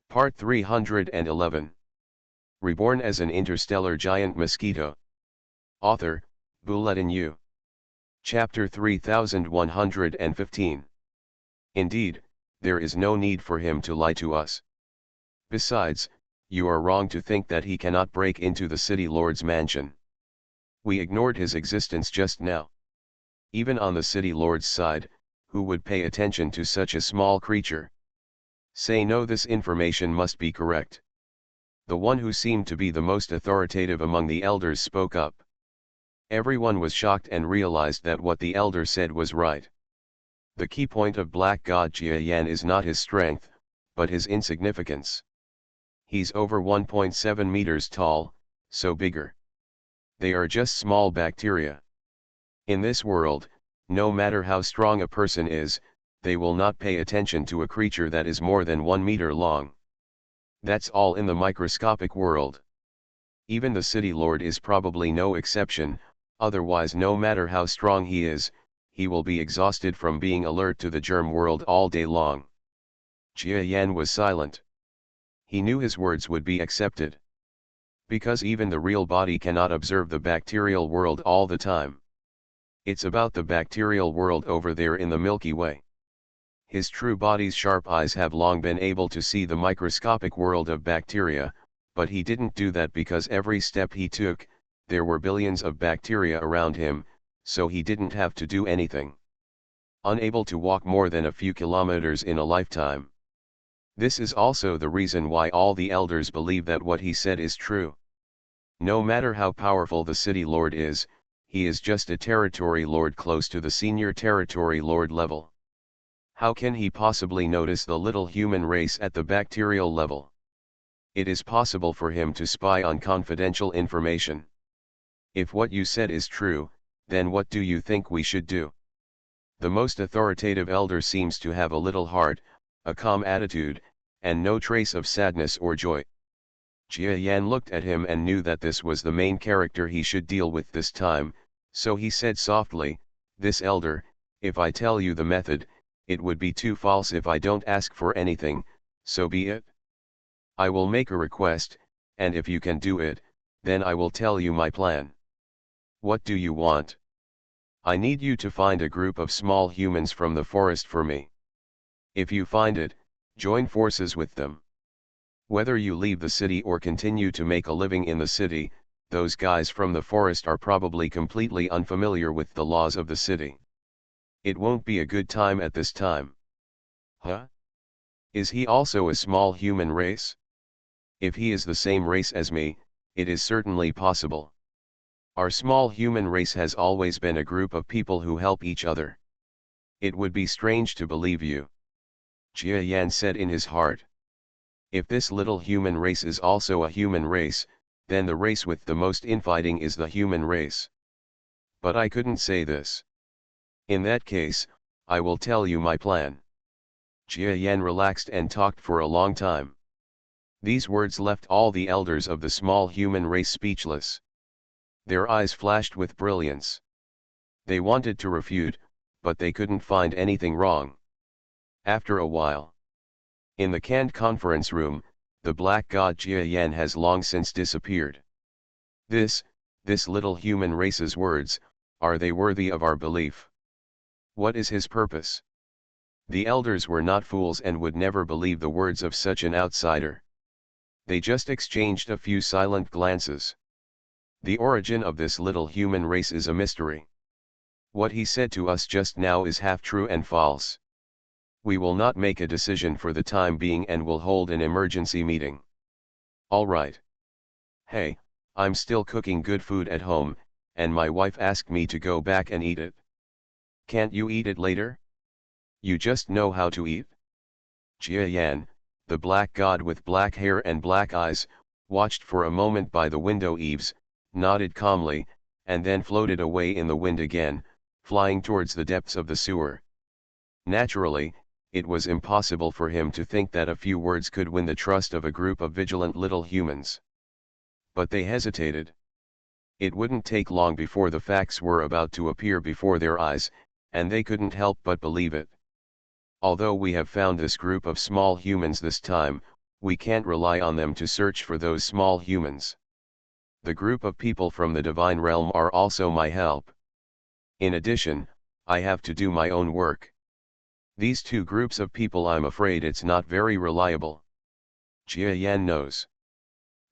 Part 311. Reborn as an interstellar giant mosquito. Author, Bulletin U. Chapter 3115. Indeed, there is no need for him to lie to us. Besides, you are wrong to think that he cannot break into the city lord's mansion. We ignored his existence just now. Even on the city lord's side, who would pay attention to such a small creature? Say no, this information must be correct. The one who seemed to be the most authoritative among the elders spoke up. Everyone was shocked and realized that what the elder said was right. The key point of Black God Jia Yan is not his strength, but his insignificance. He's over 1.7 meters tall, so bigger. They are just small bacteria. In this world, no matter how strong a person is, they will not pay attention to a creature that is more than 1 meter long. That's all in the microscopic world. Even the city lord is probably no exception, otherwise no matter how strong he is, he will be exhausted from being alert to the germ world all day long. Jia Yan was silent. He knew his words would be accepted. Because even the real body cannot observe the bacterial world all the time. It's about the bacterial world over there in the Milky Way. His true body's sharp eyes have long been able to see the microscopic world of bacteria, but he didn't do that because every step he took, there were billions of bacteria around him, so he didn't have to do anything. Unable to walk more than a few kilometers in a lifetime. This is also the reason why all the elders believe that what he said is true. No matter how powerful the city lord is, he is just a territory lord close to the senior territory lord level. How can he possibly notice the little human race at the bacterial level? It is possible for him to spy on confidential information. If what you said is true, then what do you think we should do? The most authoritative elder seems to have a little heart, a calm attitude, and no trace of sadness or joy. Jia Yan looked at him and knew that this was the main character he should deal with this time, so he said softly, "This elder, if I tell you the method, it would be too false if I don't ask for anything, so be it. I will make a request, and if you can do it, then I will tell you my plan. What do you want? I need you to find a group of small humans from the forest for me. If you find it, join forces with them. Whether you leave the city or continue to make a living in the city, those guys from the forest are probably completely unfamiliar with the laws of the city. It won't be a good time at this time." "Huh? Is he also a small human race? If he is the same race as me, it is certainly possible. Our small human race has always been a group of people who help each other. It would be strange to believe you." Jia Yan said in his heart. If this little human race is also a human race, then the race with the most infighting is the human race. But I couldn't say this. In that case, I will tell you my plan. Jia Yan relaxed and talked for a long time. These words left all the elders of the small human race speechless. Their eyes flashed with brilliance. They wanted to refute, but they couldn't find anything wrong. After a while, in the canned conference room, the black god Jia Yan has long since disappeared. This little human race's words, are they worthy of our belief? What is his purpose? The elders were not fools and would never believe the words of such an outsider. They just exchanged a few silent glances. The origin of this little human race is a mystery. What he said to us just now is half true and false. We will not make a decision for the time being and will hold an emergency meeting. All right. Hey, I'm still cooking good food at home, and my wife asked me to go back and eat it. Can't you eat it later? You just know how to eat?" Jia Yan, the black god with black hair and black eyes, watched for a moment by the window eaves, nodded calmly, and then floated away in the wind again, flying towards the depths of the sewer. Naturally, it was impossible for him to think that a few words could win the trust of a group of vigilant little humans. But they hesitated. It wouldn't take long before the facts were about to appear before their eyes, and they couldn't help but believe it. Although we have found this group of small humans this time, we can't rely on them to search for those small humans. The group of people from the divine realm are also my help. In addition, I have to do my own work. These two groups of people, I'm afraid it's not very reliable. Jia Yan knows.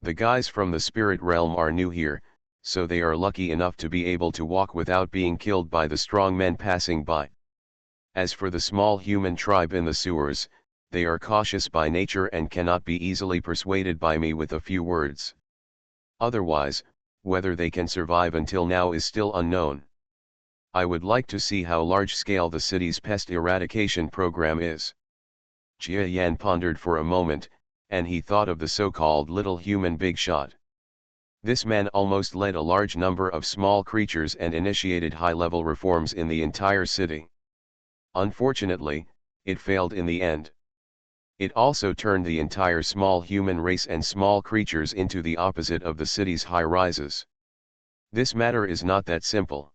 The guys from the spirit realm are new here, so they are lucky enough to be able to walk without being killed by the strong men passing by. As for the small human tribe in the sewers, they are cautious by nature and cannot be easily persuaded by me with a few words. Otherwise, whether they can survive until now is still unknown. I would like to see how large-scale the city's pest eradication program is. Jia Yan pondered for a moment, and he thought of the so-called little human big shot. This man almost led a large number of small creatures and initiated high-level reforms in the entire city. Unfortunately, it failed in the end. It also turned the entire small human race and small creatures into the opposite of the city's high-rises. This matter is not that simple.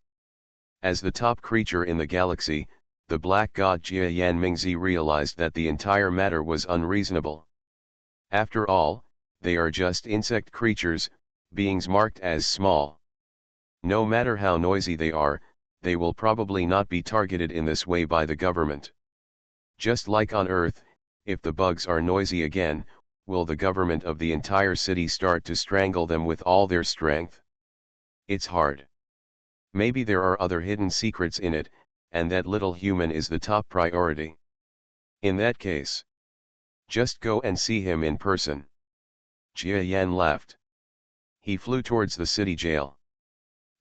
As the top creature in the galaxy, the black god Jia Yan Mingzi realized that the entire matter was unreasonable. After all, they are just insect creatures, beings marked as small. No matter how noisy they are, they will probably not be targeted in this way by the government. Just like on Earth, if the bugs are noisy again, will the government of the entire city start to strangle them with all their strength? It's hard. Maybe there are other hidden secrets in it, and that little human is the top priority. In that case, just go and see him in person. Jia Yan laughed. He flew towards the city jail.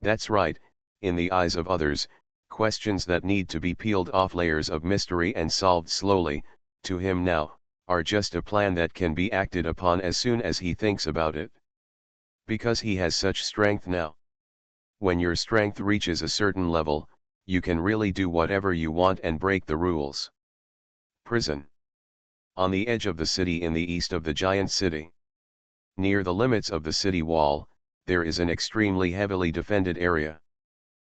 That's right, in the eyes of others, questions that need to be peeled off layers of mystery and solved slowly, to him now, are just a plan that can be acted upon as soon as he thinks about it. Because he has such strength now. When your strength reaches a certain level, you can really do whatever you want and break the rules. Prison. On the edge of the city in the east of the giant city. Near the limits of the city wall, there is an extremely heavily defended area.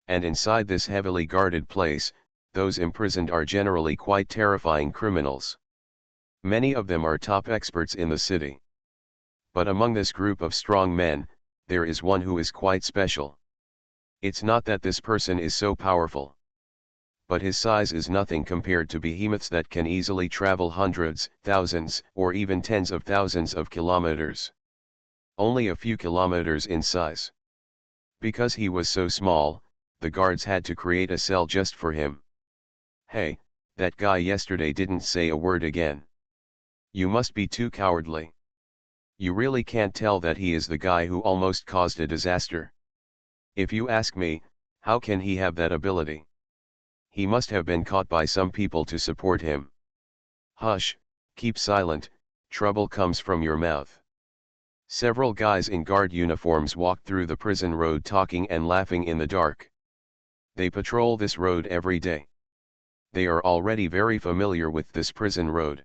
And inside this heavily guarded place, those imprisoned are generally quite terrifying criminals. Many of them are top experts in the city. But among this group of strong men, there is one who is quite special. It's not that this person is so powerful. But his size is nothing compared to behemoths that can easily travel hundreds, thousands, or even tens of thousands of kilometers. Only a few kilometers in size. Because he was so small, the guards had to create a cell just for him. Hey, that guy yesterday didn't say a word again. You must be too cowardly. You really can't tell that he is the guy who almost caused a disaster. If you ask me, how can he have that ability? He must have been caught by some people to support him. Hush, keep silent, trouble comes from your mouth. Several guys in guard uniforms walked through the prison road talking and laughing in the dark. They patrol this road every day. They are already very familiar with this prison road.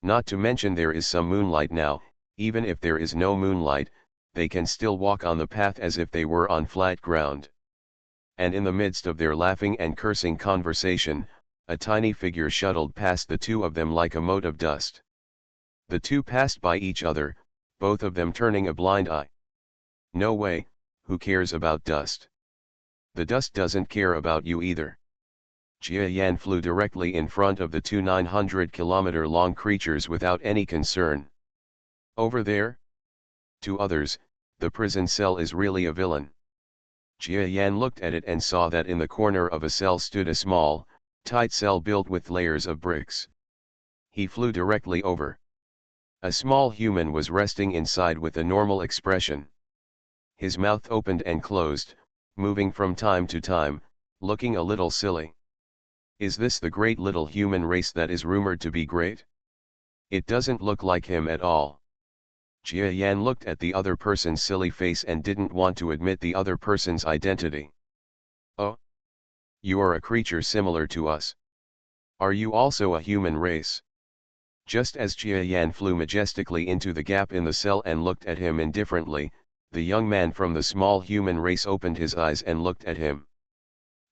Not to mention there is some moonlight now. Even if there is no moonlight, they can still walk on the path as if they were on flat ground. And in the midst of their laughing and cursing conversation, a tiny figure shuttled past the two of them like a mote of dust. The two passed by each other, both of them turning a blind eye. No way, who cares about dust? The dust doesn't care about you either. Jia Yan flew directly in front of the two 900-kilometer-long creatures without any concern. Over there? To others, the prison cell is really a villain. Jia Yan looked at it and saw that in the corner of a cell stood a small, tight cell built with layers of bricks. He flew directly over. A small human was resting inside with a normal expression. His mouth opened and closed, moving from time to time, looking a little silly. Is this the great little human race that is rumored to be great? It doesn't look like him at all. Jia Yan looked at the other person's silly face and didn't want to admit the other person's identity. Oh? You are a creature similar to us. Are you also a human race? Just as Jia Yan flew majestically into the gap in the cell and looked at him indifferently, the young man from the small human race opened his eyes and looked at him.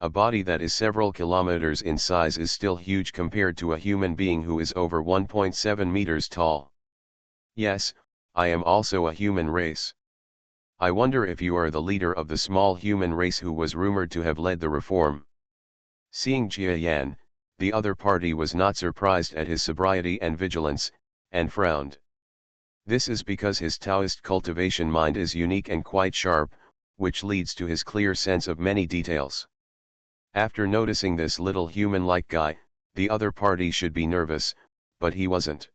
A body that is several kilometers in size is still huge compared to a human being who is over 1.7 meters tall. Yes, I am also a human race. I wonder if you are the leader of the small human race who was rumored to have led the reform. Seeing Jia Yan, the other party was not surprised at his sobriety and vigilance, and frowned. This is because his Taoist cultivation mind is unique and quite sharp, which leads to his clear sense of many details. After noticing this little human-like guy, the other party should be nervous, but he wasn't.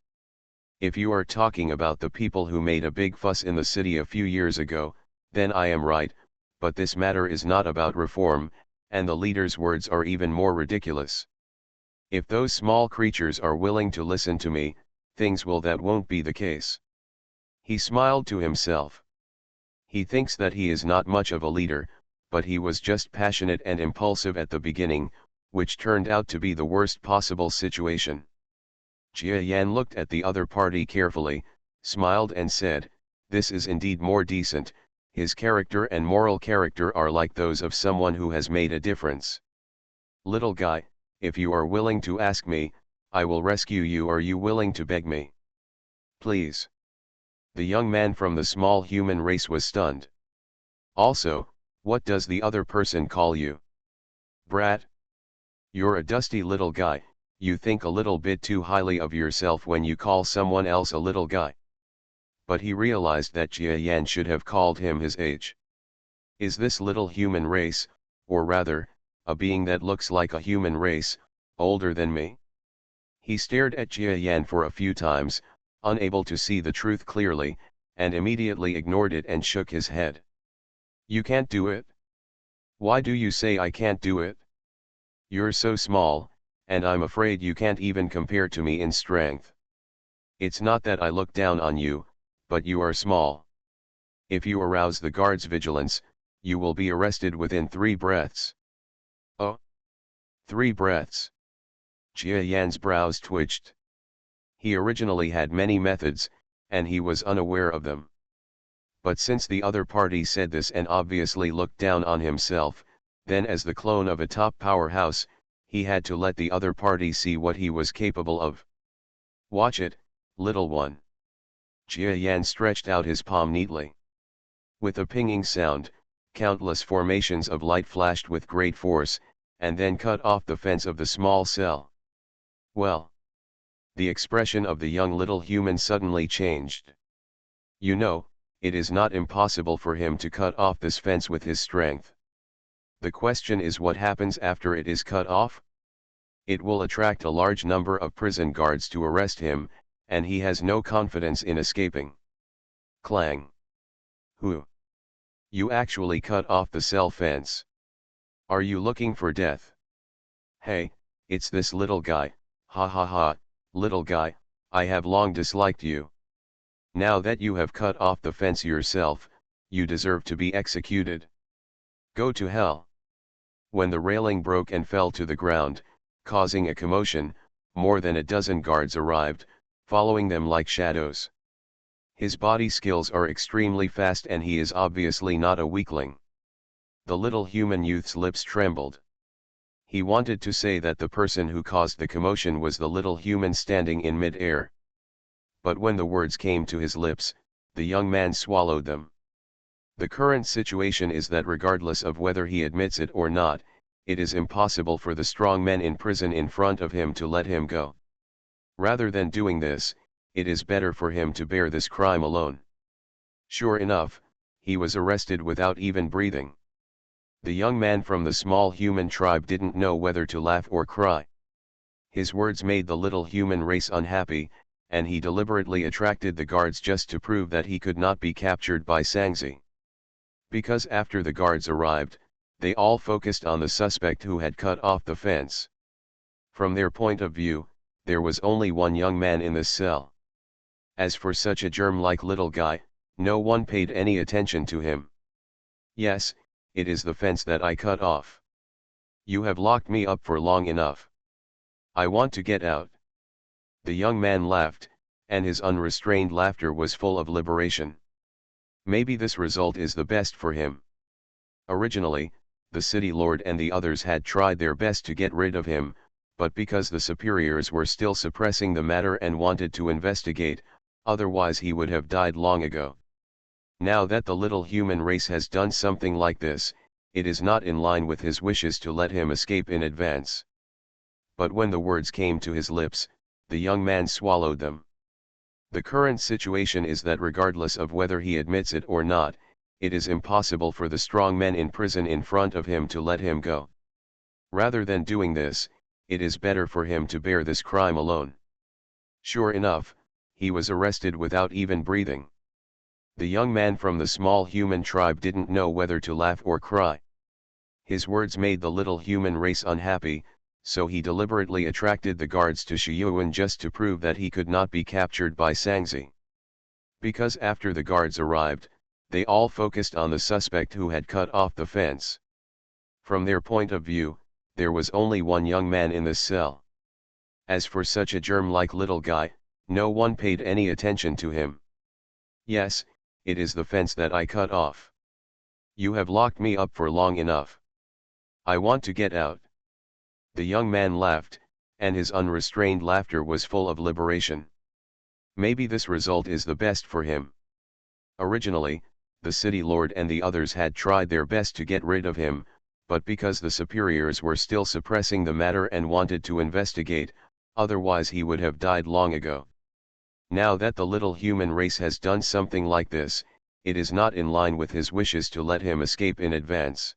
If you are talking about the people who made a big fuss in the city a few years ago, then I am right, but this matter is not about reform, and the leader's words are even more ridiculous. If those small creatures are willing to listen to me, things that won't be the case. He smiled to himself. He thinks that he is not much of a leader, but he was just passionate and impulsive at the beginning, which turned out to be the worst possible situation. Jia Yan looked at the other party carefully, smiled and said, "This is indeed more decent. His character and moral character are like those of someone who has made a difference. Little guy, if you are willing to ask me, I will rescue you. Are you willing to beg me?" "Please." The young man from the small human race was stunned. "Also, what does the other person call you?" "Brat." "You're a dusty little guy. You think a little bit too highly of yourself when you call someone else a little guy." But he realized that Jia Yan should have called him his age. Is this little human race, or rather, a being that looks like a human race, older than me? He stared at Jia Yan for a few times, unable to see the truth clearly, and immediately ignored it and shook his head. "You can't do it?" "Why do you say I can't do it?" "You're so small, and I'm afraid you can't even compare to me in strength. It's not that I look down on you, but you are small. If you arouse the guard's vigilance, you will be arrested within 3 breaths. "Oh? 3 breaths?" Jia Yan's brows twitched. He originally had many methods, and he was unaware of them. But since the other party said this and obviously looked down on himself, then as the clone of a top powerhouse, he had to let the other party see what he was capable of. "Watch it, little one." Jia Yan stretched out his palm neatly. With a pinging sound, countless formations of light flashed with great force, and then cut off the fence of the small cell. "Well." The expression of the young little human suddenly changed. "You know, it is not impossible for him to cut off this fence with his strength. The question is what happens after it is cut off? It will attract a large number of prison guards to arrest him, and he has no confidence in escaping." Clang. "Who? You actually cut off the cell fence? Are you looking for death?" "Hey, it's this little guy, ha ha ha, little guy, I have long disliked you. Now that you have cut off the fence yourself, you deserve to be executed. Go to hell." When the railing broke and fell to the ground, causing a commotion, more than a dozen guards arrived, following them like shadows. His body skills are extremely fast and he is obviously not a weakling. The little human youth's lips trembled. He wanted to say that the person who caused the commotion was the little human standing in mid-air. But when the words came to his lips, the young man swallowed them. The current situation is that regardless of whether he admits it or not, it is impossible for the strong men in prison in front of him to let him go. Rather than doing this, it is better for him to bear this crime alone. Sure enough, he was arrested without even breathing. The young man from the small human tribe didn't know whether to laugh or cry. His words made the little human race unhappy, and he deliberately attracted the guards just to prove that he could not be captured by Sangzi. Because after the guards arrived, they all focused on the suspect who had cut off the fence. From their point of view, there was only one young man in this cell. As for such a germ-like little guy, no one paid any attention to him. "Yes, it is the fence that I cut off. You have locked me up for long enough. I want to get out." The young man laughed, and his unrestrained laughter was full of liberation. Maybe this result is the best for him. Originally, the city lord and the others had tried their best to get rid of him, but because the superiors were still suppressing the matter and wanted to investigate, otherwise he would have died long ago. Now that the little human race has done something like this, it is not in line with his wishes to let him escape in advance. But when the words came to his lips, the young man swallowed them. The current situation is that regardless of whether he admits it or not, it is impossible for the strong men in prison in front of him to let him go. Rather than doing this, it is better for him to bear this crime alone. Sure enough, he was arrested without even breathing. The young man from the small human tribe didn't know whether to laugh or cry. His words made the little human race unhappy, so he deliberately attracted the guards to Shiyuan just to prove that he could not be captured by Sangzi. Because after the guards arrived, they all focused on the suspect who had cut off the fence. From their point of view, there was only one young man in this cell. As for such a germ-like little guy, no one paid any attention to him. Yes, it is the fence that I cut off. You have locked me up for long enough. I want to get out. The young man laughed, and his unrestrained laughter was full of liberation. Maybe this result is the best for him. Originally, the city lord and the others had tried their best to get rid of him, but because the superiors were still suppressing the matter and wanted to investigate, otherwise he would have died long ago. Now that the little human race has done something like this, it is not in line with his wishes to let him escape in advance.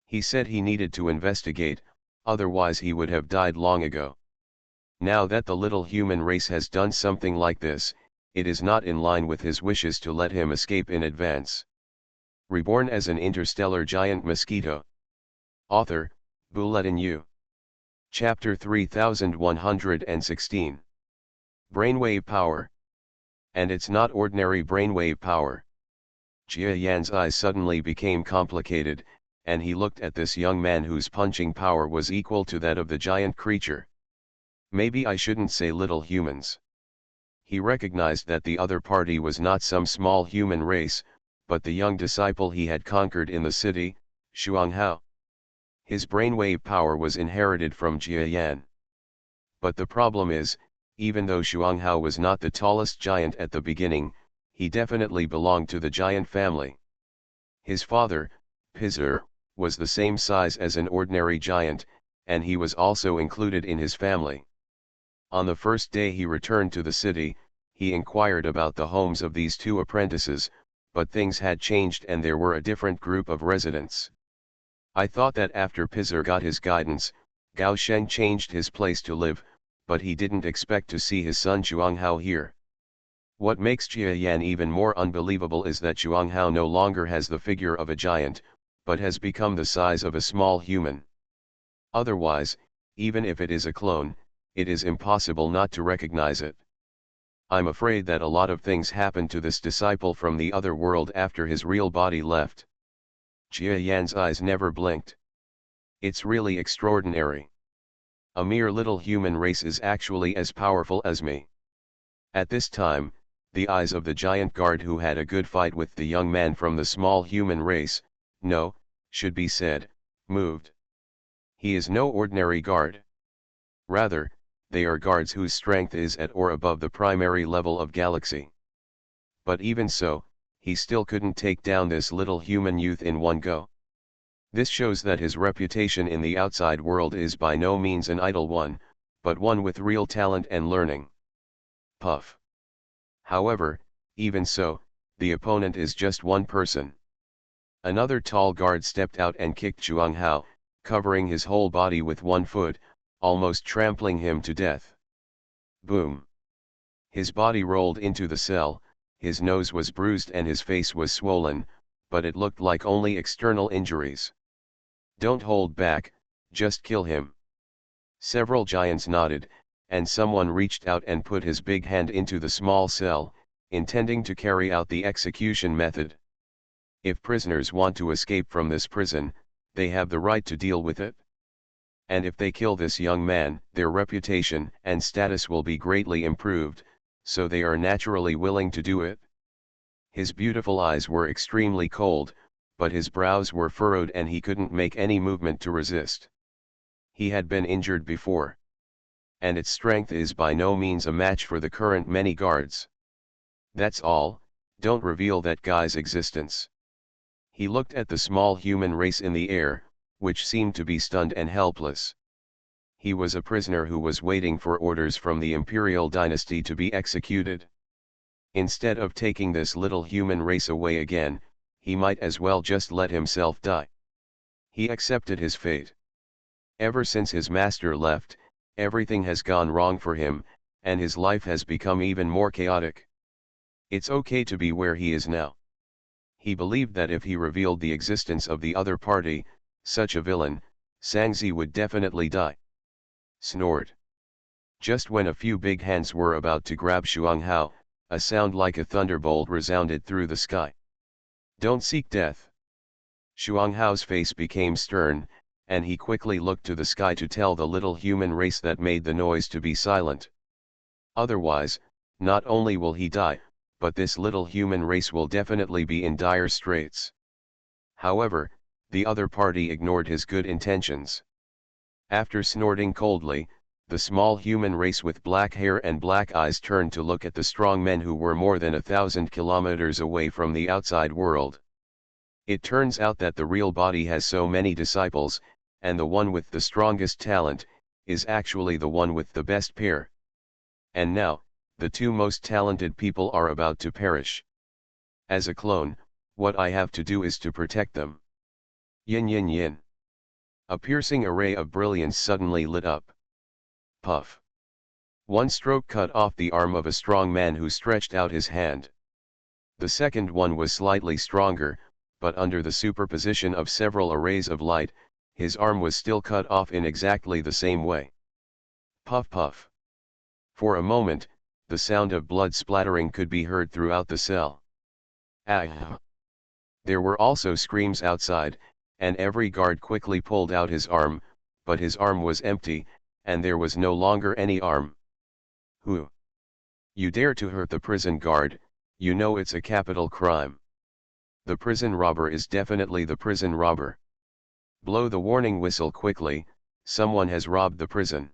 He said he needed to investigate, otherwise he would have died long ago. Now that the little human race has done something like this, it is not in line with his wishes to let him escape in advance. Reborn as an interstellar giant mosquito. Author, Bulletin U. Chapter 3116. Brainwave power. And it's not ordinary brainwave power. Jia Yan's eyes suddenly became complicated, and he looked at this young man whose punching power was equal to that of the giant creature. Maybe I shouldn't say little humans. He recognized that the other party was not some small human race, but the young disciple he had conquered in the city, Xuanghao. His brainwave power was inherited from Jia Yan. But the problem is, even though Xuanghao was not the tallest giant at the beginning, he definitely belonged to the giant family. His father, Pizzer, was the same size as an ordinary giant, and he was also included in his family. On the first day he returned to the city, he inquired about the homes of these two apprentices, but things had changed and there were a different group of residents. I thought that after Pizzer got his guidance, Gao Sheng changed his place to live, but he didn't expect to see his son Xuanghao here. What makes Jia Yan even more unbelievable is that Xuanghao no longer has the figure of a giant, but has become the size of a small human. Otherwise, even if it is a clone, it is impossible not to recognize it. I'm afraid that a lot of things happened to this disciple from the other world after his real body left. Jia Yan's eyes never blinked. It's really extraordinary. A mere little human race is actually as powerful as me. At this time, the eyes of the giant guard who had a good fight with the young man from the small human race, should be said, moved. He is no ordinary guard. Rather, they are guards whose strength is at or above the primary level of galaxy. But even so, he still couldn't take down this little human youth in one go. This shows that his reputation in the outside world is by no means an idle one, but one with real talent and learning. Puff. However, even so, the opponent is just one person. Another tall guard stepped out and kicked Xuanghao, covering his whole body with one foot, almost trampling him to death. Boom. His body rolled into the cell, his nose was bruised and his face was swollen, but it looked like only external injuries. Don't hold back, just kill him. Several giants nodded, and someone reached out and put his big hand into the small cell, intending to carry out the execution method. If prisoners want to escape from this prison, they have the right to deal with it. And if they kill this young man, their reputation and status will be greatly improved, so they are naturally willing to do it. His beautiful eyes were extremely cold, but his brows were furrowed and he couldn't make any movement to resist. He had been injured before. And its strength is by no means a match for the current many guards. That's all, don't reveal that guy's existence. He looked at the small human race in the air, which seemed to be stunned and helpless. He was a prisoner who was waiting for orders from the imperial dynasty to be executed. Instead of taking this little human race away again, he might as well just let himself die. He accepted his fate. Ever since his master left, everything has gone wrong for him, and his life has become even more chaotic. It's okay to be where he is now. He believed that if he revealed the existence of the other party, such a villain, Sangzi would definitely die. Snored. Just when a few big hands were about to grab Shuang Hao, a sound like a thunderbolt resounded through the sky. Don't seek death. Shuang Hao's face became stern, and he quickly looked to the sky to tell the little human race that made the noise to be silent. Otherwise, not only will he die, but this little human race will definitely be in dire straits. However, the other party ignored his good intentions. After snorting coldly, the small human race with black hair and black eyes turned to look at the strong men who were more than 1,000 kilometers away from the outside world. It turns out that the real body has so many disciples, and the one with the strongest talent, is actually the one with the best pair. And now, the two most talented people are about to perish. As a clone, what I have to do is to protect them. Yin yin yin. A piercing array of brilliance suddenly lit up. Puff. One stroke cut off the arm of a strong man who stretched out his hand. The second one was slightly stronger, but under the superposition of several arrays of light, his arm was still cut off in exactly the same way. Puff puff. For a moment, the sound of blood splattering could be heard throughout the cell. Ah! There were also screams outside, and every guard quickly pulled out his arm, but his arm was empty, and there was no longer any arm. Who? You dare to hurt the prison guard, you know it's a capital crime. The prison robber is definitely the prison robber. Blow the warning whistle quickly, someone has robbed the prison.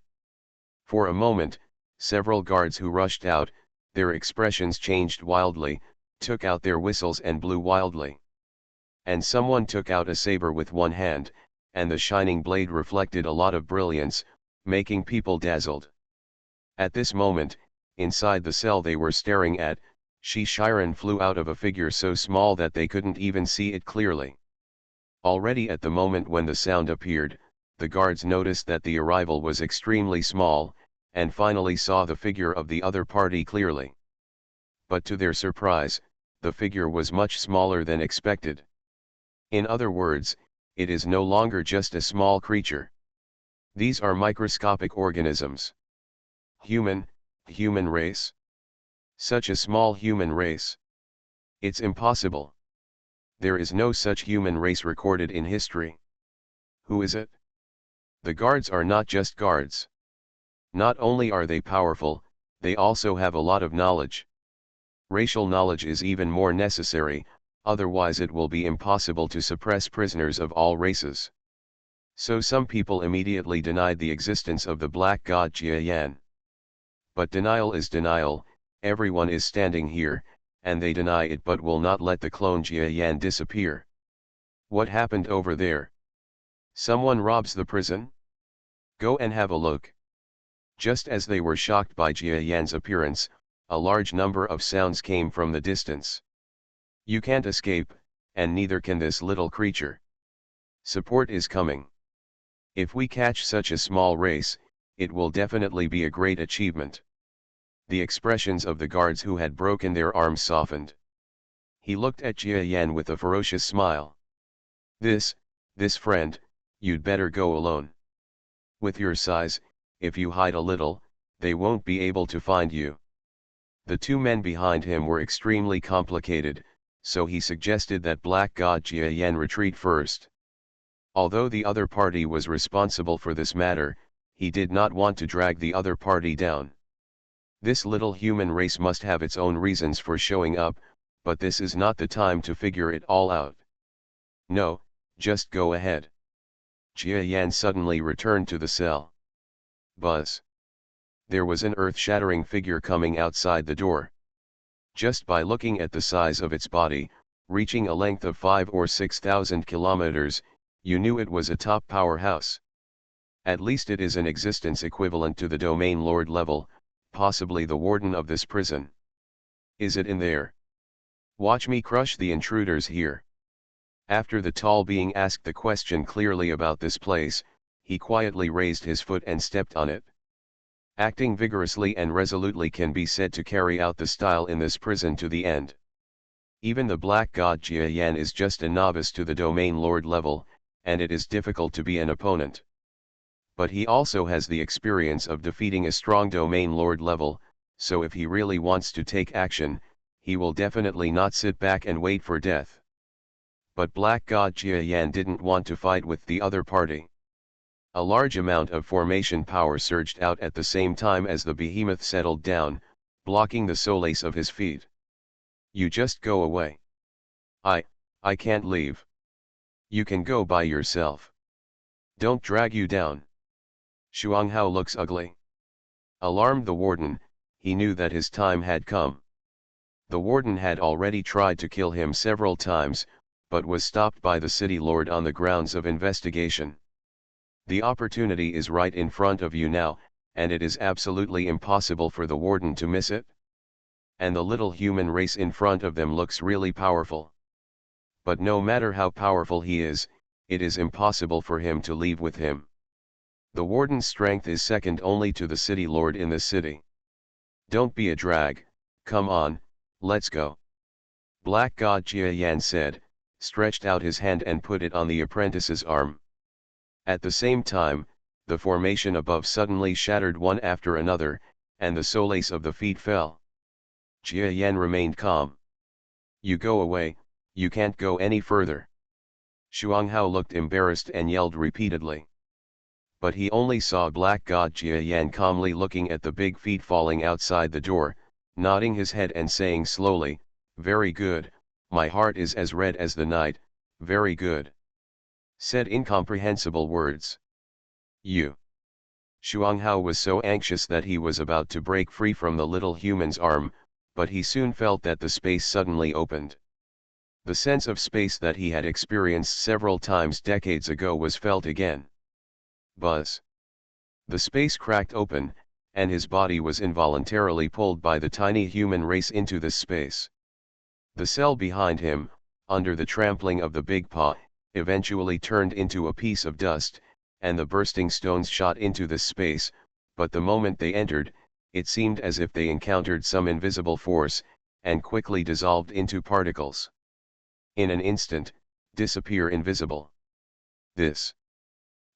For a moment, several guards who rushed out, their expressions changed wildly, took out their whistles and blew wildly. And someone took out a saber with one hand, and the shining blade reflected a lot of brilliance, making people dazzled. At this moment, inside the cell they were staring at, Shi Shiren flew out of a figure so small that they couldn't even see it clearly. Already at the moment when the sound appeared, the guards noticed that the arrival was extremely small, and finally saw the figure of the other party clearly. But to their surprise, the figure was much smaller than expected. In other words, it is no longer just a small creature. These are microscopic organisms. Human race? Such a small human race. It's impossible. There is no such human race recorded in history. Who is it? The guards are not just guards. Not only are they powerful, they also have a lot of knowledge. Racial knowledge is even more necessary, otherwise it will be impossible to suppress prisoners of all races. So some people immediately denied the existence of the black god Jia Yan. But denial is denial, everyone is standing here, and they deny it but will not let the clone Jia Yan disappear. What happened over there? Someone robs the prison? Go and have a look. Just as they were shocked by Jia Yan's appearance, a large number of sounds came from the distance. You can't escape, and neither can this little creature. Support is coming. If we catch such a small race, it will definitely be a great achievement. The expressions of the guards who had broken their arms softened. He looked at Jia Yan with a ferocious smile. This friend, you'd better go alone. With your size, if you hide a little, they won't be able to find you. The two men behind him were extremely complicated, so he suggested that Black God Jia Yan retreat first. Although the other party was responsible for this matter, he did not want to drag the other party down. This little human race must have its own reasons for showing up, but this is not the time to figure it all out. No, just go ahead. Jia Yan suddenly returned to the cell. Buzz. There was an earth-shattering figure coming outside the door. Just by looking at the size of its body, reaching a length of 5 or 6,000 kilometers, you knew it was a top powerhouse. At least it is an existence equivalent to the domain lord level, possibly the warden of this prison. Is it in there? Watch me crush the intruders here. After the tall being asked the question clearly about this place, he quietly raised his foot and stepped on it. Acting vigorously and resolutely can be said to carry out the style in this prison to the end. Even the black god Jia Yan is just a novice to the domain lord level, and it is difficult to be an opponent. But he also has the experience of defeating a strong domain lord level, so if he really wants to take action, he will definitely not sit back and wait for death. But Black God Jia Yan didn't want to fight with the other party. A large amount of formation power surged out at the same time as the behemoth settled down, blocking the solace of his feet. You just go away. I can't leave. You can go by yourself. Don't drag you down. Shuanghao looks ugly. Alarmed the warden, he knew that his time had come. The warden had already tried to kill him several times, but was stopped by the city lord on the grounds of investigation. The opportunity is right in front of you now, and it is absolutely impossible for the warden to miss it. And the little human race in front of them looks really powerful. But no matter how powerful he is, it is impossible for him to leave with him. The warden's strength is second only to the city lord in the city. Don't be a drag, come on, let's go. Black God Jia Yan said, stretched out his hand and put it on the apprentice's arm. At the same time, the formation above suddenly shattered one after another, and the solace of the feet fell. Jia Yan remained calm. You go away, you can't go any further. Shuanghao looked embarrassed and yelled repeatedly. But he only saw Black God Jia Yan calmly looking at the big feet falling outside the door, nodding his head and saying slowly, very good, my heart is as red as the night, very good. Said incomprehensible words. You. Shuanghao was so anxious that he was about to break free from the little human's arm, but he soon felt that the space suddenly opened. The sense of space that he had experienced several times decades ago was felt again. Buzz. The space cracked open, and his body was involuntarily pulled by the tiny human race into this space. The cell behind him, under the trampling of the big paw, eventually turned into a piece of dust, and the bursting stones shot into this space, but the moment they entered, it seemed as if they encountered some invisible force, and quickly dissolved into particles. In an instant, disappear invisible. This.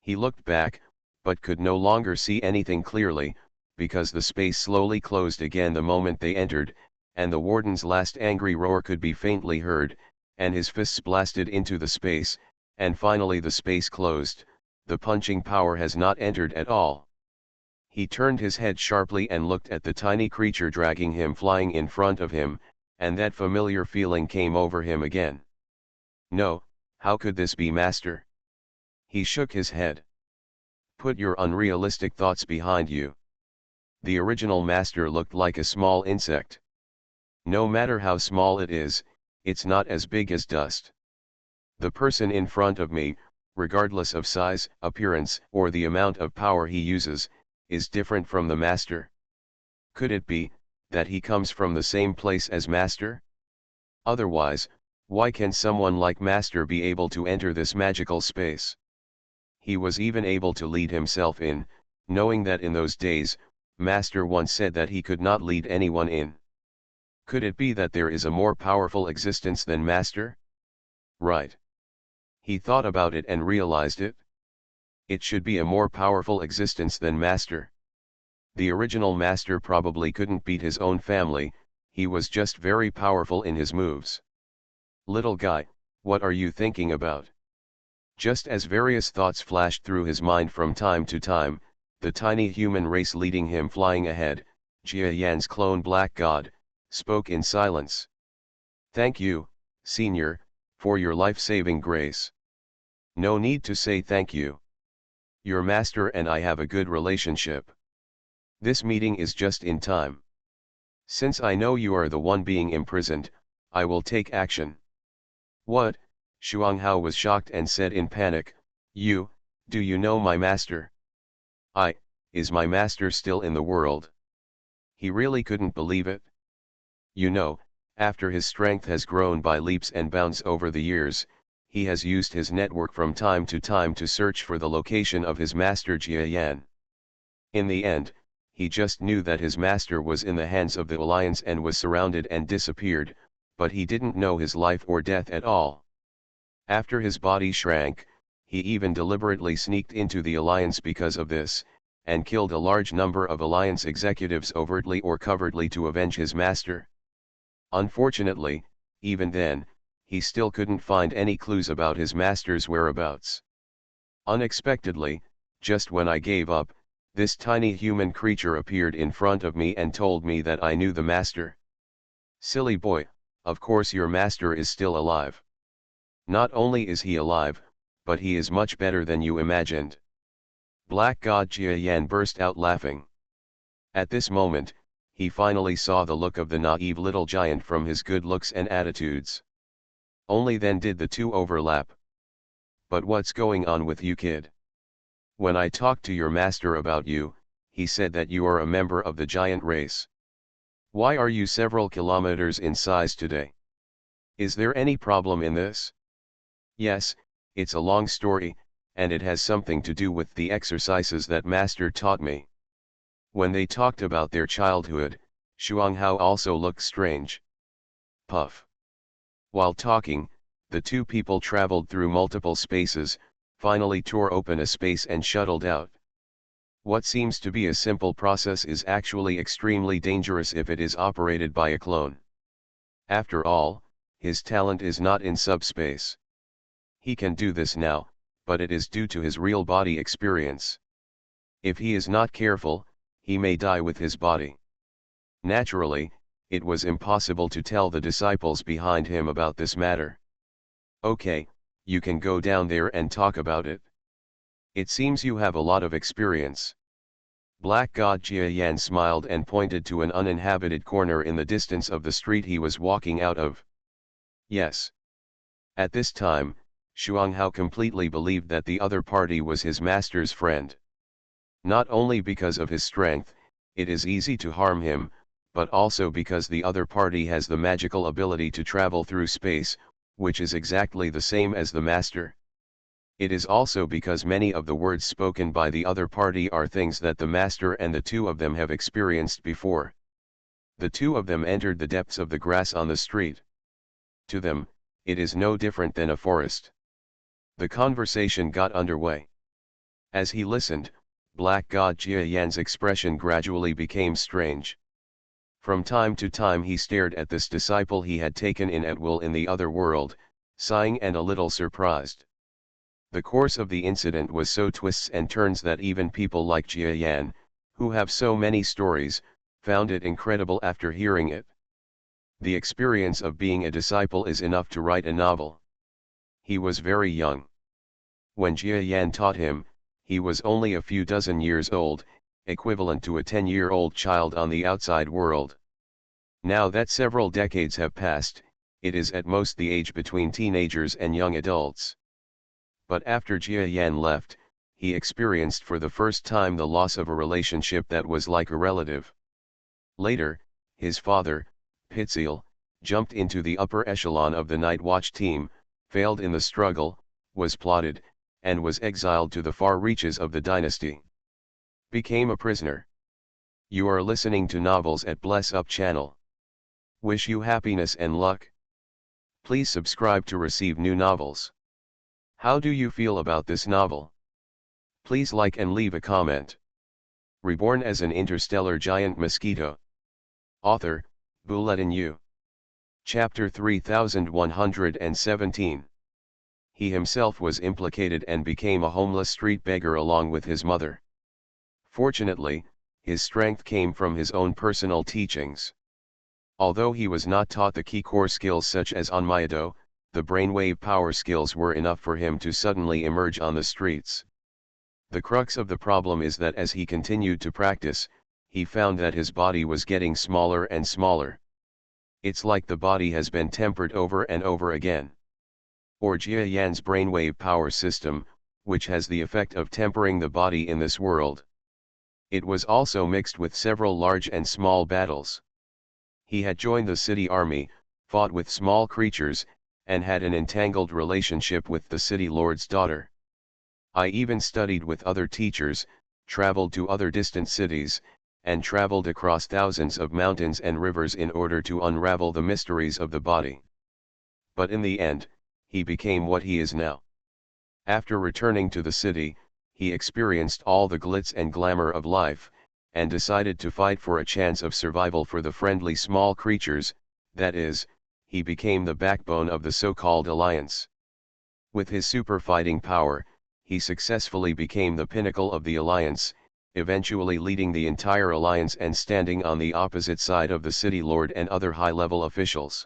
He looked back, but could no longer see anything clearly, because the space slowly closed again the moment they entered, and the warden's last angry roar could be faintly heard, and his fists blasted into the space, and finally the space closed. The punching power has not entered at all. He turned his head sharply and looked at the tiny creature dragging him flying in front of him, and that familiar feeling came over him again. No, how could this be, master? He shook his head. Put your unrealistic thoughts behind you. The original master looked like a small insect. No matter how small it is, it's not as big as dust. The person in front of me, regardless of size, appearance, or the amount of power he uses, is different from the master. Could it be that he comes from the same place as master? Otherwise, why can someone like master be able to enter this magical space? He was even able to lead himself in, knowing that in those days, master once said that he could not lead anyone in. Could it be that there is a more powerful existence than master? Right. He thought about it and realized it. It should be a more powerful existence than master. The original master probably couldn't beat his own family, he was just very powerful in his moves. Little guy, what are you thinking about? Just as various thoughts flashed through his mind from time to time, the tiny human race leading him flying ahead, Jia Yan's clone Black God, spoke in silence. Thank you, Senior, for your life-saving grace. No need to say thank you. Your master and I have a good relationship. This meeting is just in time. Since I know you are the one being imprisoned, I will take action. What? Shuang was shocked and said in panic, do you know my master? Is my master still in the world? He really couldn't believe it. You know, after his strength has grown by leaps and bounds over the years, he has used his network from time to time to search for the location of his master Jia Yan. In the end, he just knew that his master was in the hands of the Alliance and was surrounded and disappeared, but he didn't know his life or death at all. After his body shrank, he even deliberately sneaked into the Alliance because of this, and killed a large number of Alliance executives overtly or covertly to avenge his master. Unfortunately, even then, he still couldn't find any clues about his master's whereabouts. Unexpectedly, just when I gave up, this tiny human creature appeared in front of me and told me that I knew the master. Silly boy, of course your master is still alive. Not only is he alive, but he is much better than you imagined. Black God Jia Yan burst out laughing. At this moment, he finally saw the look of the naive little giant from his good looks and attitudes. Only then did the two overlap. But what's going on with you, kid? When I talked to your master about you, he said that you are a member of the giant race. Why are you several kilometers in size today? Is there any problem in this? Yes, it's a long story, and it has something to do with the exercises that master taught me. When they talked about their childhood, Shuang also looked strange. Puff. While talking, the two people traveled through multiple spaces, finally tore open a space and shuttled out. What seems to be a simple process is actually extremely dangerous if it is operated by a clone. After all, his talent is not in subspace. He can do this now, but it is due to his real body experience. If he is not careful, he may die with his body. Naturally, it was impossible to tell the disciples behind him about this matter. Okay, you can go down there and talk about it. It seems you have a lot of experience. Black God Jia Yan smiled and pointed to an uninhabited corner in the distance of the street he was walking out of. Yes. At this time, Shuang completely believed that the other party was his master's friend. Not only because of his strength, it is easy to harm him, but also because the other party has the magical ability to travel through space, which is exactly the same as the master. It is also because many of the words spoken by the other party are things that the master and the two of them have experienced before. The two of them entered the depths of the grass on the street. To them, it is no different than a forest. The conversation got underway. As he listened, Black God Jia Yan's expression gradually became strange. From time to time he stared at this disciple he had taken in at will in the other world, sighing and a little surprised. The course of the incident was so twists and turns that even people like Jia Yan, who have so many stories, found it incredible after hearing it. The experience of being a disciple is enough to write a novel. He was very young. When Jia Yan taught him, he was only a few dozen years old, equivalent to a 10-year-old child on the outside world. Now that several decades have passed, it is at most the age between teenagers and young adults. But after Jia Yan left, he experienced for the first time the loss of a relationship that was like a relative. Later, his father, Pitsil, jumped into the upper echelon of the Night Watch team, failed in the struggle, was plotted, and was exiled to the far reaches of the dynasty. Became a prisoner. You are listening to Novels at Bless Up channel. Wish you happiness and luck. Please subscribe to receive new novels. How do you feel about this novel? Please like and leave a comment. Reborn as an interstellar giant mosquito. Author, Bulletin U. Chapter 3117. He himself was implicated and became a homeless street beggar along with his mother. Fortunately, his strength came from his own personal teachings. Although he was not taught the key core skills such as Onmyodo, the brainwave power skills were enough for him to suddenly emerge on the streets. The crux of the problem is that as he continued to practice, he found that his body was getting smaller and smaller. It's like the body has been tempered over and over again. Or Jia Yan's brainwave power system, which has the effect of tempering the body in this world. It was also mixed with several large and small battles. He had joined the city army, fought with small creatures, and had an entangled relationship with the city lord's daughter. I even studied with other teachers, traveled to other distant cities, and traveled across thousands of mountains and rivers in order to unravel the mysteries of the body. But in the end, he became what he is now. After returning to the city, he experienced all the glitz and glamour of life, and decided to fight for a chance of survival for the friendly small creatures, that is, he became the backbone of the so-called alliance. With his super fighting power, he successfully became the pinnacle of the alliance, eventually leading the entire alliance and standing on the opposite side of the city lord and other high-level officials.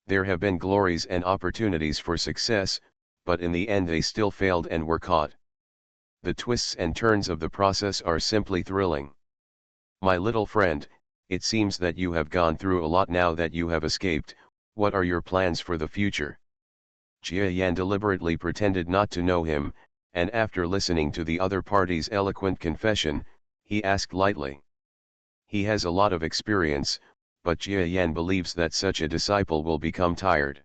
There have been glories and opportunities for success, but in the end they still failed and were caught. The twists and turns of the process are simply thrilling. My little friend, it seems that you have gone through a lot now that you have escaped. What are your plans for the future? Jia Yan deliberately pretended not to know him, and after listening to the other party's eloquent confession, he asked lightly. He has a lot of experience, but Jia Yan believes that such a disciple will become tired.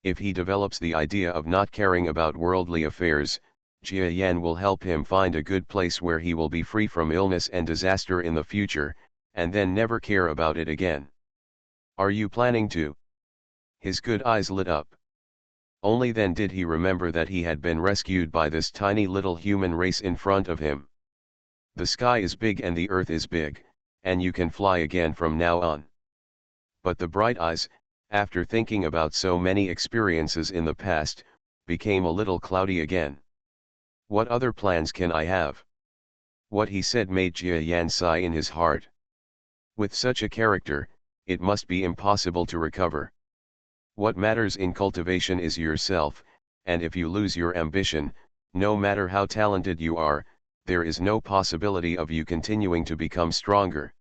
If he develops the idea of not caring about worldly affairs, Jia Yan will help him find a good place where he will be free from illness and disaster in the future, and then never care about it again. Are you planning to? His good eyes lit up. Only then did he remember that he had been rescued by this tiny little human race in front of him. The sky is big and the earth is big, and you can fly again from now on. But the bright eyes, after thinking about so many experiences in the past, became a little cloudy again. What other plans can I have? What he said made Jia Yan sigh in his heart. With such a character, it must be impossible to recover. What matters in cultivation is yourself, and if you lose your ambition, no matter how talented you are, there is no possibility of you continuing to become stronger.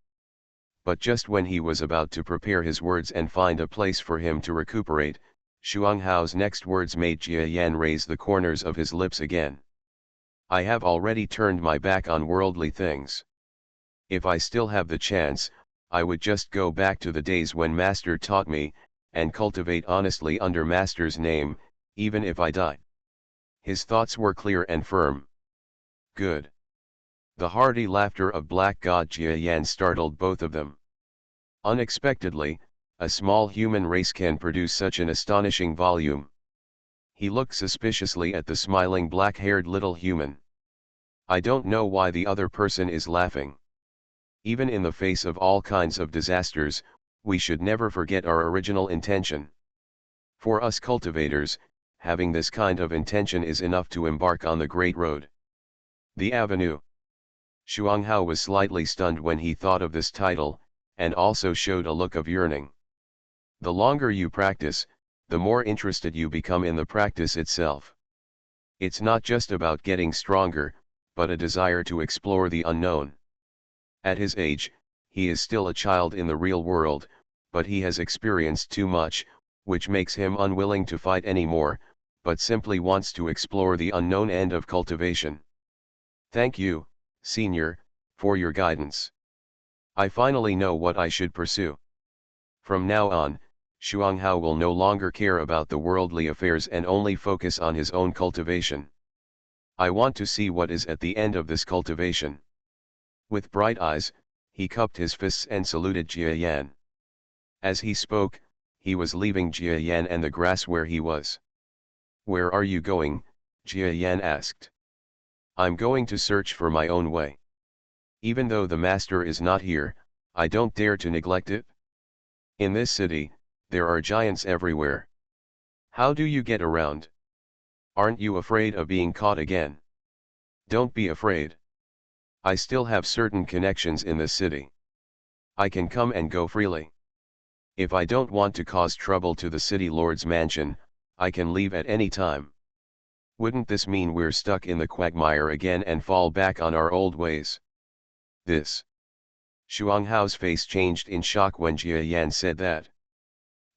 But just when he was about to prepare his words and find a place for him to recuperate, Shuang Hao's next words made Jia Yan raise the corners of his lips again. I have already turned my back on worldly things. If I still have the chance, I would just go back to the days when Master taught me, and cultivate honestly under Master's name, even if I die. His thoughts were clear and firm. Good. The hearty laughter of Black God Jia Yan startled both of them. Unexpectedly, a small human race can produce such an astonishing volume. He looked suspiciously at the smiling black-haired little human. I don't know why the other person is laughing. Even in the face of all kinds of disasters, we should never forget our original intention. For us cultivators, having this kind of intention is enough to embark on the great road. The Avenue. Shuang Hao was slightly stunned when he thought of this title, and also showed a look of yearning. The longer you practice, the more interested you become in the practice itself. It's not just about getting stronger, but a desire to explore the unknown. At his age, he is still a child in the real world, but he has experienced too much, which makes him unwilling to fight anymore, but simply wants to explore the unknown end of cultivation. Thank you, Senior, for your guidance. I finally know what I should pursue. From now on, Shuang Hao will no longer care about the worldly affairs and only focus on his own cultivation. I want to see what is at the end of this cultivation. With bright eyes, he cupped his fists and saluted Jia Yan. As he spoke, he was leaving Jia Yan and the grass where he was. Where are you going? Jia Yan asked. I'm going to search for my own way. Even though the master is not here, I don't dare to neglect it. In this city, there are giants everywhere. How do you get around? Aren't you afraid of being caught again? Don't be afraid. I still have certain connections in this city. I can come and go freely. If I don't want to cause trouble to the city lord's mansion, I can leave at any time. Wouldn't this mean we're stuck in the quagmire again and fall back on our old ways? This Shuanghao's face changed in shock when Jia Yan said that.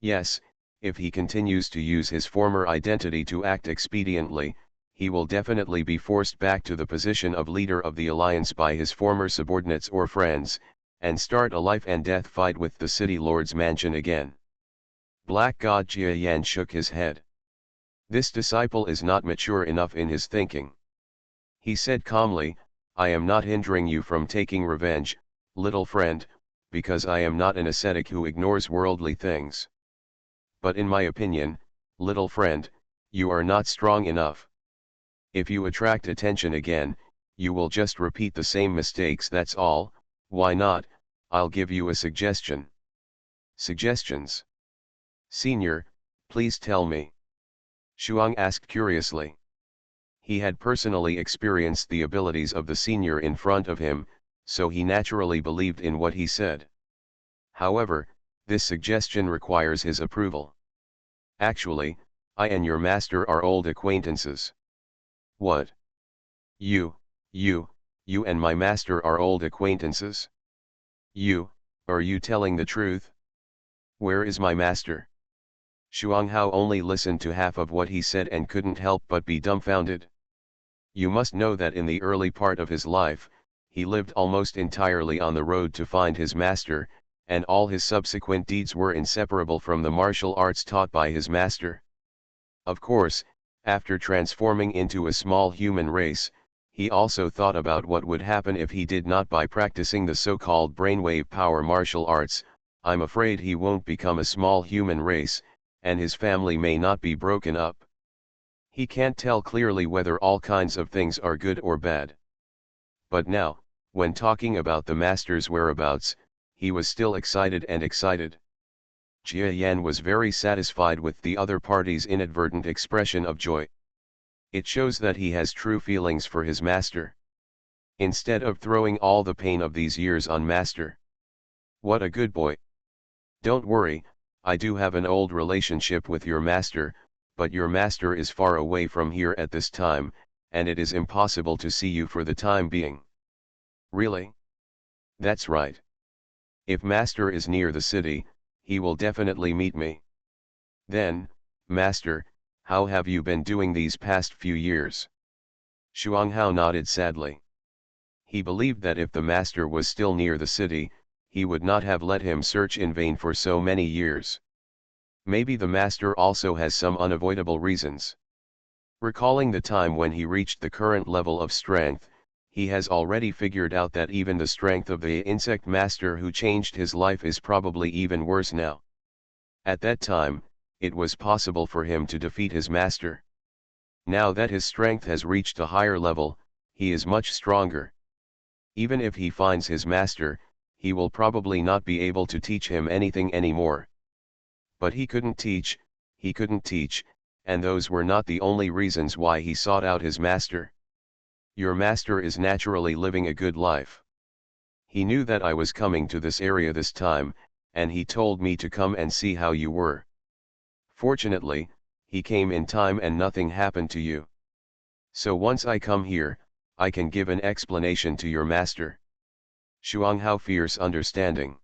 Yes, if he continues to use his former identity to act expediently, he will definitely be forced back to the position of leader of the alliance by his former subordinates or friends, and start a life and death fight with the city lord's mansion again. Black God Jia Yan shook his head. This disciple is not mature enough in his thinking. He said calmly, I am not hindering you from taking revenge, little friend, because I am not an ascetic who ignores worldly things. But in my opinion, little friend, you are not strong enough. If you attract attention again, you will just repeat the same mistakes, that's all. Why not? I'll give you a suggestion. Suggestions? Senior, please tell me. Shuang asked curiously. He had personally experienced the abilities of the senior in front of him, so he naturally believed in what he said. However, this suggestion requires his approval. Actually, I and your master are old acquaintances. What? You and my master are old acquaintances? Are you telling the truth? Where is my master? Shuanghao only listened to half of what he said and couldn't help but be dumbfounded. You must know that in the early part of his life, he lived almost entirely on the road to find his master, and all his subsequent deeds were inseparable from the martial arts taught by his master. Of course, after transforming into a small human race, he also thought about what would happen if he did not by practicing the so-called brainwave power martial arts. I'm afraid he won't become a small human race, and his family may not be broken up. He can't tell clearly whether all kinds of things are good or bad. But now, when talking about the master's whereabouts, he was still excited and excited. Jia Yan was very satisfied with the other party's inadvertent expression of joy. It shows that he has true feelings for his master. Instead of throwing all the pain of these years on master. What a good boy. Don't worry, I do have an old relationship with your master, but your master is far away from here at this time, and it is impossible to see you for the time being. Really? That's right. If master is near the city, he will definitely meet me. Then, master, how have you been doing these past few years? Shuanghao nodded sadly. He believed that if the master was still near the city, he would not have let him search in vain for so many years. Maybe the master also has some unavoidable reasons. Recalling the time when he reached the current level of strength, he has already figured out that even the strength of the insect master who changed his life is probably even worse now. At that time, it was possible for him to defeat his master. Now that his strength has reached a higher level, he is much stronger. Even if he finds his master, he will probably not be able to teach him anything anymore. But he couldn't teach, and those were not the only reasons why he sought out his master. Your master is naturally living a good life. He knew that I was coming to this area this time, and he told me to come and see how you were. Fortunately, he came in time and nothing happened to you. So once I come here, I can give an explanation to your master. Shuanghao fierce understanding.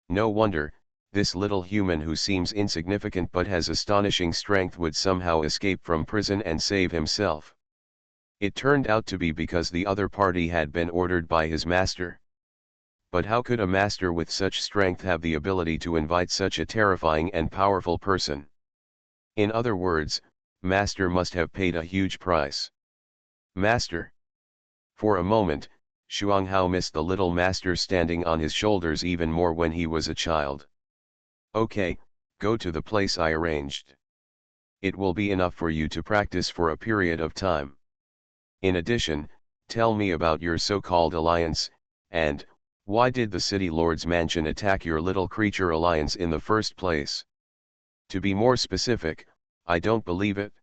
No wonder, this little human who seems insignificant but has astonishing strength would somehow escape from prison and save himself. It turned out to be because the other party had been ordered by his master. But how could a master with such strength have the ability to invite such a terrifying and powerful person? In other words, master must have paid a huge price. Master. For a moment, Shuanghao missed the little master standing on his shoulders even more when he was a child. Okay, go to the place I arranged. It will be enough for you to practice for a period of time. In addition, tell me about your so-called alliance, and why did the city lord's mansion attack your little creature alliance in the first place? To be more specific, I don't believe it.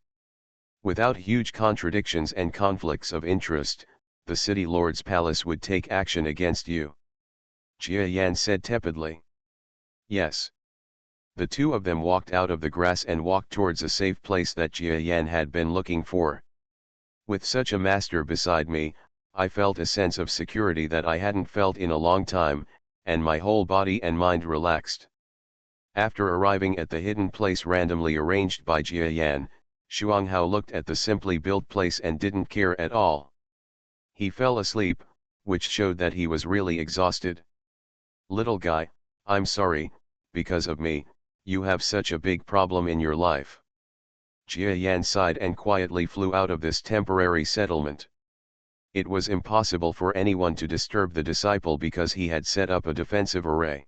Without huge contradictions and conflicts of interest, the city lord's palace would take action against you. Jia Yan said tepidly. Yes. The two of them walked out of the grass and walked towards a safe place that Jia Yan had been looking for. With such a master beside me, I felt a sense of security that I hadn't felt in a long time, and my whole body and mind relaxed. After arriving at the hidden place randomly arranged by Jia Yan, Xuanghao looked at the simply built place and didn't care at all. He fell asleep, which showed that he was really exhausted. "Little guy, I'm sorry, because of me, you have such a big problem in your life." Jia Yan sighed and quietly flew out of this temporary settlement. It was impossible for anyone to disturb the disciple because he had set up a defensive array.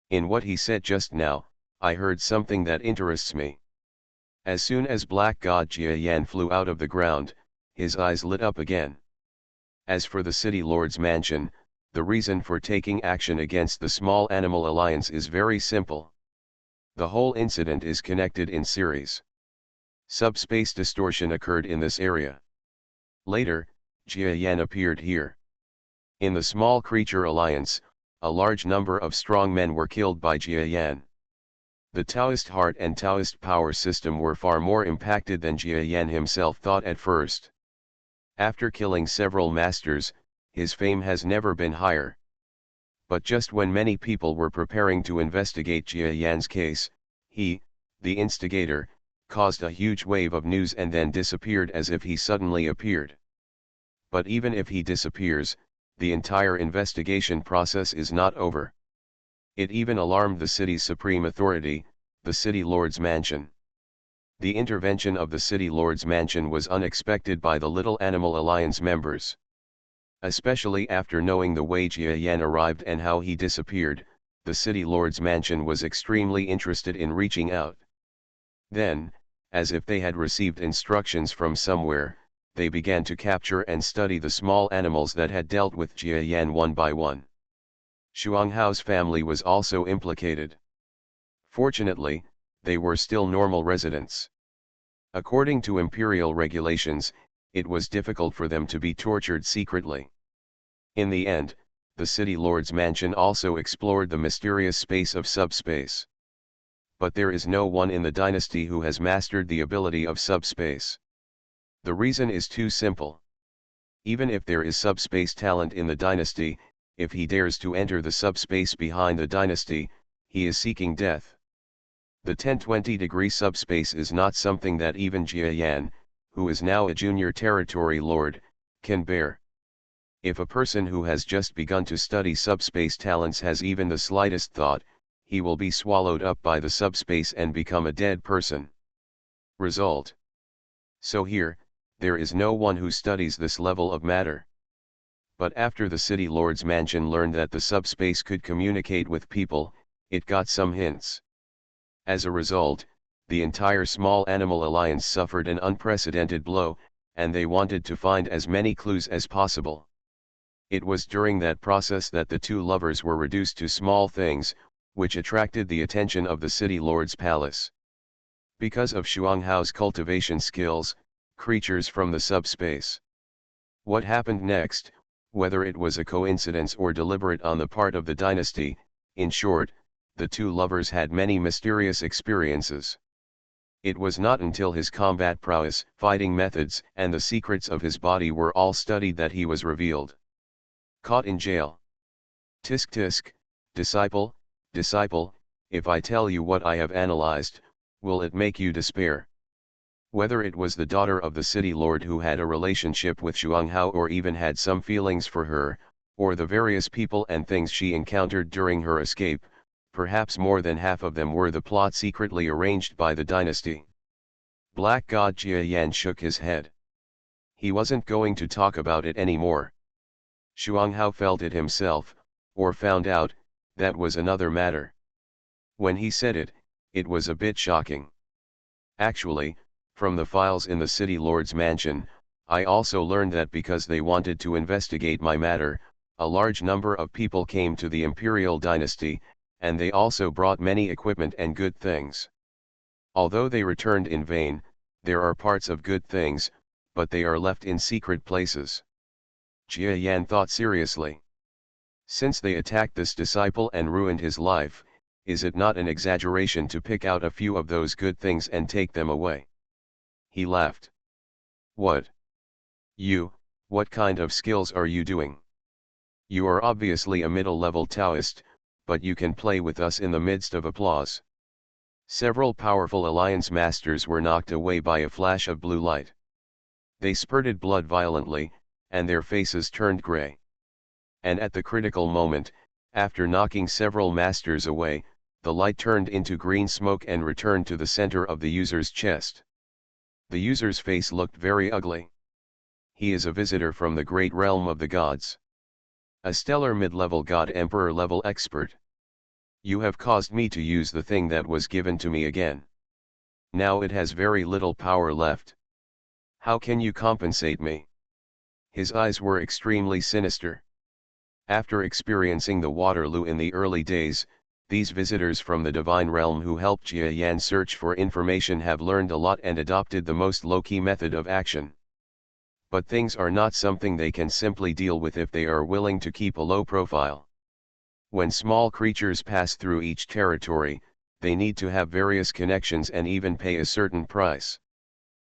"In what he said just now, I heard something that interests me." As soon as Black God Jia Yan flew out of the ground, his eyes lit up again. As for the City Lord's mansion, the reason for taking action against the Small Animal Alliance is very simple. The whole incident is connected in series. Subspace distortion occurred in this area. Later, Jia Yan appeared here. In the Small Creature Alliance, a large number of strong men were killed by Jia Yan. The Taoist heart and Taoist power system were far more impacted than Jia Yan himself thought at first. After killing several masters, his fame has never been higher. But just when many people were preparing to investigate Jia Yan's case, he, the instigator, caused a huge wave of news and then disappeared as if he suddenly appeared. But even if he disappears, the entire investigation process is not over. It even alarmed the city's supreme authority, the City Lord's mansion. The intervention of the City Lord's mansion was unexpected by the Little Animal Alliance members. Especially after knowing the way Jia Yan arrived and how he disappeared, the City Lord's mansion was extremely interested in reaching out. Then, as if they had received instructions from somewhere, they began to capture and study the small animals that had dealt with Jia Yan one by one. Xuanghao's family was also implicated. Fortunately, they were still normal residents. According to imperial regulations, it was difficult for them to be tortured secretly. In the end, the City Lord's mansion also explored the mysterious space of subspace. But there is no one in the dynasty who has mastered the ability of subspace. The reason is too simple. Even if there is subspace talent in the dynasty, if he dares to enter the subspace behind the dynasty, he is seeking death. The 1020-degree subspace is not something that even Jia Yan, who is now a junior territory lord, can bear. If a person who has just begun to study subspace talents has even the slightest thought, he will be swallowed up by the subspace and become a dead person. Result. So here, there is no one who studies this level of matter. But after the City Lord's mansion learned that the subspace could communicate with people, it got some hints. As a result, the entire Small Animal Alliance suffered an unprecedented blow, and they wanted to find as many clues as possible. It was during that process that the two lovers were reduced to small things, which attracted the attention of the City Lord's palace. Because of Xuanghao's cultivation skills, creatures from the subspace. What happened next, whether it was a coincidence or deliberate on the part of the dynasty, in short, the two lovers had many mysterious experiences. It was not until his combat prowess, fighting methods, and the secrets of his body were all studied that he was revealed. Caught in jail. Tisk tisk, disciple, disciple, if I tell you what I have analyzed, will it make you despair? Whether it was the daughter of the city lord who had a relationship with Xuanghao or even had some feelings for her, or the various people and things she encountered during her escape, perhaps more than half of them were the plot secretly arranged by the dynasty. Black God Jia Yan shook his head. He wasn't going to talk about it anymore. Xuanghao felt it himself, or found out, that was another matter. When he said it, it was a bit shocking. Actually, from the files in the city lord's mansion, I also learned that because they wanted to investigate my matter, a large number of people came to the imperial dynasty, and they also brought many equipment and good things. Although they returned in vain, there are parts of good things, but they are left in secret places. Jia Yan thought seriously. Since they attacked this disciple and ruined his life, is it not an exaggeration to pick out a few of those good things and take them away? He laughed. What kind of skills are you doing? You are obviously a middle-level Taoist, but you can play with us in the midst of applause. Several powerful Alliance masters were knocked away by a flash of blue light. They spurted blood violently, and their faces turned gray. And at the critical moment, after knocking several masters away, the light turned into green smoke and returned to the center of the user's chest. The user's face looked very ugly. He is a visitor from the great realm of the gods. A stellar mid-level god emperor level expert. You have caused me to use the thing that was given to me again. Now it has very little power left. How can you compensate me? His eyes were extremely sinister. After experiencing the Waterloo in the early days, these visitors from the divine realm who helped Jia Yan search for information have learned a lot and adopted the most low-key method of action. But things are not something they can simply deal with if they are willing to keep a low profile. When small creatures pass through each territory, they need to have various connections and even pay a certain price.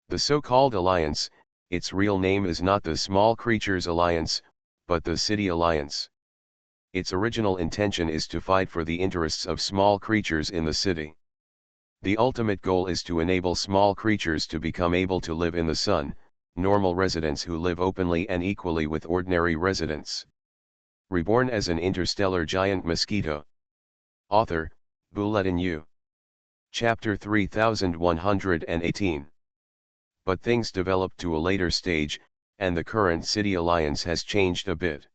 The so-called Alliance, its real name is not the Small Creatures Alliance, but the City Alliance. Its original intention is to fight for the interests of small creatures in the city. The ultimate goal is to enable small creatures to become able to live in the sun, normal residents who live openly and equally with ordinary residents. Reborn as an interstellar giant mosquito. Author, Buletin U. Chapter 3118. But things developed to a later stage, and the current City Alliance has changed a bit.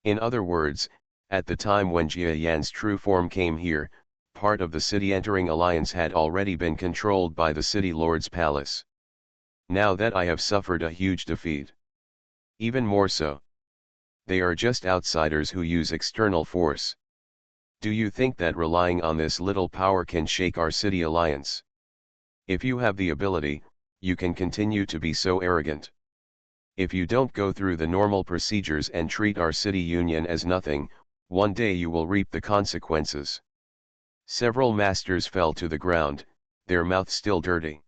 In other words, at the time when Jia Yan's true form came here, part of the city-entering alliance had already been controlled by the City Lord's palace. Now that I have suffered a huge defeat. Even more so. They are just outsiders who use external force. Do you think that relying on this little power can shake our City Alliance? If you have the ability, you can continue to be so arrogant. If you don't go through the normal procedures and treat our city union as nothing, one day you will reap the consequences. Several masters fell to the ground, their mouths still dirty.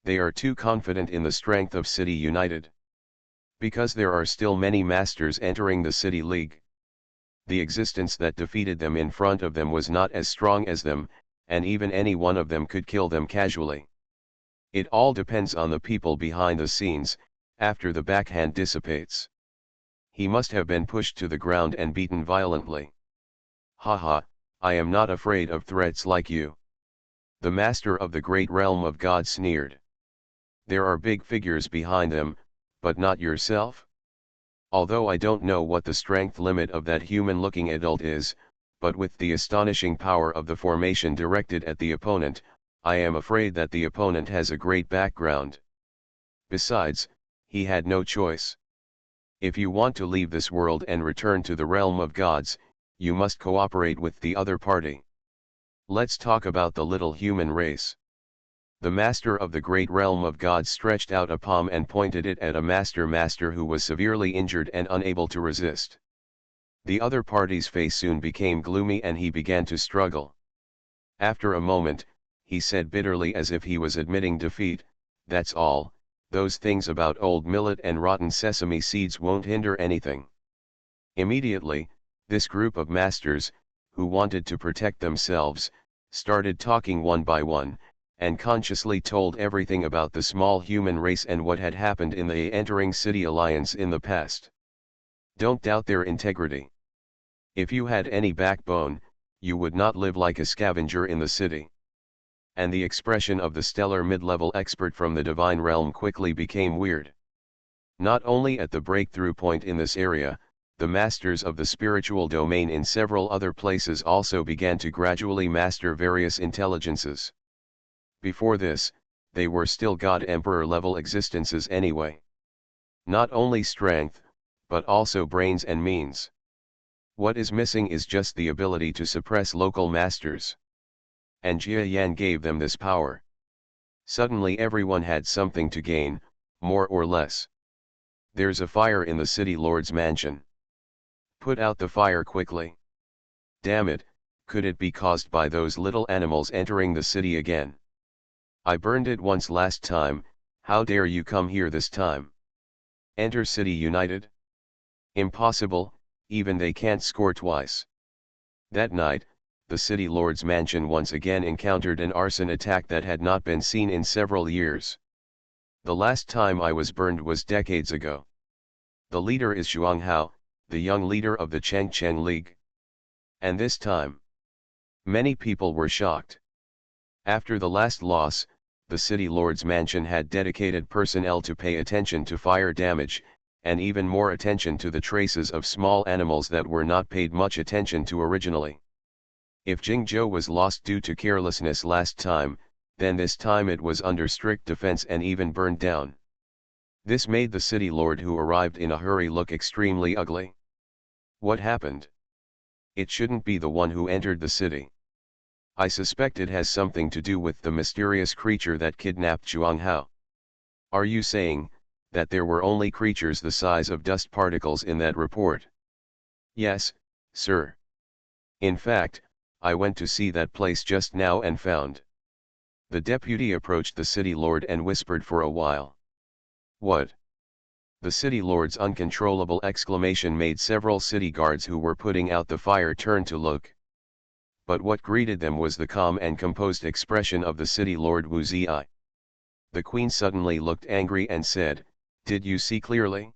They are too confident in the strength of City United. Because there are still many masters entering the City League. The existence that defeated them in front of them was not as strong as them, and even any one of them could kill them casually. It all depends on the people behind the scenes, after the backhand dissipates. He must have been pushed to the ground and beaten violently. Haha, I am not afraid of threats like you. The master of the great realm of God sneered. There are big figures behind them, but not yourself? Although I don't know what the strength limit of that human-looking adult is, but with the astonishing power of the formation directed at the opponent, I am afraid that the opponent has a great background. Besides, he had no choice. If you want to leave this world and return to the realm of gods, you must cooperate with the other party. Let's talk about the little human race. The master of the great realm of gods stretched out a palm and pointed it at a master who was severely injured and unable to resist. The other party's face soon became gloomy and he began to struggle. After a moment, he said bitterly as if he was admitting defeat, "That's all, those things about old millet and rotten sesame seeds won't hinder anything." Immediately, this group of masters, who wanted to protect themselves, started talking one by one, and consciously told everything about the small human race and what had happened in the entering City Alliance in the past. Don't doubt their integrity. If you had any backbone, you would not live like a scavenger in the city. And the expression of the stellar mid-level expert from the divine realm quickly became weird. Not only at the breakthrough point in this area, the masters of the spiritual domain in several other places also began to gradually master various intelligences. Before this, they were still God Emperor level existences anyway. Not only strength, but also brains and means. What is missing is just the ability to suppress local masters. And Jia Yan gave them this power. Suddenly everyone had something to gain, more or less. There's a fire in the City Lord's mansion. Put out the fire quickly. Damn it, could it be caused by those little animals entering the city again? I burned it once last time, how dare you come here this time? Enter City United? Impossible, even they can't score twice. That night, the city lord's mansion once again encountered an arson attack that had not been seen in several years. The last time I was burned was decades ago. The leader is Zhuang Hao, the young leader of the Chengcheng League. And this time, many people were shocked. After the last loss, the city lord's mansion had dedicated personnel to pay attention to fire damage, and even more attention to the traces of small animals that were not paid much attention to originally. If Jingzhou was lost due to carelessness last time, then this time it was under strict defense and even burned down. This made the city lord who arrived in a hurry look extremely ugly. What happened? It shouldn't be the one who entered the city. I suspect it has something to do with the mysterious creature that kidnapped Zhuang Hao. Are you saying that there were only creatures the size of dust particles in that report? Yes, sir. In fact, I went to see that place just now and found. The deputy approached the city lord and whispered for a while. What? The city lord's uncontrollable exclamation made several city guards who were putting out the fire turn to look. But what greeted them was the calm and composed expression of the city lord Wu Ziyi. The queen suddenly looked angry and said, "Did you see clearly?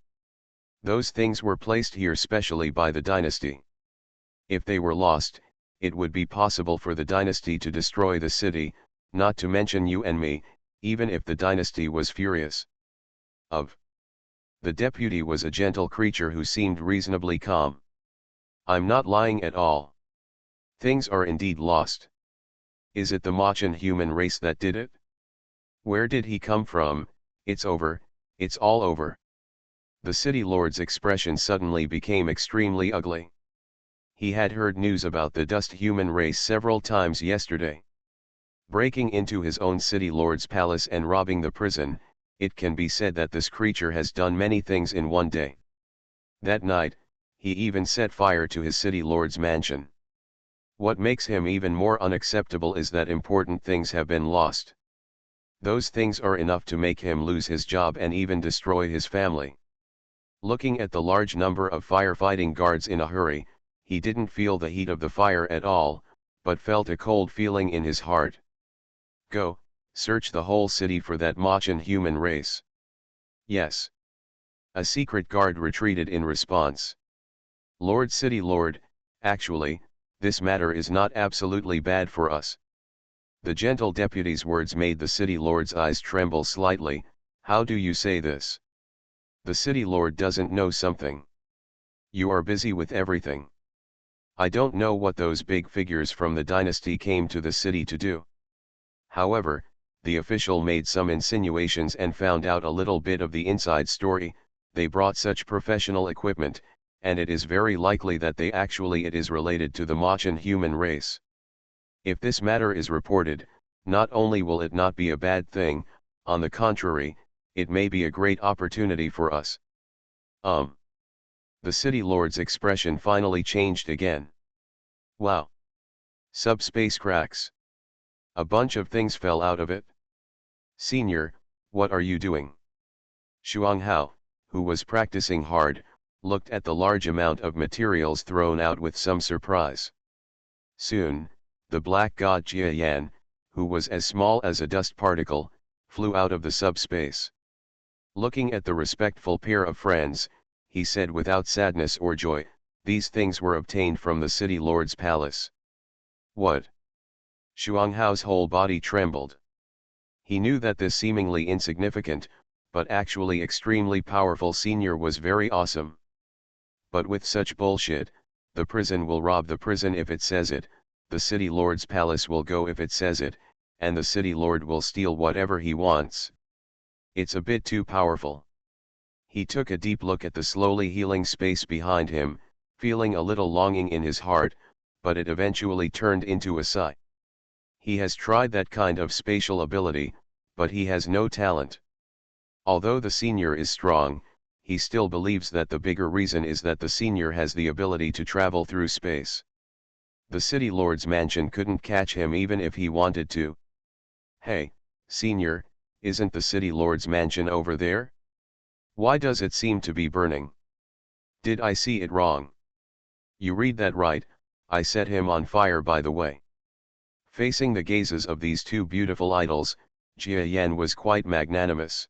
Those things were placed here specially by the dynasty. If they were lost, it would be possible for the dynasty to destroy the city, not to mention you and me, even if the dynasty was furious." The deputy was a gentle creature who seemed reasonably calm. "I'm not lying at all. Things are indeed lost. Is it the Machan human race that did it? Where did he come from? It's over, it's all over." The city lord's expression suddenly became extremely ugly. He had heard news about the dust human race several times yesterday. Breaking into his own city lord's palace and robbing the prison, it can be said that this creature has done many things in one day. That night, he even set fire to his city lord's mansion. What makes him even more unacceptable is that important things have been lost. Those things are enough to make him lose his job and even destroy his family. Looking at the large number of firefighting guards in a hurry, he didn't feel the heat of the fire at all, but felt a cold feeling in his heart. "Go, search the whole city for that Machan human race." "Yes." A secret guard retreated in response. "Lord City Lord, actually, this matter is not absolutely bad for us." The gentle deputy's words made the city lord's eyes tremble slightly. "How do you say this? The city lord doesn't know something. You are busy with everything. I don't know what those big figures from the dynasty came to the city to do." However, the official made some insinuations and found out a little bit of the inside story. They brought such professional equipment, and it is very likely that it is related to the Machan human race. If this matter is reported, not only will it not be a bad thing, on the contrary, it may be a great opportunity for us. The city lord's expression finally changed again. "Wow. Subspace cracks. A bunch of things fell out of it. Senior, what are you doing?" Zhuang Hao, who was practicing hard, looked at the large amount of materials thrown out with some surprise. Soon, the black god Jia Yan, who was as small as a dust particle, flew out of the subspace. Looking at the respectful pair of friends, he said without sadness or joy, "These things were obtained from the city lord's palace." "What?" Zhuang Hao's whole body trembled. He knew that this seemingly insignificant, but actually extremely powerful senior was very awesome. But with such bullshit, the prison will rob the prison if it says it, the city lord's palace will go if it says it, and the city lord will steal whatever he wants. It's a bit too powerful. He took a deep look at the slowly healing space behind him, feeling a little longing in his heart, but it eventually turned into a sigh. He has tried that kind of spatial ability, but he has no talent. Although the senior is strong, he still believes that the bigger reason is that the senior has the ability to travel through space. The city lord's mansion couldn't catch him even if he wanted to. "Hey, senior, isn't the city lord's mansion over there? Why does it seem to be burning? Did I see it wrong?" You read that right, I set him on fire by the way. Facing the gazes of these two beautiful idols, Jia Yan was quite magnanimous.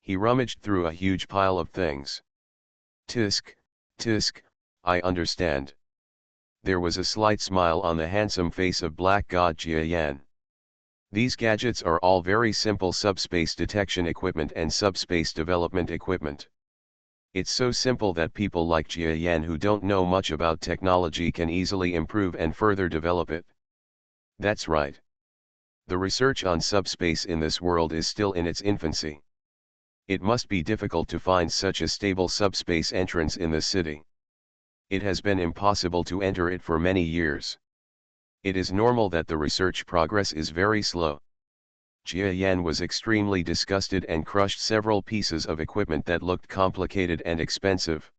He rummaged through a huge pile of things. Tisk, tisk, I understand. There was a slight smile on the handsome face of Black God Jia Yan. These gadgets are all very simple subspace detection equipment and subspace development equipment. It's so simple that people like Jia Yan who don't know much about technology can easily improve and further develop it. That's right. The research on subspace in this world is still in its infancy. It must be difficult to find such a stable subspace entrance in the city. It has been impossible to enter it for many years. It is normal that the research progress is very slow. Jia Yan was extremely disgusted and crushed several pieces of equipment that looked complicated and expensive.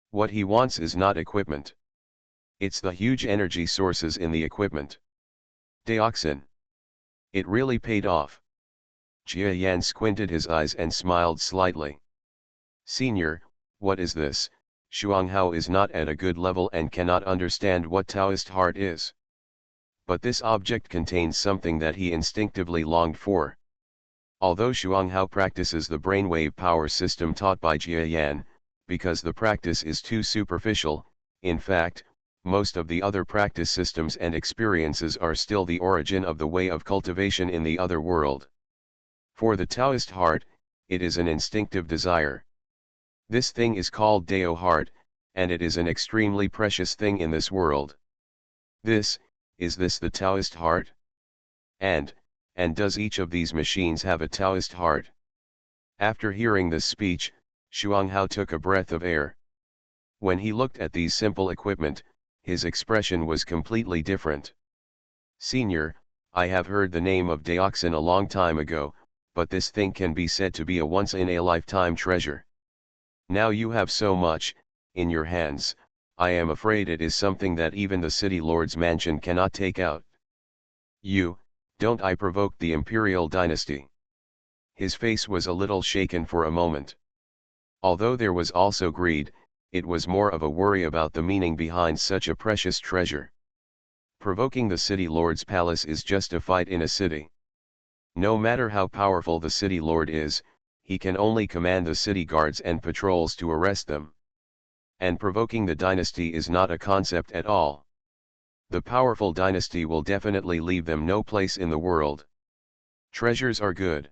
What he wants is not equipment. It's the huge energy sources in the equipment. Dioxin. It really paid off. Jia Yan squinted his eyes and smiled slightly. Senior, what is this? Shuanghao is not at a good level and cannot understand what Taoist heart is. But this object contains something that he instinctively longed for. Although Shuanghao practices the brainwave power system taught by Jia Yan, because the practice is too superficial, in fact, most of the other practice systems and experiences are still the origin of the way of cultivation in the other world. For the Taoist heart, it is an instinctive desire. This thing is called Dao heart, and it is an extremely precious thing in this world. Is this the Taoist heart? And does each of these machines have a Taoist heart? After hearing this speech, Shuanghao took a breath of air. When he looked at these simple equipment, his expression was completely different. Senior, I have heard the name of dioxin a long time ago, but this thing can be said to be a once-in-a-lifetime treasure. Now you have so much in your hands, I am afraid it is something that even the city lord's mansion cannot take out. Don't I provoke the imperial dynasty? His face was a little shaken for a moment. Although there was also greed, it was more of a worry about the meaning behind such a precious treasure. Provoking the city lord's palace is just a fight in a city. No matter how powerful the city lord is, he can only command the city guards and patrols to arrest them. And provoking the dynasty is not a concept at all. The powerful dynasty will definitely leave them no place in the world. Treasures are good.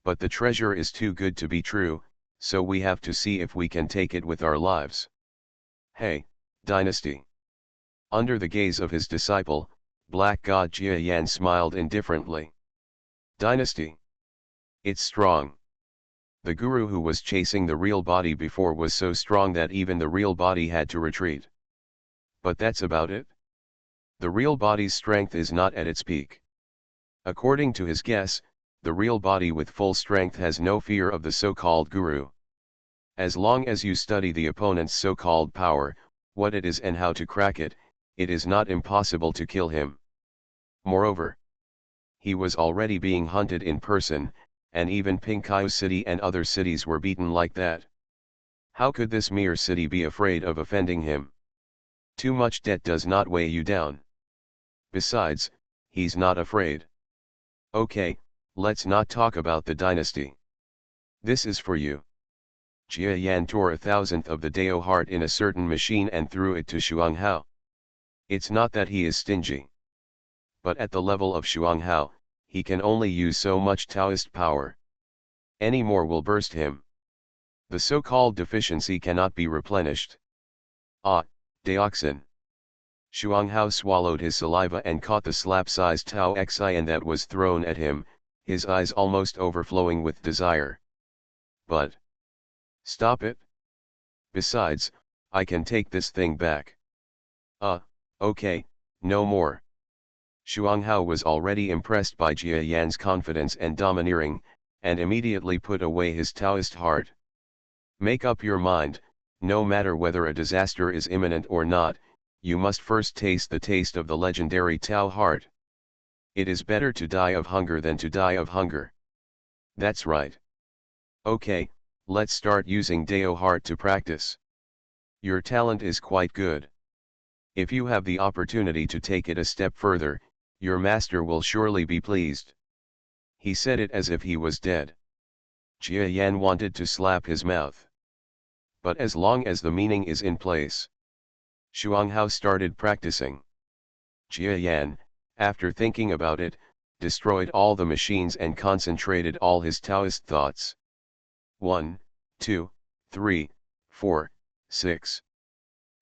But the treasure is too good to be true, so we have to see if we can take it with our lives. Hey, dynasty. Under the gaze of his disciple, Black God Jia Yan smiled indifferently. Dynasty. It's strong. The guru who was chasing the real body before was so strong that even the real body had to retreat. But that's about it. The real body's strength is not at its peak. According to his guess, the real body with full strength has no fear of the so-called guru. As long as you study the opponent's so-called power, what it is and how to crack it, it is not impossible to kill him. Moreover, he was already being hunted in person, and even Pinkayu City and other cities were beaten like that. How could this mere city be afraid of offending him? Too much debt does not weigh you down. Besides, he's not afraid. Okay, let's not talk about the dynasty. This is for you. Jia Yan tore 1,000th of the Dao heart in a certain machine and threw it to Shuanghao. It's not that he is stingy. But at the level of Shuanghao, he can only use so much Taoist power. Any more will burst him. The so-called deficiency cannot be replenished. Ah, dioxin. Shuanghao swallowed his saliva and caught the slap-sized Tao Xian that was thrown at him, his eyes almost overflowing with desire. But stop it. Besides, I can take this thing back. Okay, no more. Shuanghao was already impressed by Jia Yan's confidence and domineering, and immediately put away his Taoist heart. Make up your mind, no matter whether a disaster is imminent or not, you must first taste the taste of the legendary Tao heart. It is better to die of hunger than to die of hunger. That's right. Okay, let's start using Dao heart to practice. Your talent is quite good. If you have the opportunity to take it a step further, your master will surely be pleased. He said it as if he was dead. Jia Yan wanted to slap his mouth. But as long as the meaning is in place. Shuanghao started practicing. Jia Yan, after thinking about it, destroyed all the machines and concentrated all his Taoist thoughts. 1, 2, 3, 4, 6.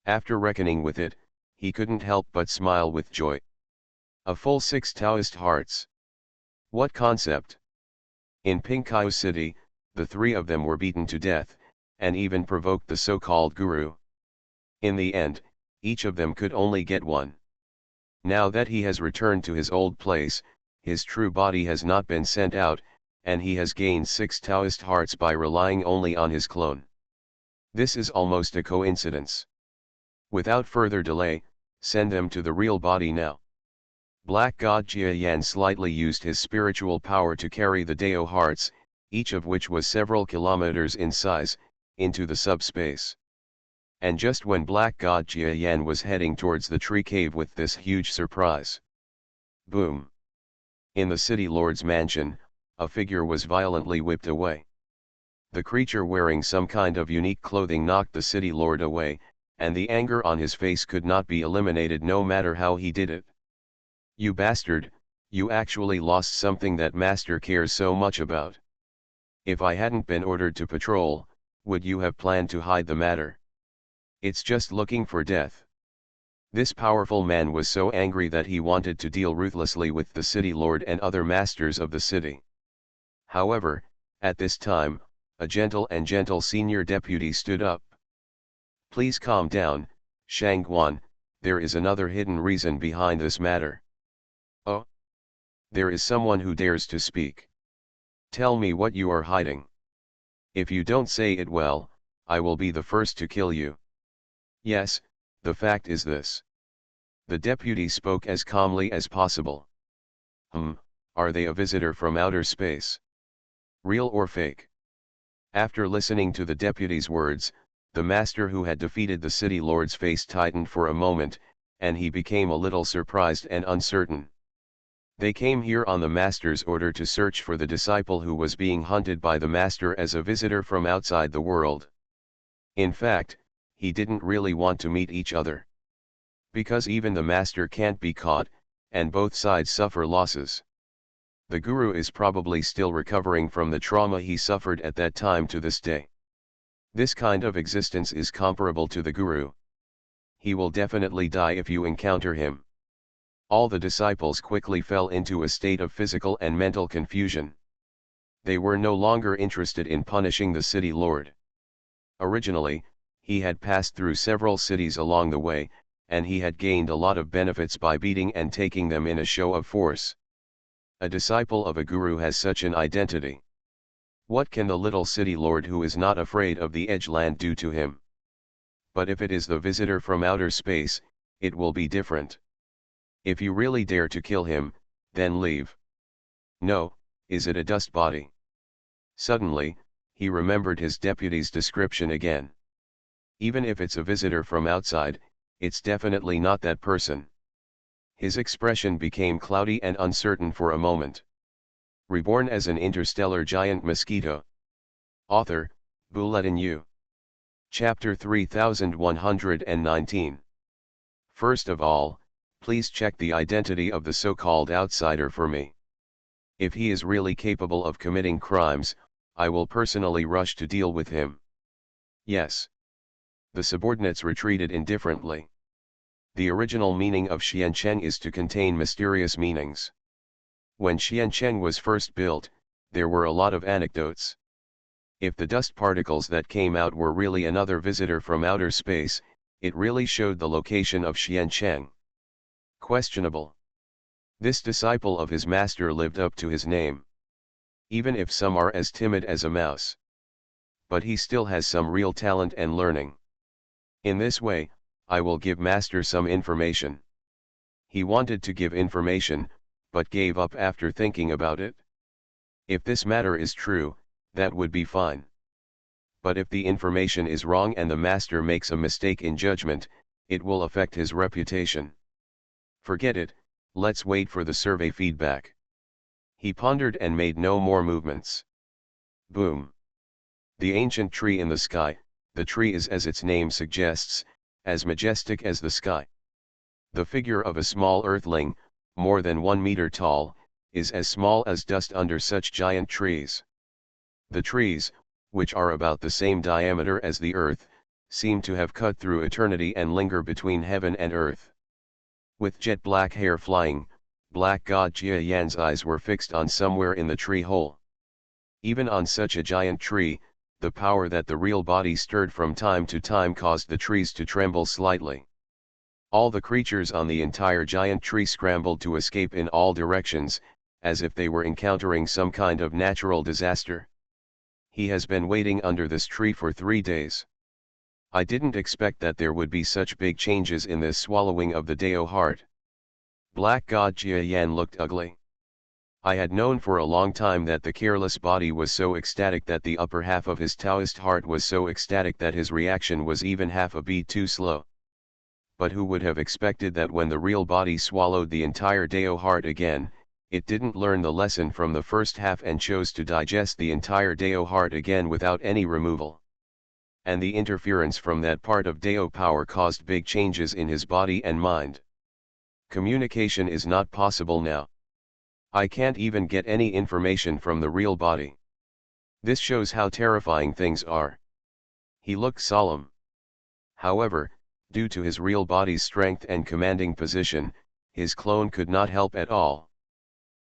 After reckoning with it, he couldn't help but smile with joy. A full 6 Taoist hearts. What concept? In Pingkao City, the 3 of them were beaten to death, and even provoked the so-called guru. In the end, each of them could only get 1. Now that he has returned to his old place, his true body has not been sent out, and he has gained 6 Taoist hearts by relying only on his clone. This is almost a coincidence. Without further delay, send them to the real body now. Black God Jia Yan slightly used his spiritual power to carry the Dao hearts, each of which was several kilometers in size, into the subspace. And just when Black God Jia Yan was heading towards the tree cave with this huge surprise. Boom! In the city lord's mansion, a figure was violently whipped away. The creature wearing some kind of unique clothing knocked the city lord away, and the anger on his face could not be eliminated no matter how he did it. You bastard, you actually lost something that master cares so much about. If I hadn't been ordered to patrol, would you have planned to hide the matter? It's just looking for death. This powerful man was so angry that he wanted to deal ruthlessly with the city lord and other masters of the city. However, at this time, a gentle senior deputy stood up. Please calm down, Shangguan, there is another hidden reason behind this matter. Oh? There is someone who dares to speak. Tell me what you are hiding. If you don't say it well, I will be the first to kill you. Yes, the fact is this. The deputy spoke as calmly as possible. Are they a visitor from outer space? Real or fake? After listening to the deputy's words, the master who had defeated the city lord's face tightened for a moment, and he became a little surprised and uncertain. They came here on the master's order to search for the disciple who was being hunted by the master as a visitor from outside the world. In fact, he didn't really want to meet each other. Because even the master can't be caught, and both sides suffer losses. The guru is probably still recovering from the trauma he suffered at that time to this day. This kind of existence is comparable to the guru. He will definitely die if you encounter him. All the disciples quickly fell into a state of physical and mental confusion. They were no longer interested in punishing the city lord. Originally, he had passed through several cities along the way, and he had gained a lot of benefits by beating and taking them in a show of force. A disciple of a guru has such an identity. What can the little city lord who is not afraid of the edgeland do to him? But if it is the visitor from outer space, it will be different. If you really dare to kill him, then leave. No, is it a dust body? Suddenly, he remembered his deputy's description again. Even if it's a visitor from outside, it's definitely not that person. His expression became cloudy and uncertain for a moment. Reborn as an interstellar giant mosquito. Author, Bulletin U. Chapter 3119. First of all, please check the identity of the so-called outsider for me. If he is really capable of committing crimes, I will personally rush to deal with him. Yes. The subordinates retreated indifferently. The original meaning of Xiancheng is to contain mysterious meanings. When Xiancheng was first built, there were a lot of anecdotes. If the dust particles that came out were really another visitor from outer space, it really showed the location of Xiancheng. Questionable. This disciple of his master lived up to his name. Even if some are as timid as a mouse. But he still has some real talent and learning. In this way, I will give master some information. He wanted to give information, but gave up after thinking about it. If this matter is true, that would be fine. But if the information is wrong and the master makes a mistake in judgment, it will affect his reputation. Forget it, let's wait for the survey feedback. He pondered and made no more movements. Boom. The ancient tree in the sky, the tree is, as its name suggests, as majestic as the sky. The figure of a small earthling, more than 1 meter tall, is as small as dust under such giant trees. The trees, which are about the same diameter as the earth, seem to have cut through eternity and linger between heaven and earth. With jet black hair flying, black god Jia Yan's eyes were fixed on somewhere in the tree hole. Even on such a giant tree, the power that the real body stirred from time to time caused the trees to tremble slightly. All the creatures on the entire giant tree scrambled to escape in all directions, as if they were encountering some kind of natural disaster. He has been waiting under this tree for 3 days. I didn't expect that there would be such big changes in this swallowing of the Dao heart. Black god Jia Yan looked ugly. I had known for a long time that the careless body was so ecstatic, that the upper half of his Taoist heart was so ecstatic that his reaction was even half a beat too slow. But who would have expected that when the real body swallowed the entire Dao heart again, it didn't learn the lesson from the first half and chose to digest the entire Dao heart again without any removal. And the interference from that part of Dao power caused big changes in his body and mind. Communication is not possible now. I can't even get any information from the real body. This shows how terrifying things are. He looked solemn. However, due to his real body's strength and commanding position, his clone could not help at all.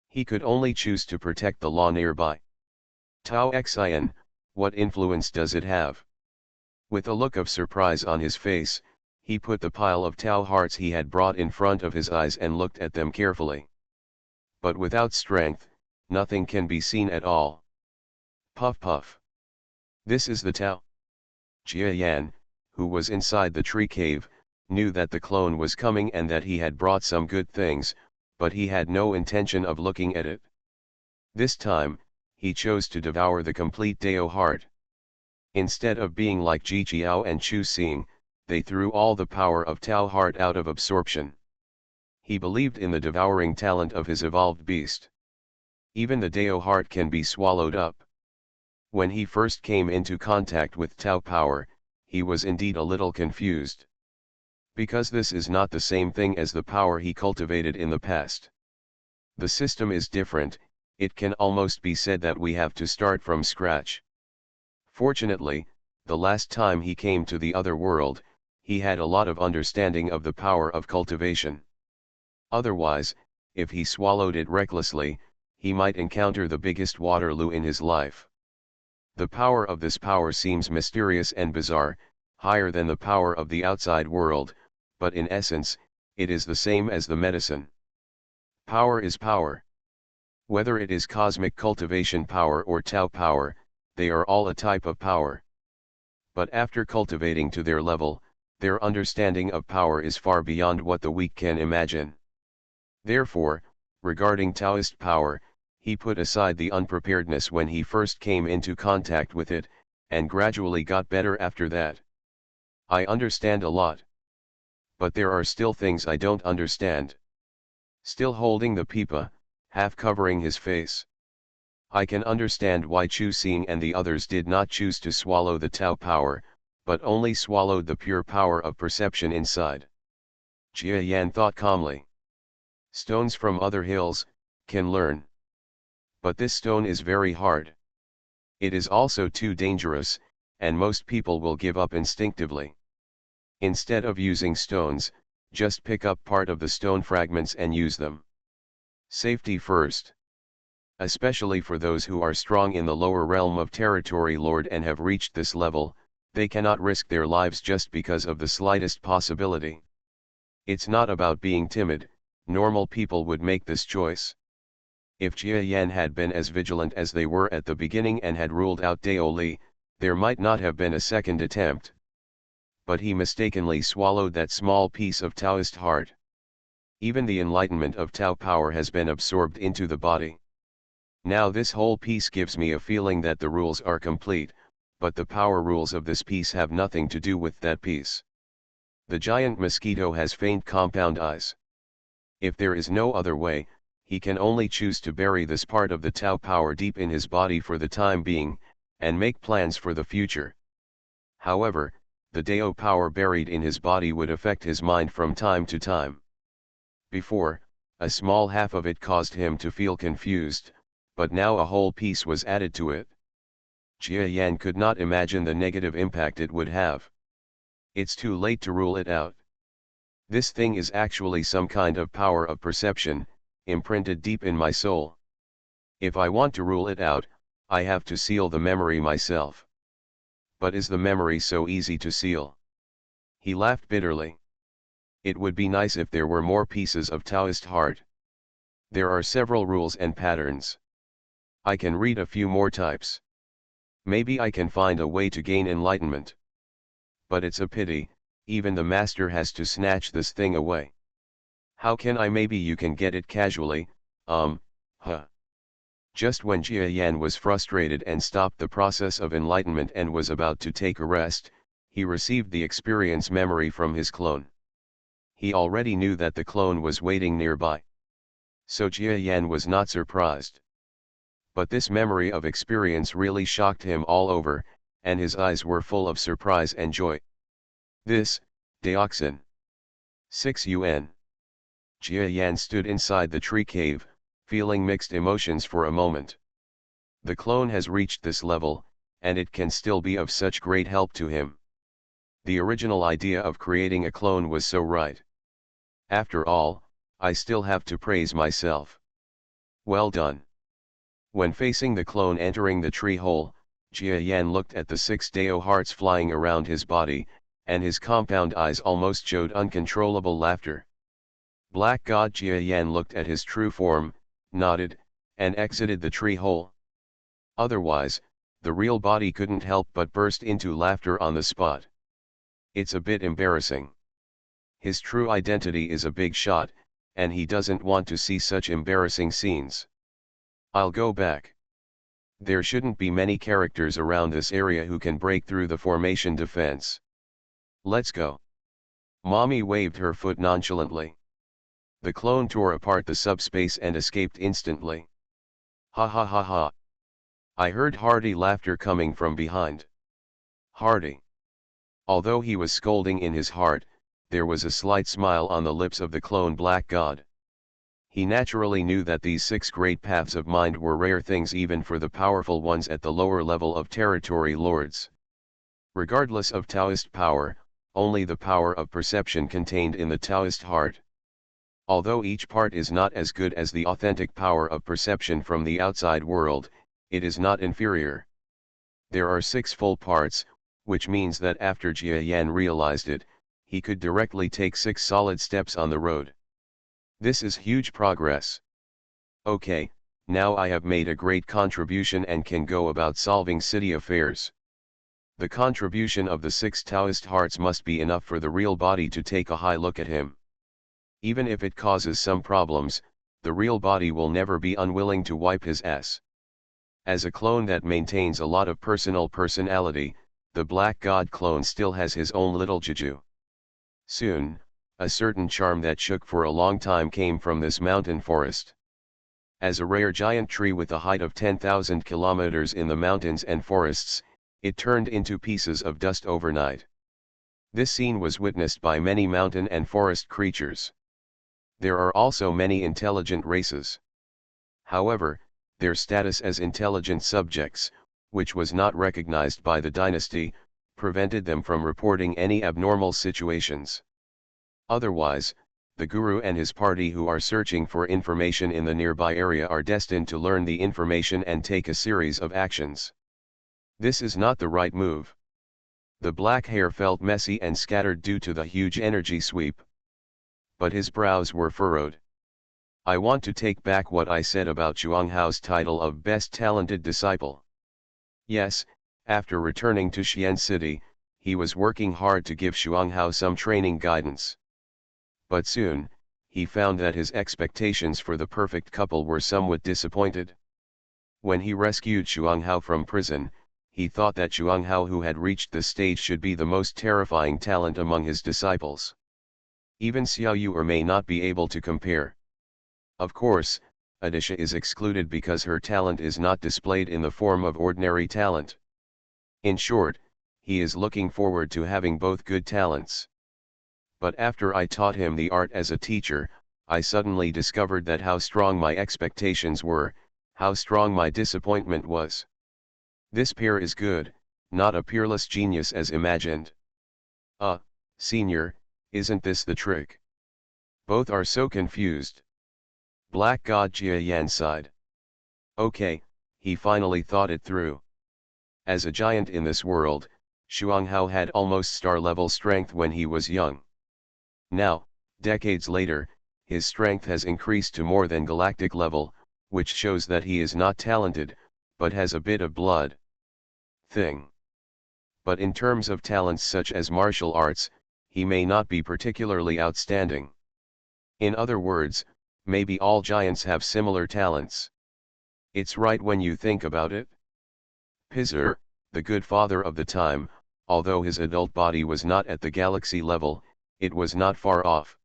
He could only choose to protect the law nearby. Tao Xin, what influence does it have? With a look of surprise on his face, he put the pile of Tao hearts he had brought in front of his eyes and looked at them carefully. But without strength, nothing can be seen at all. Puff puff. This is the Tao. Jia Yan, who was inside the tree cave, knew that the clone was coming and that he had brought some good things, but he had no intention of looking at it. This time, he chose to devour the complete Dao heart. Instead of being like Ji Jiao and Chu Xing, they threw all the power of Tao heart out of absorption. He believed in the devouring talent of his evolved beast. Even the Dao heart can be swallowed up. When he first came into contact with Tao power, he was indeed a little confused. Because this is not the same thing as the power he cultivated in the past. The system is different, it can almost be said that we have to start from scratch. Fortunately, the last time he came to the other world, he had a lot of understanding of the power of cultivation. Otherwise, if he swallowed it recklessly, he might encounter the biggest Waterloo in his life. The power of this power seems mysterious and bizarre, higher than the power of the outside world, but in essence, it is the same as the medicine. Power is power. Whether it is cosmic cultivation power or Tao power, they are all a type of power. But after cultivating to their level, their understanding of power is far beyond what the weak can imagine. Therefore, regarding Taoist power, he put aside the unpreparedness when he first came into contact with it, and gradually got better after that. I understand a lot. But there are still things I don't understand. Still holding the pipa, half covering his face. I can understand why Chu Xing and the others did not choose to swallow the Tao power, but only swallowed the pure power of perception inside. Jia Yan thought calmly. Stones from other hills can learn. But this stone is very hard. It is also too dangerous, and most people will give up instinctively. Instead of using stones, just pick up part of the stone fragments and use them. Safety first. Especially for those who are strong in the lower realm of territory lord and have reached this level, they cannot risk their lives just because of the slightest possibility. It's not about being timid, normal people would make this choice. If Jia Yan had been as vigilant as they were at the beginning and had ruled out Dao Li, there might not have been a second attempt. But he mistakenly swallowed that small piece of Taoist heart. Even the enlightenment of Tao power has been absorbed into the body. Now this whole piece gives me a feeling that the rules are complete, but the power rules of this piece have nothing to do with that piece. The giant mosquito has faint compound eyes. If there is no other way, he can only choose to bury this part of the Tao power deep in his body for the time being, and make plans for the future. However, the Dao power buried in his body would affect his mind from time to time. Before, a small half of it caused him to feel confused, but now a whole piece was added to it. Jia Yan could not imagine the negative impact it would have. It's too late to rule it out. This thing is actually some kind of power of perception, imprinted deep in my soul. If I want to rule it out, I have to seal the memory myself. But is the memory so easy to seal? He laughed bitterly. It would be nice if there were more pieces of Taoist heart. There are several rules and patterns. I can read a few more types. Maybe I can find a way to gain enlightenment. But it's a pity, even the master has to snatch this thing away. How can I? Maybe you can get it casually, Just when Jia Yan was frustrated and stopped the process of enlightenment and was about to take a rest, he received the experience memory from his clone. He already knew that the clone was waiting nearby. So Jia Yan was not surprised. But this memory of experience really shocked him all over, and his eyes were full of surprise and joy. This, Dioxin. 6 UN. Jia Yan stood inside the tree cave, feeling mixed emotions for a moment. The clone has reached this level, and it can still be of such great help to him. The original idea of creating a clone was so right. After all, I still have to praise myself. Well done. When facing the clone entering the tree hole, Jia Yan looked at the 6 Dao hearts flying around his body, and his compound eyes almost showed uncontrollable laughter. Black God Jia Yan looked at his true form, nodded, and exited the tree hole. Otherwise, the real body couldn't help but burst into laughter on the spot. It's a bit embarrassing. His true identity is a big shot, and he doesn't want to see such embarrassing scenes. I'll go back. There shouldn't be many characters around this area who can break through the formation defense. Let's go. Mommy waved her foot nonchalantly. The clone tore apart the subspace and escaped instantly. Ha ha ha ha. I heard hearty laughter coming from behind. Hearty. Although he was scolding in his heart, there was a slight smile on the lips of the clone Black God. He naturally knew that these 6 great paths of mind were rare things even for the powerful ones at the lower level of territory lords. Regardless of Taoist power, only the power of perception contained in the Taoist heart. Although each part is not as good as the authentic power of perception from the outside world, it is not inferior. There are 6 full parts, which means that after Jia Yan realized it, he could directly take 6 solid steps on the road. This is huge progress. Okay, now I have made a great contribution and can go about solving city affairs. The contribution of the 6 Taoist hearts must be enough for the real body to take a high look at him. Even if it causes some problems, the real body will never be unwilling to wipe his ass. As a clone that maintains a lot of personality, the Black God clone still has his own little juju. Soon, a certain charm that shook for a long time came from this mountain forest. As a rare giant tree with a height of 10,000 kilometers in the mountains and forests, it turned into pieces of dust overnight. This scene was witnessed by many mountain and forest creatures. There are also many intelligent races. However, their status as intelligent subjects, which was not recognized by the dynasty, prevented them from reporting any abnormal situations. Otherwise, the guru and his party who are searching for information in the nearby area are destined to learn the information and take a series of actions. This is not the right move. The black hair felt messy and scattered due to the huge energy sweep. But his brows were furrowed. I want to take back what I said about Zhuang Hao's title of Best Talented Disciple. Yes, after returning to Xian City, he was working hard to give Zhuang Hao some training guidance. But soon, he found that his expectations for the perfect couple were somewhat disappointed. When he rescued Zhuang Hao from prison, he thought that Chuang Hao, who had reached this stage, should be the most terrifying talent among his disciples. Even Xiao Yu may not be able to compare. Of course, Adisha is excluded because her talent is not displayed in the form of ordinary talent. In short, he is looking forward to having both good talents. But after I taught him the art as a teacher, I suddenly discovered that how strong my expectations were, how strong my disappointment was. This pair is good, not a peerless genius as imagined. Senior, isn't this the trick? Both are so confused. Black God Jia Yan sighed. Okay, he finally thought it through. As a giant in this world, Xuang Hao had almost star-level strength when he was young. Now, decades later, his strength has increased to more than galactic level, which shows that he is not talented, but has a bit of blood thing. But in terms of talents such as martial arts, he may not be particularly outstanding. In other words, maybe all giants have similar talents. It's right when you think about it. Pizzer, the good father of the time, although his adult body was not at the galaxy level, it was not far off.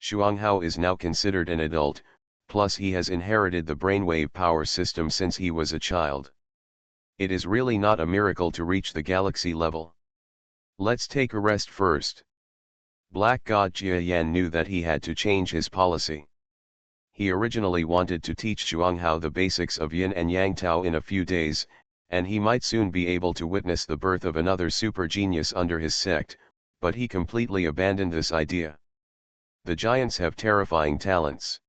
Xuang Hao is now considered an adult, plus he has inherited the brainwave power system since he was a child. It is really not a miracle to reach the galaxy level. Let's take a rest first. Black God Jia Yan knew that he had to change his policy. He originally wanted to teach Xuang Hao the basics of Yin and Yang Tao in a few days, and he might soon be able to witness the birth of another super genius under his sect, but he completely abandoned this idea. The giants have terrifying talents.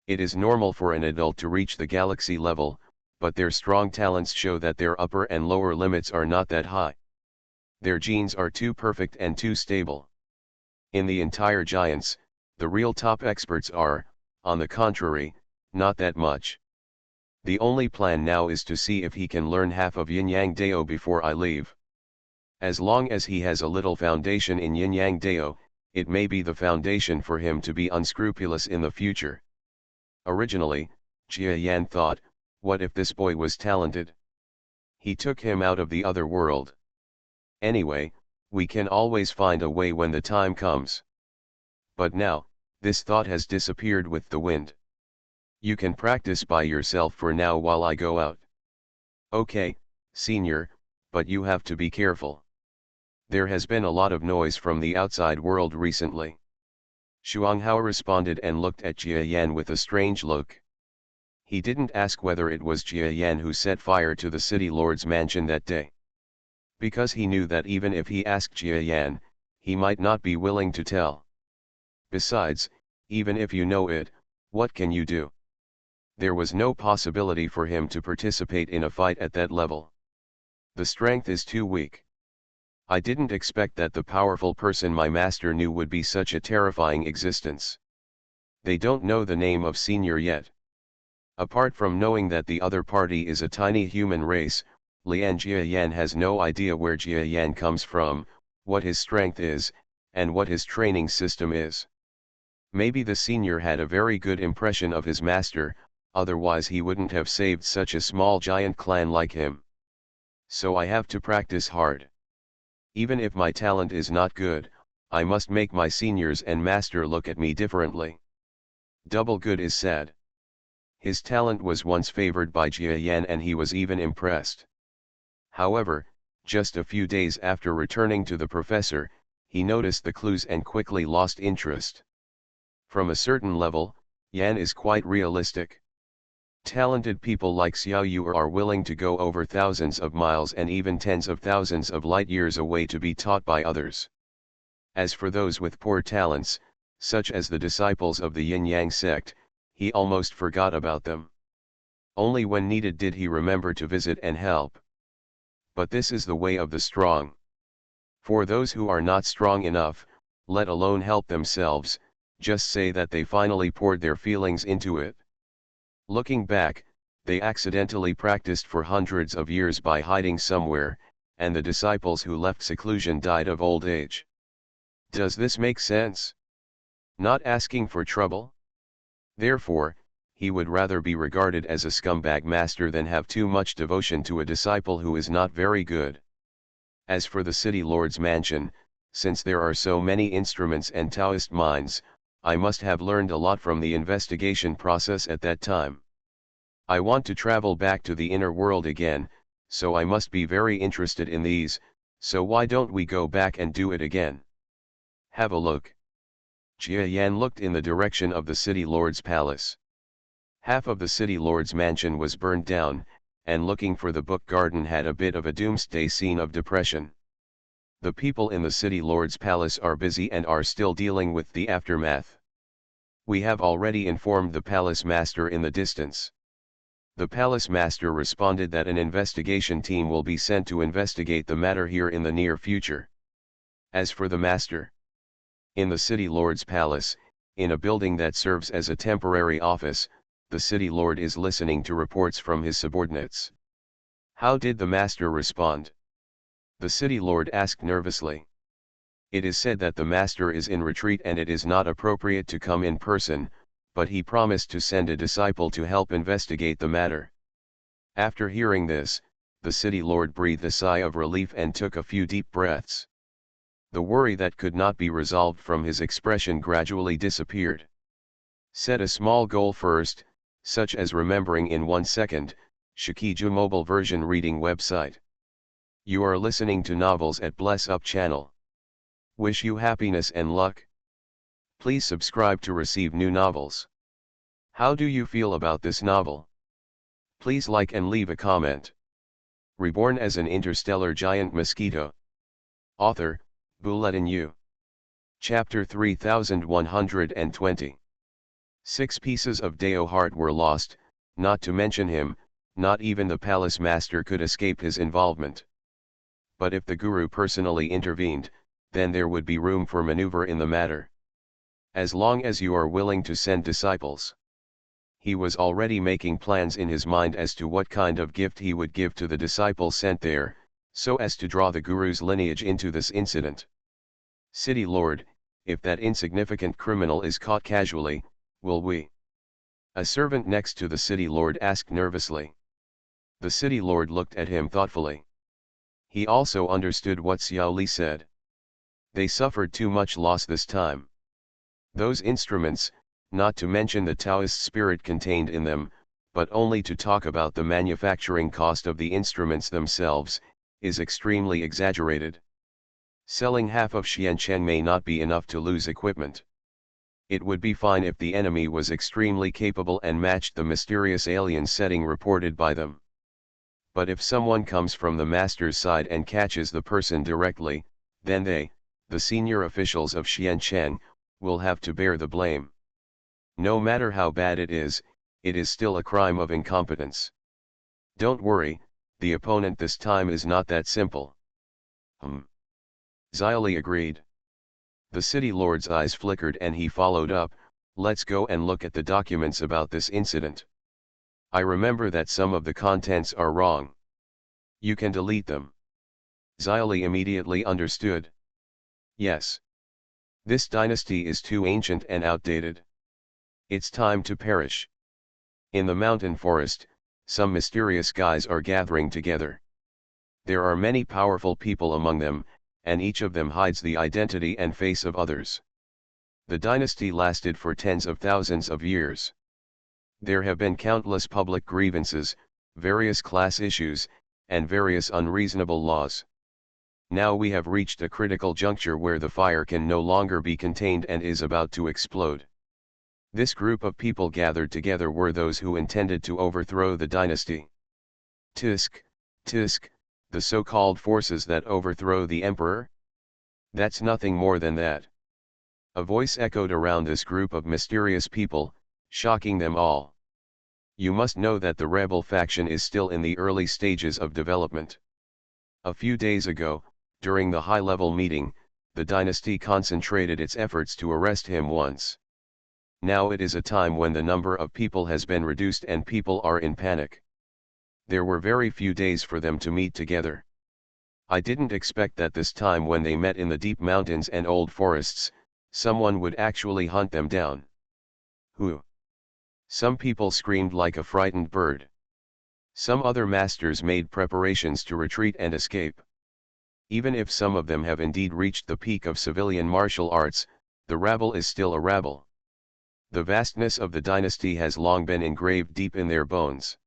It is normal for an adult to reach the galaxy level, but their strong talents show that their upper and lower limits are not that high. Their genes are too perfect and too stable. In the entire giants, the real top experts are, on the contrary, not that much. The only plan now is to see if he can learn half of Yin Yang Dao before I leave. As long as he has a little foundation in Yin Yang Dao, it may be the foundation for him to be unscrupulous in the future. Originally, Jia Yan thought, what if this boy was talented? He took him out of the other world. Anyway, we can always find a way when the time comes. But now, this thought has disappeared with the wind. You can practice by yourself for now while I go out. Okay, senior, but you have to be careful. There has been a lot of noise from the outside world recently. Xuang Hao responded and looked at Jia Yan with a strange look. He didn't ask whether it was Jia Yan who set fire to the city lord's mansion that day. Because he knew that even if he asked Jia Yan, he might not be willing to tell. Besides, even if you know it, what can you do? There was no possibility for him to participate in a fight at that level. The strength is too weak. I didn't expect that the powerful person my master knew would be such a terrifying existence. They don't know the name of senior yet. Apart from knowing that the other party is a tiny human race, Lian Jiayan has no idea where Jiayan comes from, what his strength is, and what his training system is. Maybe the senior had a very good impression of his master, otherwise he wouldn't have saved such a small giant clan like him. So I have to practice hard. Even if my talent is not good, I must make my seniors and master look at me differently. Double good is said. His talent was once favored by Jia Yan and he was even impressed. However, just a few days after returning to the professor, he noticed the clues and quickly lost interest. From a certain level, Yan is quite realistic. Talented people like Xiao Yu are willing to go over thousands of miles and even tens of thousands of light years away to be taught by others. As for those with poor talents, such as the disciples of the Yin-Yang sect, he almost forgot about them. Only when needed did he remember to visit and help. But this is the way of the strong. For those who are not strong enough, let alone help themselves, just say that they finally poured their feelings into it. Looking back, they accidentally practiced for hundreds of years by hiding somewhere, and the disciples who left seclusion died of old age. Does this make sense? Not asking for trouble? Therefore, he would rather be regarded as a scumbag master than have too much devotion to a disciple who is not very good. As for the city lord's mansion, since there are so many instruments and Taoist minds, I must have learned a lot from the investigation process at that time. I want to travel back to the inner world again, so I must be very interested in these, so why don't we go back and do it again? Have a look. Jia Yan looked in the direction of the city lord's palace. Half of the city lord's mansion was burned down, and looking for the book garden had a bit of a doomsday scene of depression. The people in the city lord's palace are busy and are still dealing with the aftermath. We have already informed the palace master in the distance. The palace master responded that an investigation team will be sent to investigate the matter here in the near future. As for the master, in the city lord's palace, in a building that serves as a temporary office, the city lord is listening to reports from his subordinates. How did the master respond? The city lord asked nervously. It is said that the master is in retreat and it is not appropriate to come in person, but he promised to send a disciple to help investigate the matter. After hearing this, the city lord breathed a sigh of relief and took a few deep breaths. The worry that could not be resolved from his expression gradually disappeared. Set a small goal first, such as remembering in 1 second, Shikiju mobile version reading website. You are listening to novels at Bless Up channel. Wish you happiness and luck. Please subscribe to receive new novels. How do you feel about this novel? Please like and leave a comment. Reborn as an interstellar giant mosquito. Author, Bulletin U. Chapter 3120. 6 pieces of Dao heart were lost, not to mention him, not even the palace master could escape his involvement. But if the guru personally intervened, then there would be room for maneuver in the matter. As long as you are willing to send disciples. He was already making plans in his mind as to what kind of gift he would give to the disciple sent there, so as to draw the guru's lineage into this incident. City Lord, if that insignificant criminal is caught casually, will we? A servant next to the city lord asked nervously. The city lord looked at him thoughtfully. He also understood what Xiao Li said. They suffered too much loss this time. Those instruments, not to mention the Taoist spirit contained in them, but only to talk about the manufacturing cost of the instruments themselves, is extremely exaggerated. Selling half of Xiancheng may not be enough to lose equipment. It would be fine if the enemy was extremely capable and matched the mysterious alien setting reported by them. But if someone comes from the master's side and catches the person directly, then they, the senior officials of Xiancheng, will have to bear the blame. No matter how bad it is still a crime of incompetence. Don't worry, the opponent this time is not that simple. Xyli agreed. The city lord's eyes flickered and he followed up, let's go and look at the documents about this incident. I remember that some of the contents are wrong. You can delete them. Xyli immediately understood. Yes. This dynasty is too ancient and outdated. It's time to perish. In the mountain forest, some mysterious guys are gathering together. There are many powerful people among them, and each of them hides the identity and face of others. The dynasty lasted for tens of thousands of years. There have been countless public grievances, various class issues, and various unreasonable laws. Now we have reached a critical juncture where the fire can no longer be contained and is about to explode. This group of people gathered together were those who intended to overthrow the dynasty. Tisk, tisk, the so-called forces that overthrow the emperor? That's nothing more than that. A voice echoed around this group of mysterious people, shocking them all. You must know that the rebel faction is still in the early stages of development. A few days ago, during the high-level meeting, the dynasty concentrated its efforts to arrest him once. Now it is a time when the number of people has been reduced and people are in panic. There were very few days for them to meet together. I didn't expect that this time when they met in the deep mountains and old forests, someone would actually hunt them down. Who? Some people screamed like a frightened bird. Some other masters made preparations to retreat and escape. Even if some of them have indeed reached the peak of civilian martial arts, the rabble is still a rabble. The vastness of the dynasty has long been engraved deep in their bones.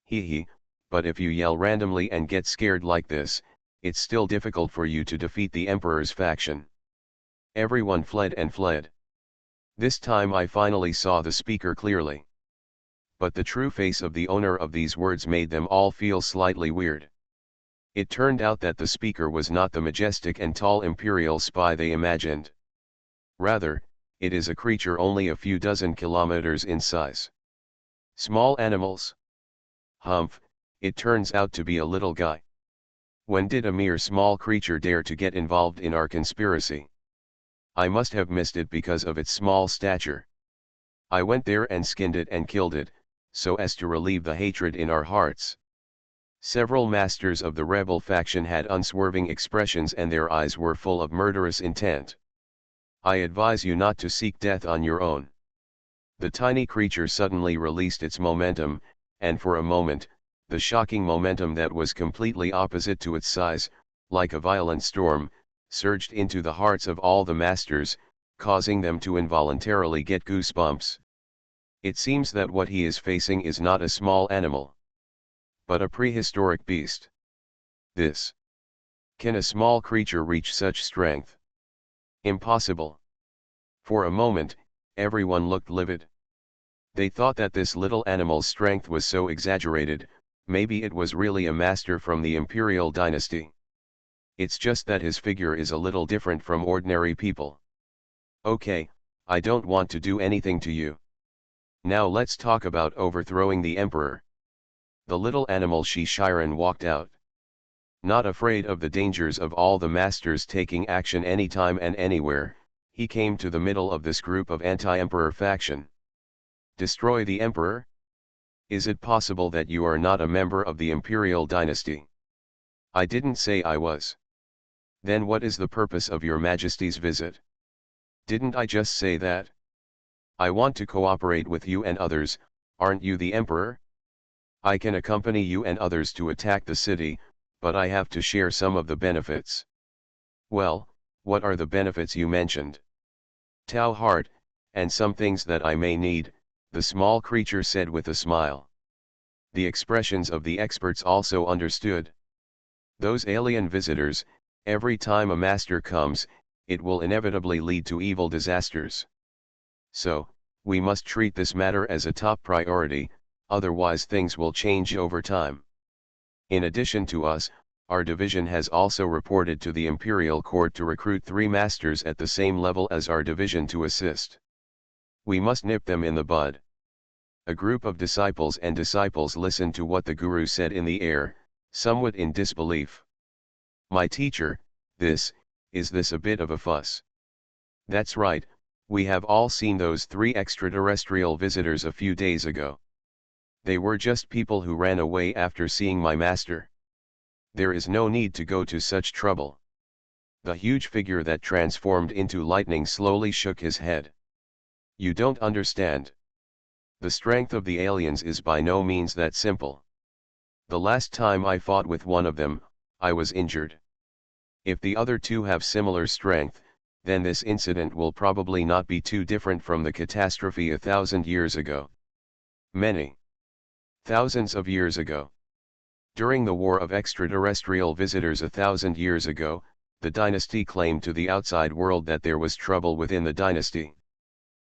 Hee, but if you yell randomly and get scared like this, it's still difficult for you to defeat the emperor's faction. Everyone fled and fled. This time I finally saw the speaker clearly. But the true face of the owner of these words made them all feel slightly weird. It turned out that the speaker was not the majestic and tall imperial spy they imagined. Rather, it is a creature only a few dozen kilometers in size. Small animals? Humph, it turns out to be a little guy. When did a mere small creature dare to get involved in our conspiracy? I must have missed it because of its small stature. I went there and skinned it and killed it, so as to relieve the hatred in our hearts. Several masters of the rebel faction had unswerving expressions and their eyes were full of murderous intent. I advise you not to seek death on your own. The tiny creature suddenly released its momentum, and for a moment, the shocking momentum that was completely opposite to its size, like a violent storm, surged into the hearts of all the masters, causing them to involuntarily get goosebumps. It seems that what he is facing is not a small animal, but a prehistoric beast. Can a small creature reach such strength? Impossible. For a moment, everyone looked livid. They thought that this little animal's strength was so exaggerated, maybe it was really a master from the imperial dynasty. It's just that his figure is a little different from ordinary people. Okay, I don't want to do anything to you. Now let's talk about overthrowing the emperor. The little animal Shiren walked out. Not afraid of the dangers of all the masters taking action anytime and anywhere, he came to the middle of this group of anti-emperor faction. Destroy the emperor? Is it possible that you are not a member of the imperial dynasty? I didn't say I was. Then what is the purpose of your majesty's visit? Didn't I just say that? I want to cooperate with you and others, aren't you the emperor? I can accompany you and others to attack the city, but I have to share some of the benefits. Well, what are the benefits you mentioned? Tau heart, and some things that I may need, the small creature said with a smile. The expressions of the experts also understood. Those alien visitors, every time a master comes, it will inevitably lead to evil disasters. So, we must treat this matter as a top priority, otherwise things will change over time. In addition to us, our division has also reported to the imperial court to recruit 3 masters at the same level as our division to assist. We must nip them in the bud. A group of disciples listened to what the guru said in the air, somewhat in disbelief. My teacher, is this a bit of a fuss? That's right, we have all seen those 3 extraterrestrial visitors a few days ago. They were just people who ran away after seeing my master. There is no need to go to such trouble. The huge figure that transformed into lightning slowly shook his head. You don't understand. The strength of the aliens is by no means that simple. The last time I fought with one of them, I was injured. If the other 2 have similar strength, then this incident will probably not be too different from the catastrophe 1,000 years ago. Many thousands of years ago. During the War of Extraterrestrial Visitors 1,000 years ago, the dynasty claimed to the outside world that there was trouble within the dynasty.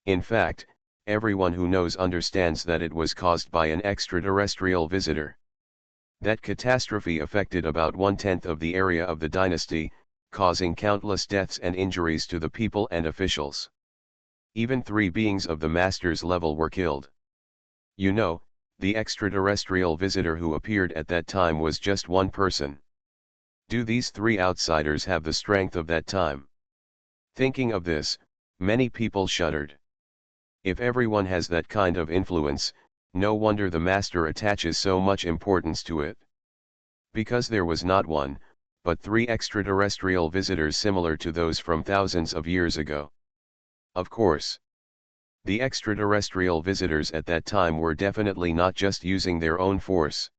In fact, everyone who knows understands that it was caused by an extraterrestrial visitor. That catastrophe affected about 1/10 of the area of the dynasty, causing countless deaths and injuries to the people and officials. Even 3 beings of the master's level were killed. You know, the extraterrestrial visitor who appeared at that time was just one person. Do these 3 outsiders have the strength of that time? Thinking of this, many people shuddered. If everyone has that kind of influence, no wonder the master attaches so much importance to it. Because there was not one, but 3 extraterrestrial visitors similar to those from thousands of years ago. Of course. The extraterrestrial visitors at that time were definitely not just using their own force.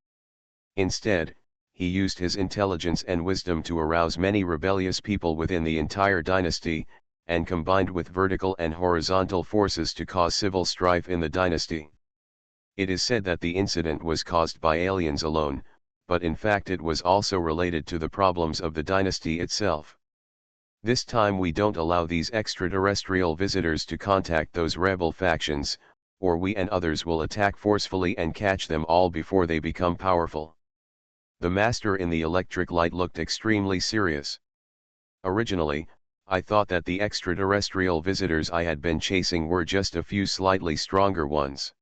Instead, he used his intelligence and wisdom to arouse many rebellious people within the entire dynasty, and combined with vertical and horizontal forces to cause civil strife in the dynasty. It is said that the incident was caused by aliens alone, but in fact it was also related to the problems of the dynasty itself. This time we don't allow these extraterrestrial visitors to contact those rebel factions, or we and others will attack forcefully and catch them all before they become powerful. The master in the electric light looked extremely serious. Originally, I thought that the extraterrestrial visitors I had been chasing were just a few slightly stronger ones.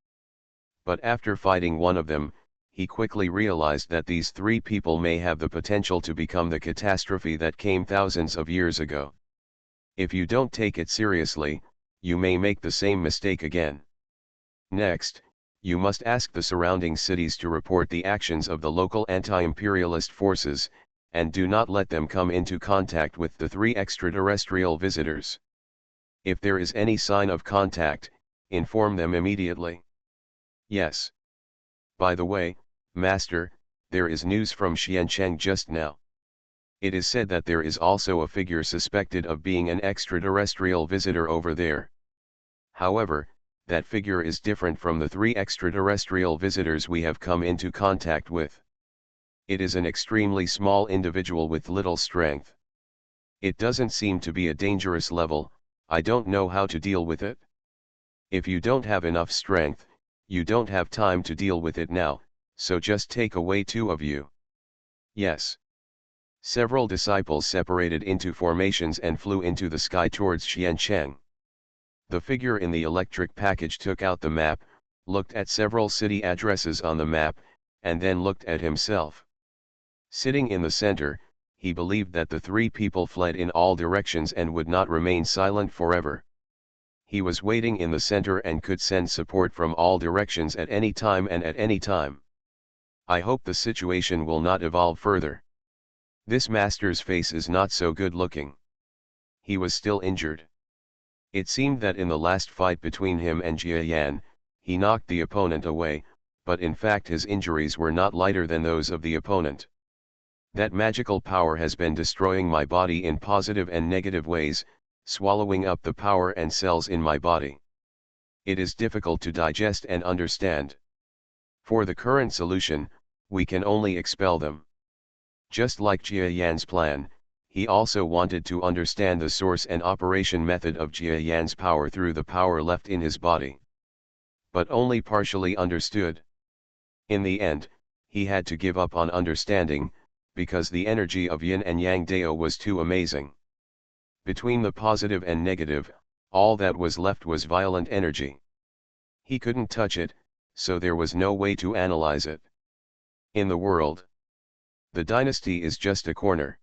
But after fighting one of them, he quickly realized that these three people may have the potential to become the catastrophe that came thousands of years ago. If you don't take it seriously, you may make the same mistake again. Next, you must ask the surrounding cities to report the actions of the local anti-imperialist forces, and do not let them come into contact with the three extraterrestrial visitors. If there is any sign of contact, inform them immediately. Yes. By the way, Master, there is news from Xiancheng just now. It is said that there is also a figure suspected of being an extraterrestrial visitor over there. However, that figure is different from the three extraterrestrial visitors we have come into contact with. It is an extremely small individual with little strength. It doesn't seem to be a dangerous level. I don't know how to deal with it. If you don't have enough strength, you don't have time to deal with it now, so just take away two of you. Yes. Several disciples separated into formations and flew into the sky towards Xiancheng. The figure in the electric package took out the map, looked at several city addresses on the map, and then looked at himself. Sitting in the center, he believed that the three people fled in all directions and would not remain silent forever. He was waiting in the center and could send support from all directions at any time and at any time. I hope the situation will not evolve further. This master's face is not so good looking. He was still injured. It seemed that in the last fight between him and Jia Yan, he knocked the opponent away, but in fact his injuries were not lighter than those of the opponent. That magical power has been destroying my body in positive and negative ways, swallowing up the power and cells in my body. It is difficult to digest and understand. For the current solution, we can only expel them. Just like Jia Yan's plan, he also wanted to understand the source and operation method of Jia Yan's power through the power left in his body. But only partially understood. In the end, he had to give up on understanding, because the energy of Yin and Yang Dao was too amazing. Between the positive and negative, all that was left was violent energy. He couldn't touch it, so there was no way to analyze it. In the world, the dynasty is just a corner.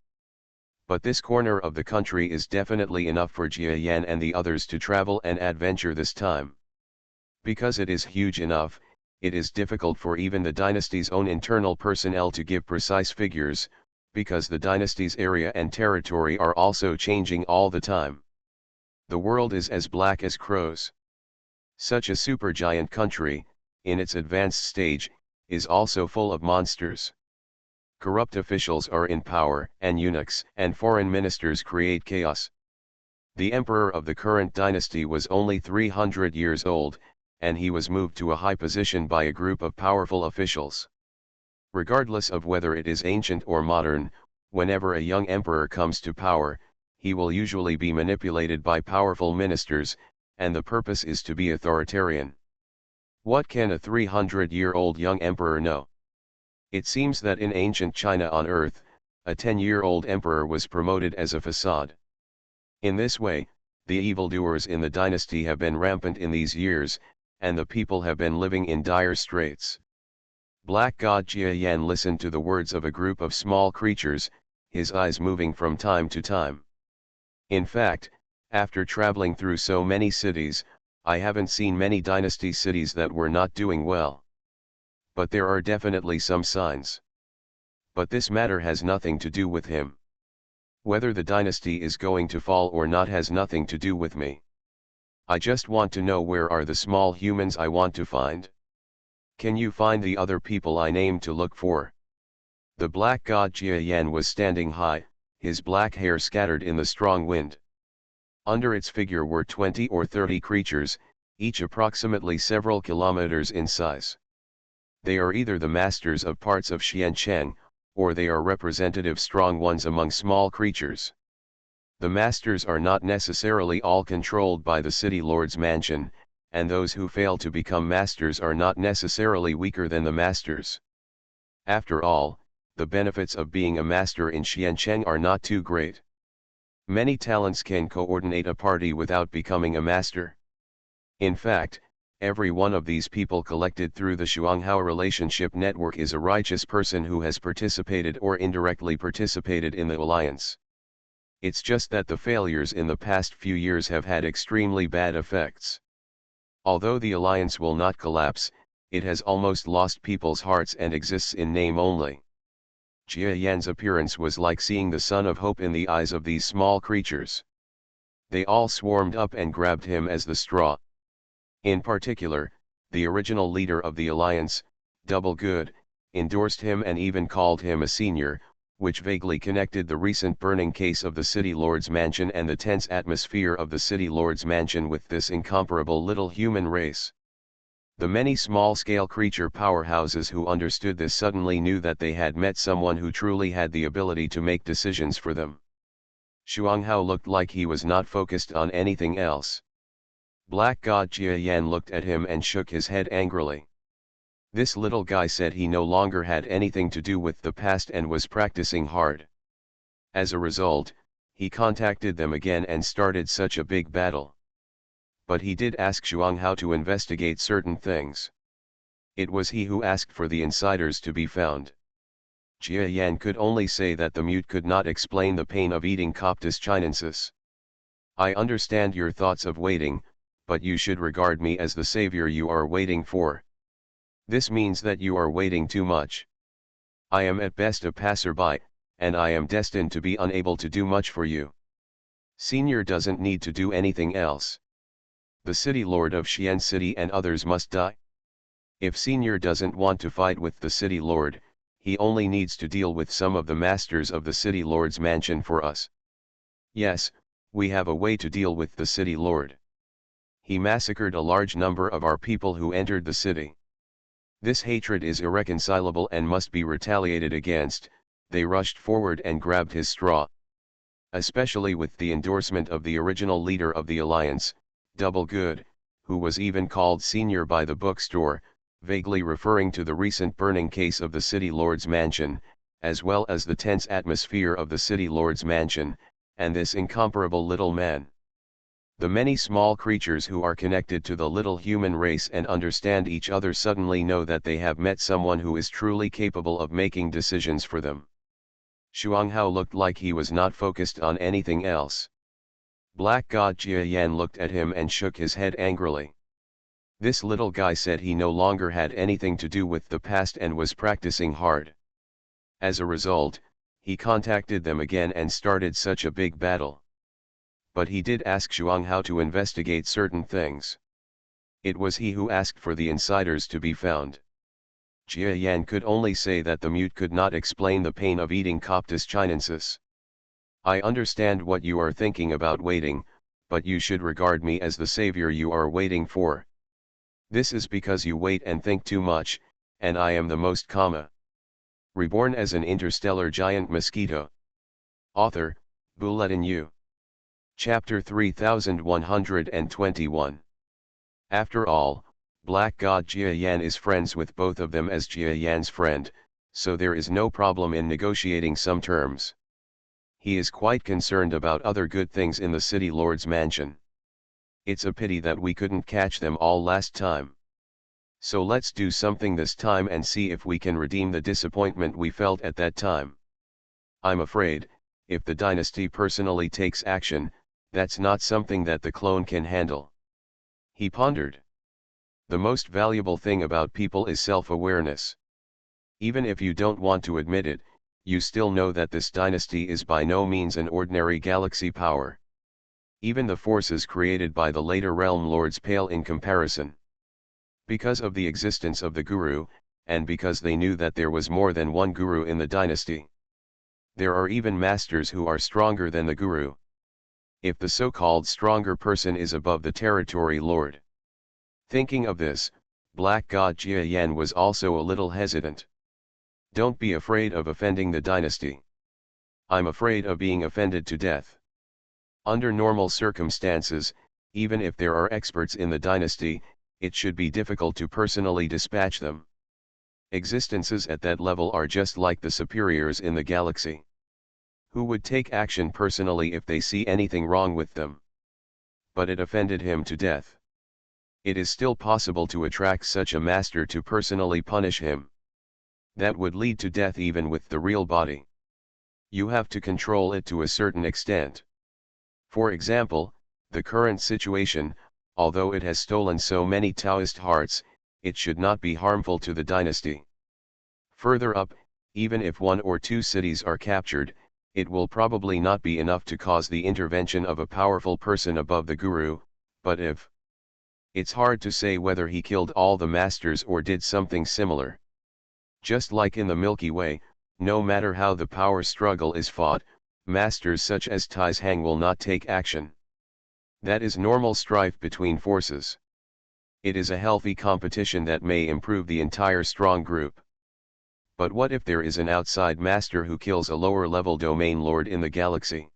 But this corner of the country is definitely enough for Jia Yan and the others to travel and adventure this time. Because it is huge enough, it is difficult for even the dynasty's own internal personnel to give precise figures, because the dynasty's area and territory are also changing all the time. The world is as black as crows. Such a supergiant country, in its advanced stage, is also full of monsters. Corrupt officials are in power, and eunuchs and foreign ministers create chaos. The emperor of the current dynasty was only 300 years old, and he was moved to a high position by a group of powerful officials. Regardless of whether it is ancient or modern, whenever a young emperor comes to power, he will usually be manipulated by powerful ministers, and the purpose is to be authoritarian. What can a 300-year-old young emperor know? It seems that in ancient China on earth, a 10-year-old emperor was promoted as a facade. In this way, the evildoers in the dynasty have been rampant in these years, and the people have been living in dire straits. Black God Jia Yan listened to the words of a group of small creatures, his eyes moving from time to time. In fact, after traveling through so many cities, I haven't seen many dynasty cities that were not doing well. But there are definitely some signs. But this matter has nothing to do with him. Whether the dynasty is going to fall or not has nothing to do with me. I just want to know where are the small humans I want to find. Can you find the other people I named to look for? The black god Jia Yan was standing high, his black hair scattered in the strong wind. Under its figure were 20 or 30 creatures, each approximately several kilometers in size. They are either the masters of parts of Xiancheng, or they are representative strong ones among small creatures. The masters are not necessarily all controlled by the city lord's mansion, and those who fail to become masters are not necessarily weaker than the masters. After all, the benefits of being a master in Xiancheng are not too great. Many talents can coordinate a party without becoming a master. In fact, every one of these people collected through the Shuanghao relationship network is a righteous person who has participated or indirectly participated in the alliance. It's just that the failures in the past few years have had extremely bad effects. Although the alliance will not collapse, it has almost lost people's hearts and exists in name only. Jia Yan's appearance was like seeing the sun of hope in the eyes of these small creatures. They all swarmed up and grabbed him as the straw. In particular, the original leader of the alliance, Double Good, endorsed him and even called him a senior, which vaguely connected the recent burning case of the city lord's mansion and the tense atmosphere of the city lord's mansion with this incomparable little human race. The many small-scale creature powerhouses who understood this suddenly knew that they had met someone who truly had the ability to make decisions for them. Shuanghao looked like he was not focused on anything else. Black God Jia Yan looked at him and shook his head angrily. This little guy said he no longer had anything to do with the past and was practicing hard. As a result, he contacted them again and started such a big battle. But he did ask Shuanghao to investigate certain things. It was he who asked for the insiders to be found. Jia Yan could only say that the mute could not explain the pain of eating Coptis chinensis. I understand your thoughts of waiting, but you should regard me as the savior you are waiting for. This means that you are waiting too much. I am at best a passerby, and I am destined to be unable to do much for you. Senior doesn't need to do anything else. The city lord of Xian City and others must die. If Senior doesn't want to fight with the city lord, he only needs to deal with some of the masters of the city lord's mansion for us. Yes, we have a way to deal with the city lord. He massacred a large number of our people who entered the city. This hatred is irreconcilable and must be retaliated against. They rushed forward and grabbed his straw. Especially with the endorsement of the original leader of the alliance, Double Good, who was even called senior by the bookstore, vaguely referring to the recent burning case of the city lord's mansion, as well as the tense atmosphere of the city lord's mansion, and this incomparable little man. The many small creatures who are connected to the little human race and understand each other suddenly know that they have met someone who is truly capable of making decisions for them. Shuanghao looked like he was not focused on anything else. Black God Jia Yan looked at him and shook his head angrily. This little guy said he no longer had anything to do with the past and was practicing hard. As a result, he contacted them again and started such a big battle. But he did ask Shuanghao to investigate certain things. It was he who asked for the insiders to be found. Jia Yan could only say that the mute could not explain the pain of eating Coptis chinensis. I understand what you are thinking about waiting, but you should regard me as the savior you are waiting for. This is because you wait and think too much, and I am the most Reborn as an interstellar giant mosquito. Author, Bulletin U. Chapter 3121. After all, Black God Jia Yan is friends with both of them as Jia Yan's friend, so there is no problem in negotiating some terms. He is quite concerned about other good things in the city lord's mansion. It's a pity that we couldn't catch them all last time. So let's do something this time and see if we can redeem the disappointment we felt at that time. I'm afraid, if the dynasty personally takes action, that's not something that the clone can handle. He pondered. The most valuable thing about people is self-awareness. Even if you don't want to admit it, you still know that this dynasty is by no means an ordinary galaxy power. Even the forces created by the later realm lords pale in comparison. Because of the existence of the guru, and because they knew that there was more than one guru in the dynasty. There are even masters who are stronger than the guru. If the so-called stronger person is above the territory lord. Thinking of this, Black God Jia Yan was also a little hesitant. Don't be afraid of offending the dynasty. I'm afraid of being offended to death. Under normal circumstances, even if there are experts in the dynasty, it should be difficult to personally dispatch them. Existences at that level are just like the superiors in the galaxy. Who would take action personally if they see anything wrong with them? But it offended him to death. It is still possible to attract such a master to personally punish him. That would lead to death even with the real body. You have to control it to a certain extent. For example, the current situation, although it has stolen so many Taoist hearts, it should not be harmful to the dynasty. Further up, even if 1 or 2 cities are captured, it will probably not be enough to cause the intervention of a powerful person above the guru, but if. It's hard to say whether he killed all the masters or did something similar. Just like in the Milky Way, no matter how the power struggle is fought, masters such as Tai Hang will not take action. That is normal strife between forces. It is a healthy competition that may improve the entire strong group. But what if there is an outside master who kills a lower level domain lord in the galaxy?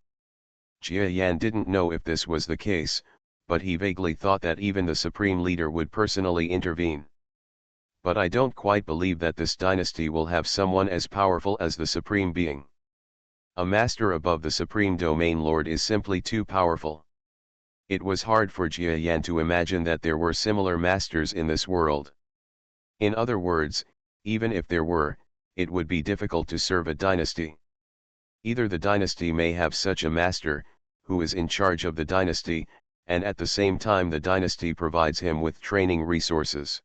Jia Yan didn't know if this was the case, but he vaguely thought that even the supreme leader would personally intervene. But I don't quite believe that this dynasty will have someone as powerful as the supreme being. A master above the supreme domain lord is simply too powerful. It was hard for Jia Yan to imagine that there were similar masters in this world. In other words, even if there were, it would be difficult to serve a dynasty. Either the dynasty may have such a master, who is in charge of the dynasty, and at the same time the dynasty provides him with training resources.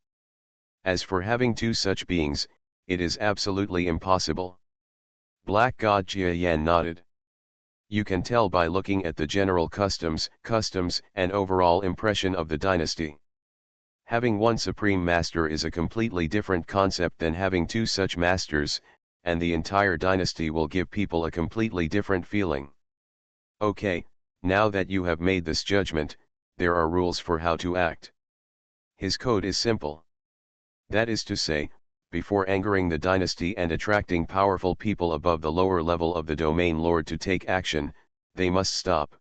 As for having 2 such beings, it is absolutely impossible. Black God Jia Yan nodded. You can tell by looking at the general customs and overall impression of the dynasty. Having 1 supreme master is a completely different concept than having 2 such masters, and the entire dynasty will give people a completely different feeling. Okay, now that you have made this judgment, there are rules for how to act. His code is simple. That is to say, before angering the dynasty and attracting powerful people above the lower level of the domain lord to take action, they must stop.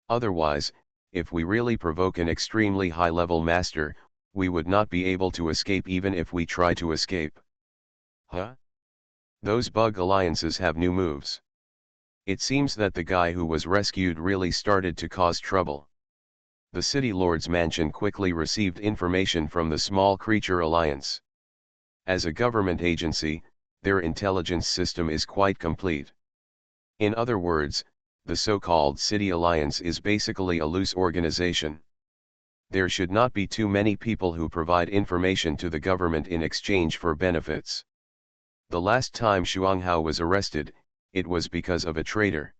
Otherwise, if we really provoke an extremely high-level master, we would not be able to escape even if we try to escape. Huh? Those bug alliances have new moves. It seems that the guy who was rescued really started to cause trouble. The City Lord's mansion quickly received information from the Small Creature Alliance. As a government agency, their intelligence system is quite complete. In other words, the so-called City Alliance is basically a loose organization. There should not be too many people who provide information to the government in exchange for benefits. The last time Shuanghao was arrested, it was because of a traitor.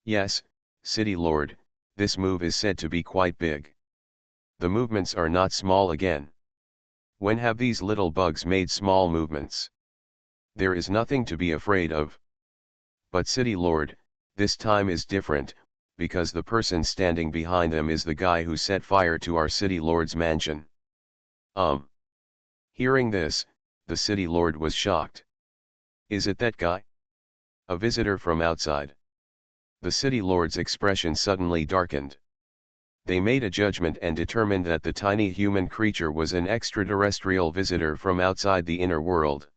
Yes, City Lord, this move is said to be quite big. The movements are not small again. When have these little bugs made small movements? There is nothing to be afraid of. But City Lord, this time is different, because the person standing behind them is the guy who set fire to our City Lord's mansion. Hearing this, the City Lord was shocked. Is it that guy? A visitor from outside. The City Lord's expression suddenly darkened. They made a judgment and determined that the tiny human creature was an extraterrestrial visitor from outside the inner world.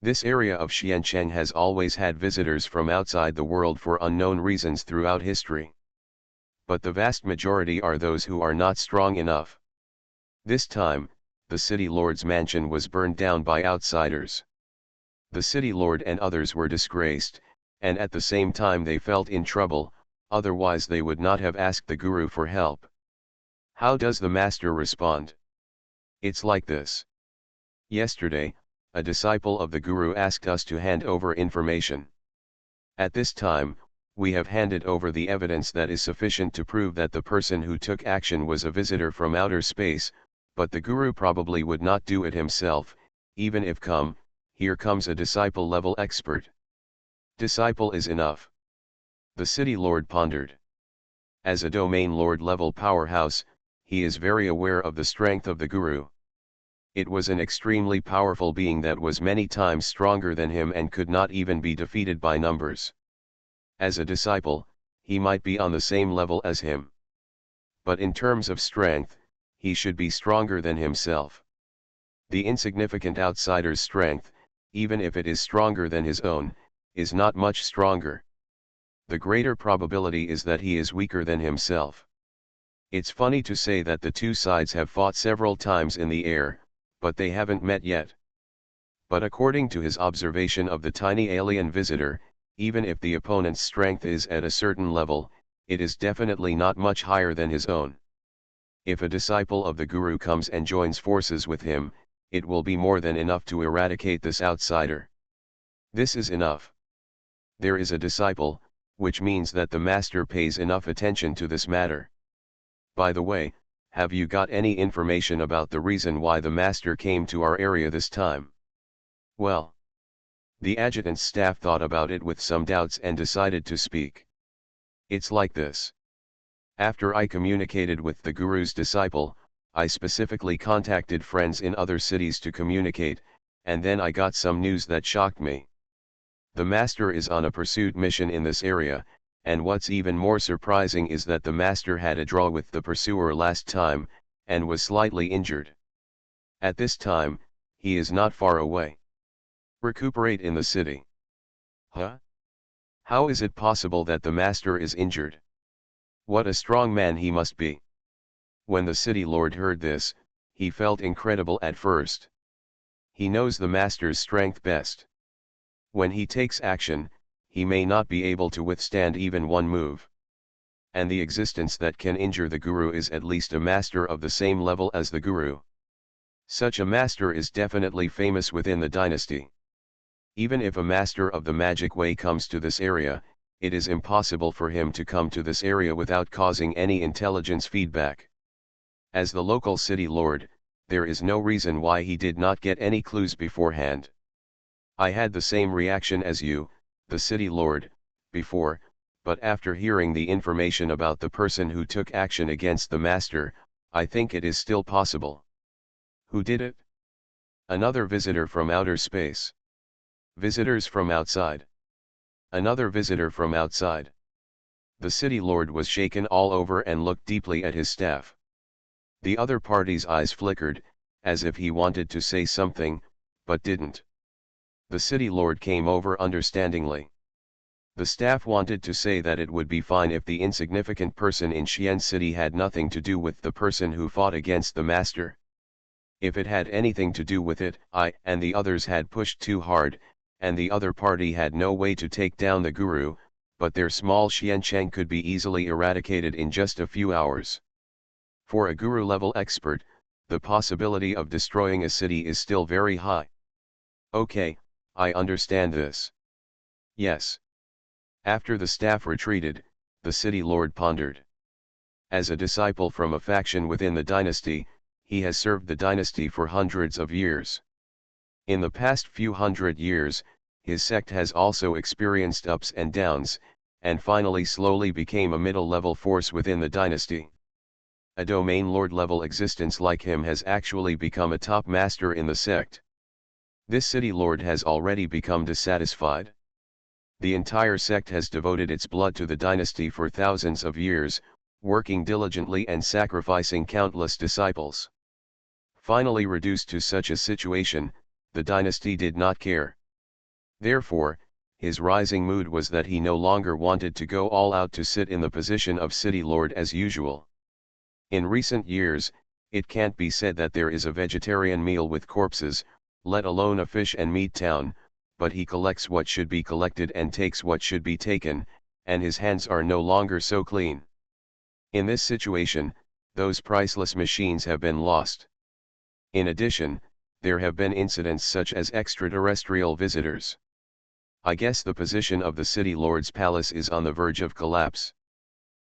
This area of Xiancheng has always had visitors from outside the world for unknown reasons throughout history. But the vast majority are those who are not strong enough. This time, the City Lord's mansion was burned down by outsiders. The City Lord and others were disgraced, and at the same time they felt in trouble, otherwise they would not have asked the Guru for help. How does the Master respond? It's like this. Yesterday, a disciple of the Guru asked us to hand over information. At this time, We have handed over the evidence that is sufficient to prove that the person who took action was a visitor from outer space, but the guru probably would not do it himself, even if here comes a disciple-level expert. Disciple is enough. The city lord pondered. As a domain lord-level powerhouse, he is very aware of the strength of the guru. It was an extremely powerful being that was many times stronger than him and could not even be defeated by numbers. As a disciple, he might be on the same level as him. But in terms of strength, he should be stronger than himself. The insignificant outsider's strength, even if it is stronger than his own, is not much stronger. The greater probability is that he is weaker than himself. It's funny to say that the two sides have fought several times in the air, but they haven't met yet. But according to his observation of the tiny alien visitor, even if the opponent's strength is at a certain level, it is definitely not much higher than his own. If a disciple of the guru comes and joins forces with him, it will be more than enough to eradicate this outsider. This is enough. There is a disciple, which means that the master pays enough attention to this matter. By the way, have you got any information about the reason why the master came to our area this time? Well, the adjutant's staff thought about it with some doubts and decided to speak. It's like this. After I communicated with the guru's disciple, I specifically contacted friends in other cities to communicate, and then I got some news that shocked me. The master is on a pursuit mission in this area, and what's even more surprising is that the master had a draw with the pursuer last time, and was slightly injured. At this time, he is not far away. Recuperate in the city. Huh? How is it possible that the master is injured? What a strong man he must be. When the city lord heard this, he felt incredible at first. He knows the master's strength best. When he takes action, he may not be able to withstand even one move. And the existence that can injure the guru is at least a master of the same level as the guru. Such a master is definitely famous within the dynasty. Even if a master of the magic way comes to this area, it is impossible for him to come to this area without causing any intelligence feedback. As the local city lord, there is no reason why he did not get any clues beforehand. I had the same reaction as you, the city lord, before, but after hearing the information about the person who took action against the master, I think it is still possible. Who did it? Another visitor from outer space. Visitors from outside. Another visitor from outside. The city lord was shaken all over and looked deeply at his staff. The other party's eyes flickered, as if he wanted to say something, but didn't. The city lord came over understandingly. The staff wanted to say that it would be fine if the insignificant person in Xian City had nothing to do with the person who fought against the master. If it had anything to do with it, I and the others had pushed too hard, and the other party had no way to take down the guru, but their small Xiancheng could be easily eradicated in just a few hours. For a guru-level expert, the possibility of destroying a city is still very high. Okay, I understand this. Yes. After the staff retreated, the city lord pondered. As a disciple from a faction within the dynasty, he has served the dynasty for hundreds of years. In the past few hundred years, his sect has also experienced ups and downs, and finally slowly became a middle-level force within the dynasty. A domain lord-level existence like him has actually become a top master in the sect. This city lord has already become dissatisfied. The entire sect has devoted its blood to the dynasty for thousands of years, working diligently and sacrificing countless disciples. Finally reduced to such a situation, the dynasty did not care. Therefore, his rising mood was that he no longer wanted to go all out to sit in the position of city lord as usual. In recent years, it can't be said that there is a vegetarian meal with corpses, let alone a fish and meat town, but he collects what should be collected and takes what should be taken, and his hands are no longer so clean. In this situation, those priceless machines have been lost. In addition, there have been incidents such as extraterrestrial visitors. I guess the position of the city lord's palace is on the verge of collapse.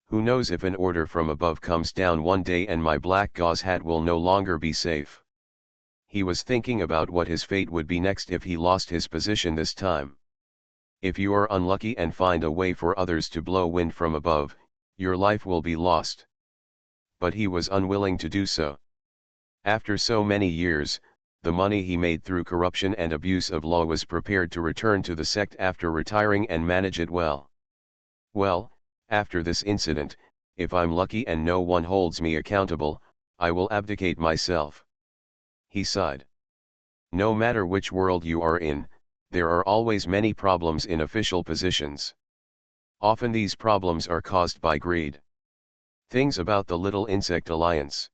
Who knows if an order from above comes down one day and my black gauze hat will no longer be safe. He was thinking about what his fate would be next if he lost his position this time. If you are unlucky and find a way for others to blow wind from above, your life will be lost. But he was unwilling to do so. After so many years, the money he made through corruption and abuse of law was prepared to return to the sect after retiring and manage it well. Well, after this incident, if I'm lucky and no one holds me accountable, I will abdicate myself. He sighed. No matter which world you are in, there are always many problems in official positions. Often these problems are caused by greed. Things about the Little Insect Alliance.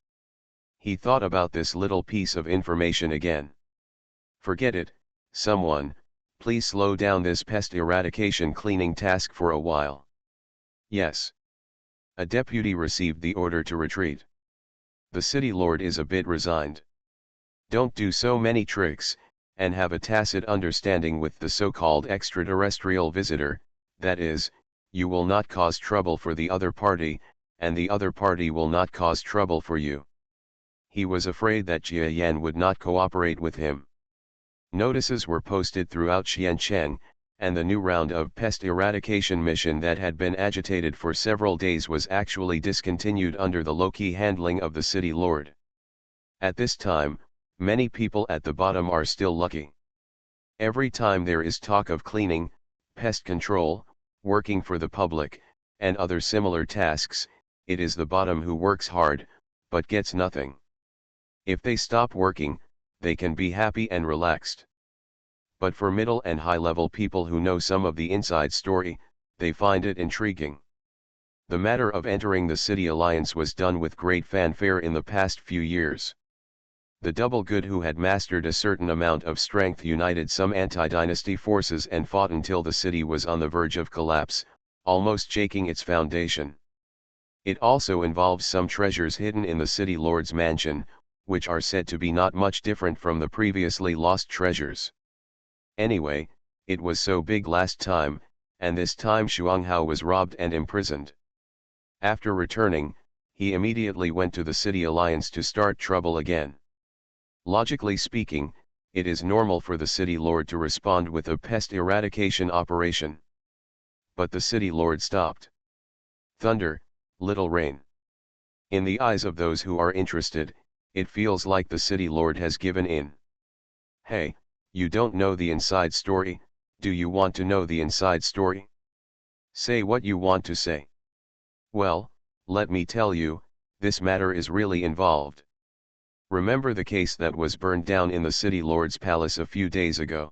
He thought about this little piece of information again. Forget it, someone, please slow down this pest eradication cleaning task for a while. Yes. A deputy received the order to retreat. The city lord is a bit resigned. Don't do so many tricks, and have a tacit understanding with the so-called extraterrestrial visitor, that is, you will not cause trouble for the other party, and the other party will not cause trouble for you. He was afraid that Jia Yan would not cooperate with him. Notices were posted throughout Xiancheng, and the new round of pest eradication mission that had been agitated for several days was actually discontinued under the low-key handling of the city lord. At this time, many people at the bottom are still lucky. Every time there is talk of cleaning, pest control, working for the public, and other similar tasks, it is the bottom who works hard, but gets nothing. If they stop working, they can be happy and relaxed. But for middle and high-level people who know some of the inside story, they find it intriguing. The matter of entering the City Alliance was done with great fanfare in the past few years. The double good who had mastered a certain amount of strength united some anti-dynasty forces and fought until the city was on the verge of collapse, almost shaking its foundation. It also involves some treasures hidden in the city lord's mansion, which are said to be not much different from the previously lost treasures. Anyway, it was so big last time, and this time Shuanghao was robbed and imprisoned. After returning, he immediately went to the City Alliance to start trouble again. Logically speaking, it is normal for the City Lord to respond with a pest eradication operation. But the City Lord stopped. Thunder, little rain. In the eyes of those who are interested, it feels like the City Lord has given in. Hey, you don't know the inside story, do you want to know the inside story? Say what you want to say. Well, let me tell you, this matter is really involved. Remember the case that was burned down in the City Lord's palace a few days ago?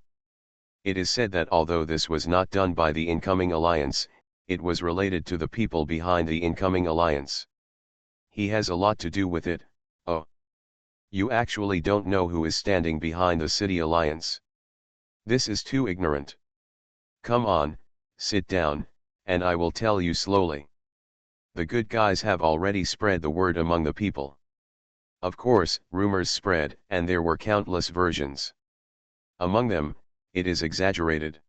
It is said that although this was not done by the incoming alliance, it was related to the people behind the incoming alliance. He has a lot to do with it. Oh. You actually don't know who is standing behind the City Alliance. This is too ignorant. Come on, sit down, and I will tell you slowly. The good guys have already spread the word among the people. Of course, rumors spread, and there were countless versions. Among them, it is exaggerated.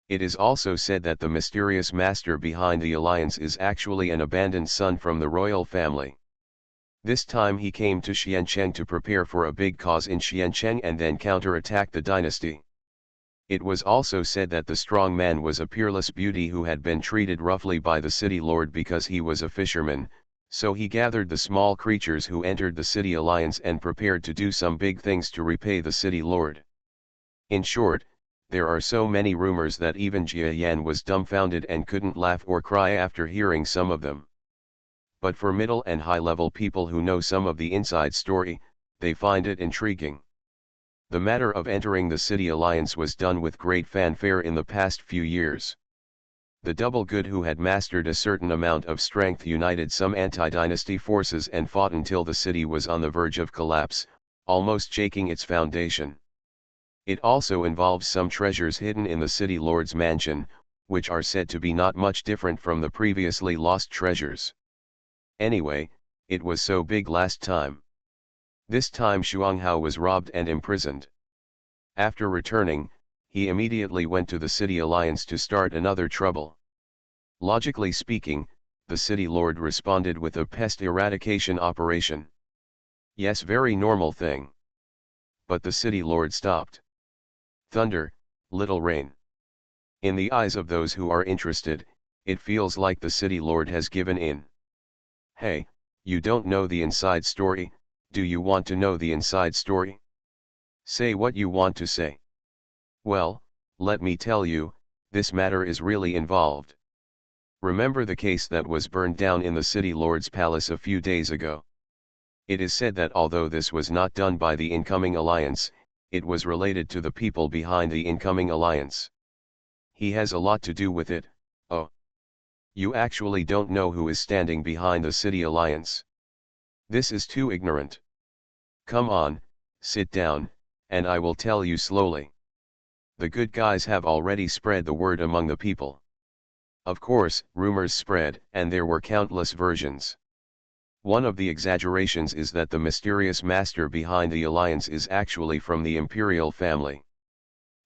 It is also said that the mysterious master behind the alliance is actually an abandoned son from the royal family. This time he came to Xiancheng to prepare for a big cause in Xiancheng and then counterattack the dynasty. It was also said that the strong man was a peerless beauty who had been treated roughly by the city lord because he was a fisherman, so he gathered the small creatures who entered the City Alliance and prepared to do some big things to repay the city lord. In short, there are so many rumors that even Jia Yan was dumbfounded and couldn't laugh or cry after hearing some of them. But for middle and high-level people who know some of the inside story, they find it intriguing. The matter of entering the City Alliance was done with great fanfare in the past few years. The double good who had mastered a certain amount of strength united some anti-dynasty forces and fought until the city was on the verge of collapse, almost shaking its foundation. It also involves some treasures hidden in the city lord's mansion, which are said to be not much different from the previously lost treasures. Anyway, it was so big last time. This time Shuanghao was robbed and imprisoned. After returning, he immediately went to the City Alliance to start another trouble. Logically speaking, the City Lord responded with a pest eradication operation. Yes, very normal thing. But the City Lord stopped. Thunder, little rain. In the eyes of those who are interested, it feels like the City Lord has given in. Hey, you don't know the inside story, do you want to know the inside story? Say what you want to say. Well, let me tell you, this matter is really involved. Remember the case that was burned down in the City Lord's palace a few days ago? It is said that although this was not done by the incoming alliance, it was related to the people behind the incoming alliance. He has a lot to do with it. Oh. You actually don't know who is standing behind the City Alliance. This is too ignorant. Come on, sit down, and I will tell you slowly. The good guys have already spread the word among the people. Of course, rumors spread, and there were countless versions. One of the exaggerations is that the mysterious master behind the alliance is actually from the imperial family.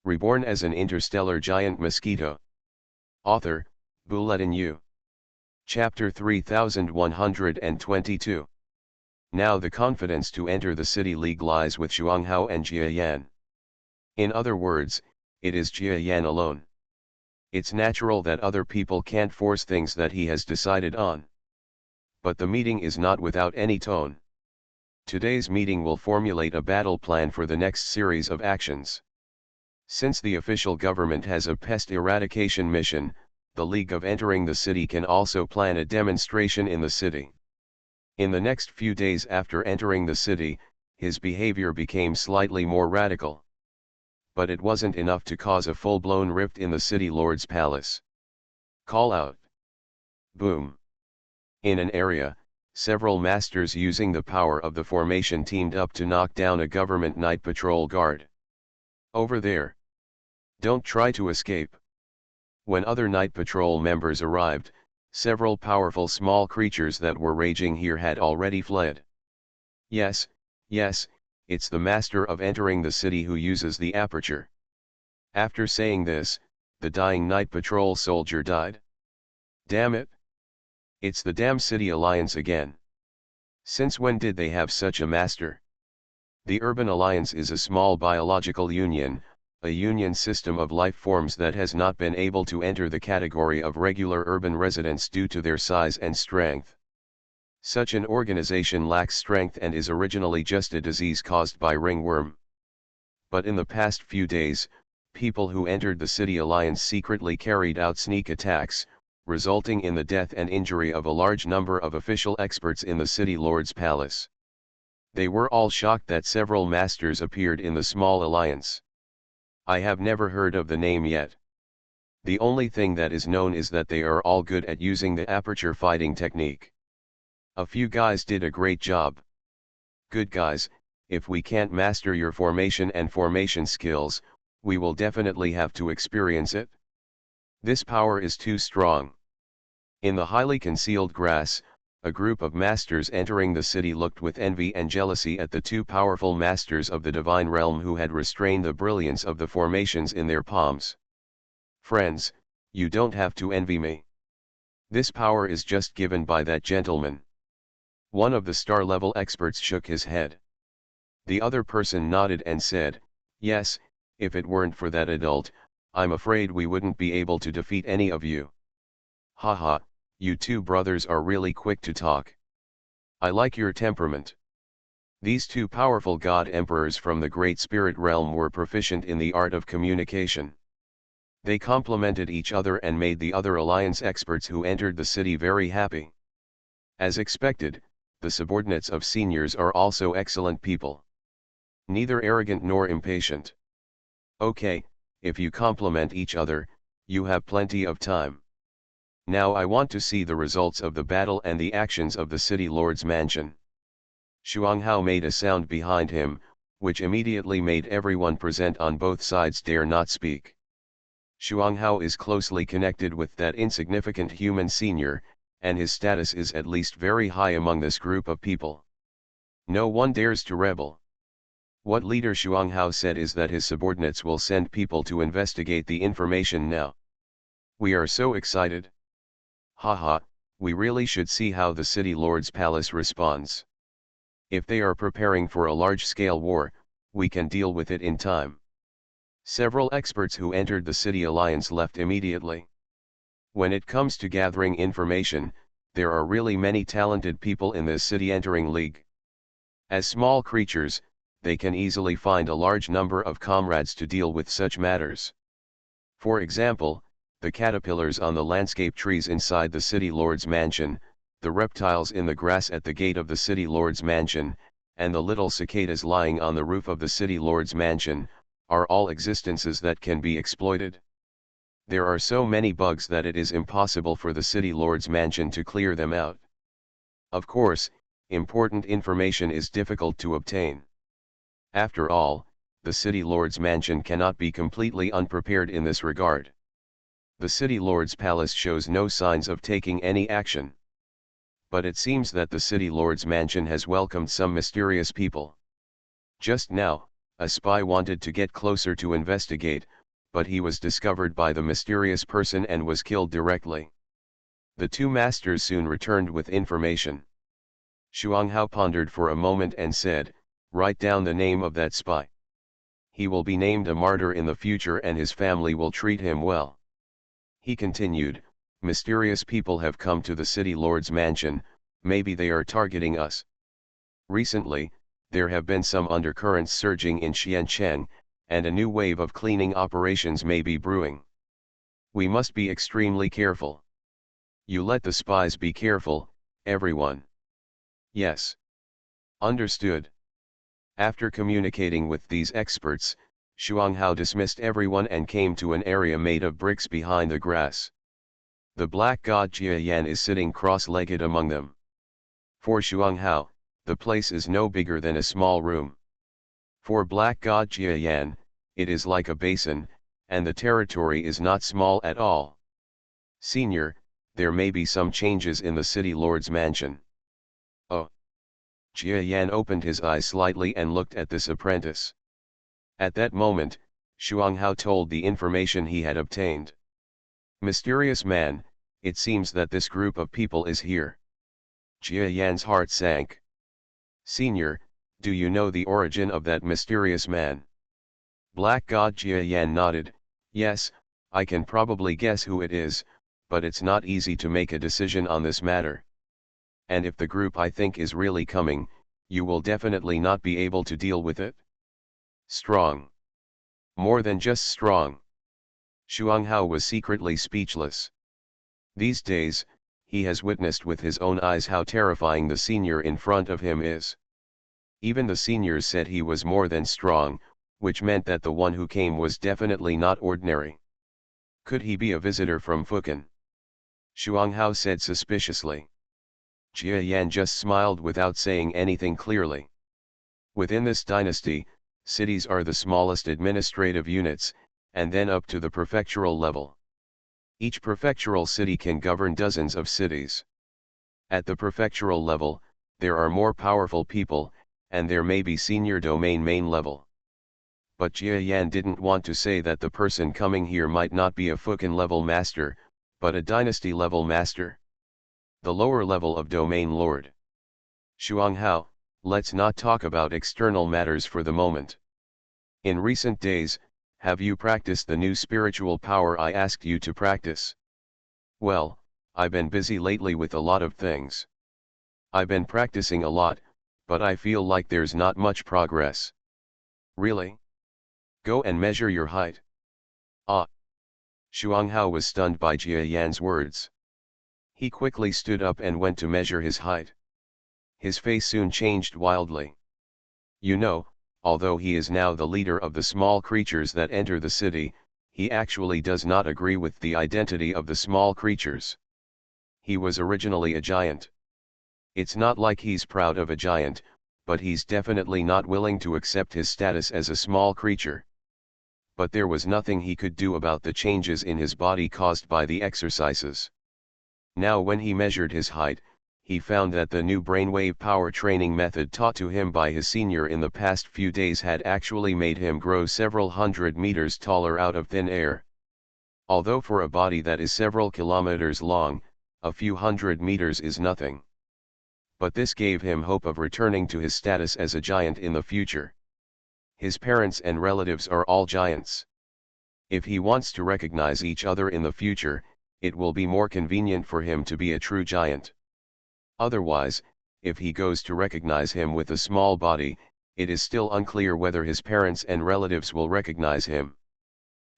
Reborn as an interstellar giant mosquito. Author, Bulletin U. Chapter 3122. Now the confidence to enter the City League lies with Xuanghao and Jia Yan. In other words, it is Jia Yan alone. It's natural that other people can't force things that he has decided on. But the meeting is not without any tone. Today's meeting will formulate a battle plan for the next series of actions. Since the official government has a pest eradication mission, the League of entering the city can also plan a demonstration in the city. In the next few days after entering the city, his behavior became slightly more radical. But it wasn't enough to cause a full-blown rift in the City Lord's palace. Call out. Boom. In an area, several masters using the power of the formation teamed up to knock down a government night patrol guard. Over there. Don't try to escape. When other night patrol members arrived, several powerful small creatures that were raging here had already fled. Yes, it's the master of entering the city who uses the aperture. After saying this, the dying night patrol soldier died. Damn it! It's the damn City Alliance again. Since when did they have such a master? The Urban Alliance is a small biological union, a union system of life forms that has not been able to enter the category of regular urban residents due to their size and strength. Such an organization lacks strength and is originally just a disease caused by ringworm. But in the past few days, people who entered the City Alliance secretly carried out sneak attacks, resulting in the death and injury of a large number of official experts in the City Lord's palace. They were all shocked that several masters appeared in the small alliance. I have never heard of the name yet. The only thing that is known is that they are all good at using the aperture fighting technique. A few guys did a great job. Good guys, if we can't master your formation and formation skills, we will definitely have to experience it. This power is too strong. In the highly concealed grass, a group of masters entering the city looked with envy and jealousy at the two powerful masters of the divine realm who had restrained the brilliance of the formations in their palms. Friends, you don't have to envy me. This power is just given by that gentleman. One of the star-level experts shook his head. The other person nodded and said, yes, if it weren't for that adult, I'm afraid we wouldn't be able to defeat any of you. Haha, you two brothers are really quick to talk. I like your temperament. These two powerful god emperors from the Great Spirit realm were proficient in the art of communication. They complemented each other and made the other alliance experts who entered the city very happy. As expected, the subordinates of seniors are also excellent people. Neither arrogant nor impatient. Okay, if you complement each other, you have plenty of time. Now I want to see the results of the battle and the actions of the City Lord's mansion. Xuanghao made a sound behind him, which immediately made everyone present on both sides dare not speak. Xuanghao is closely connected with that insignificant human senior, and his status is at least very high among this group of people. No one dares to rebel. What leader Xuanghao said is that his subordinates will send people to investigate the information now. We are so excited. Haha, we really should see how the city lord's palace responds. If they are preparing for a large-scale war, we can deal with it in time. Several experts who entered the city alliance left immediately. When it comes to gathering information, there are really many talented people in this city entering league. As small creatures, they can easily find a large number of comrades to deal with such matters. For example, the caterpillars on the landscape trees inside the city lord's mansion, the reptiles in the grass at the gate of the city lord's mansion, and the little cicadas lying on the roof of the city lord's mansion, are all existences that can be exploited. There are so many bugs that it is impossible for the city lord's mansion to clear them out. Of course, important information is difficult to obtain. After all, the city lord's mansion cannot be completely unprepared in this regard. The city lord's palace shows no signs of taking any action. But it seems that the city lord's mansion has welcomed some mysterious people. Just now, a spy wanted to get closer to investigate, but he was discovered by the mysterious person and was killed directly. The two masters soon returned with information. Xuanghao pondered for a moment and said, "Write down the name of that spy. He will be named a martyr in the future and his family will treat him well." He continued, "Mysterious people have come to the city lord's mansion, maybe they are targeting us. Recently, there have been some undercurrents surging in Xiancheng, and a new wave of cleaning operations may be brewing. We must be extremely careful. You let the spies be careful, everyone." "Yes. Understood." After communicating with these experts, Xuanghao dismissed everyone and came to an area made of bricks behind the grass. The black god Jia Yan is sitting cross-legged among them. For Xuanghao, the place is no bigger than a small room. For black god Jia Yan, it is like a basin, and the territory is not small at all. "Senior, there may be some changes in the city lord's mansion." "Oh." Jia Yan opened his eyes slightly and looked at this apprentice. At that moment, Xuanghao told the information he had obtained. "Mysterious man, it seems that this group of people is here." Jia Yan's heart sank. "Senior, do you know the origin of that mysterious man?" Black God Jia Yan nodded, "Yes, I can probably guess who it is, but it's not easy to make a decision on this matter. And if the group I think is really coming, you will definitely not be able to deal with it." "Strong. More than just strong." Xuanghao was secretly speechless. These days, he has witnessed with his own eyes how terrifying the senior in front of him is. Even the seniors said he was more than strong, which meant that the one who came was definitely not ordinary. Could he be a visitor from Fukan? Xuanghao said suspiciously. Jia Yan just smiled without saying anything clearly. Within this dynasty, cities are the smallest administrative units, and then up to the prefectural level. Each prefectural city can govern dozens of cities. At the prefectural level, there are more powerful people, and there may be senior domain main level. But Jia Yan didn't want to say that the person coming here might not be a Fukan level master, but a dynasty level master. The lower level of domain lord. "Xuanghao, let's not talk about external matters for the moment. In recent days, have you practiced the new spiritual power I asked you to practice?" "Well, I've been busy lately with a lot of things. I've been practicing a lot, but I feel like there's not much progress." "Really? Go and measure your height." "Ah." Xuanghao was stunned by Jia Yan's words. He quickly stood up and went to measure his height. His face soon changed wildly. "You know, although he is now the leader of the small creatures that enter the city, he actually does not agree with the identity of the small creatures. He was originally a giant. It's not like he's proud of a giant, but he's definitely not willing to accept his status as a small creature. But there was nothing he could do about the changes in his body caused by the exercises. Now when he measured his height, he found that the new brainwave power training method taught to him by his senior in the past few days had actually made him grow several hundred meters taller out of thin air. Although for a body that is several kilometers long, a few hundred meters is nothing. But this gave him hope of returning to his status as a giant in the future. His parents and relatives are all giants. If he wants to recognize each other in the future, it will be more convenient for him to be a true giant. Otherwise, if he goes to recognize him with a small body, it is still unclear whether his parents and relatives will recognize him.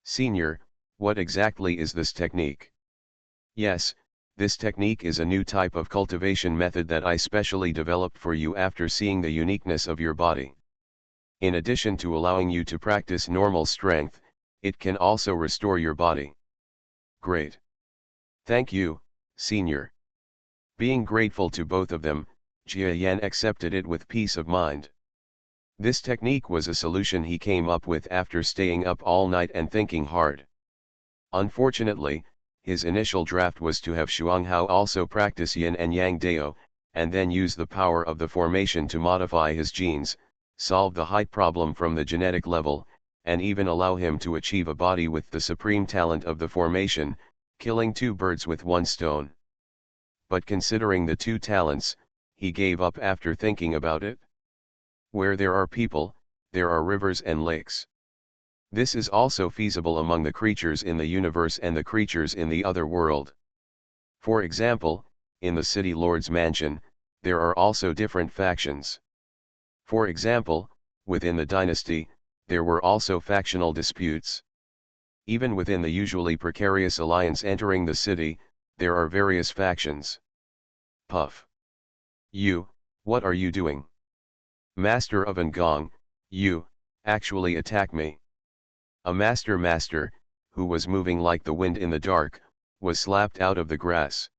Senior, what exactly is this technique? Yes, this technique is a new type of cultivation method that I specially developed for you after seeing the uniqueness of your body. In addition to allowing you to practice normal strength, it can also restore your body. Great. Thank you, Senior. Being grateful to both of them, Jia Yan accepted it with peace of mind. This technique was a solution he came up with after staying up all night and thinking hard. Unfortunately, his initial draft was to have Xuanghao also practice Yin and Yang Dao, and then use the power of the formation to modify his genes, solve the height problem from the genetic level, and even allow him to achieve a body with the supreme talent of the formation, killing two birds with one stone. But considering the two talents, he gave up after thinking about it. Where there are people, there are rivers and lakes. This is also feasible among the creatures in the universe and the creatures in the other world. For example, in the City Lord's mansion, there are also different factions. For example, within the dynasty, there were also factional disputes. Even within the usually precarious alliance entering the city, there are various factions. Puff. You, what are you doing? Master of Ngong, you, actually attack me. A master, who was moving like the wind in the dark, was slapped out of the grass.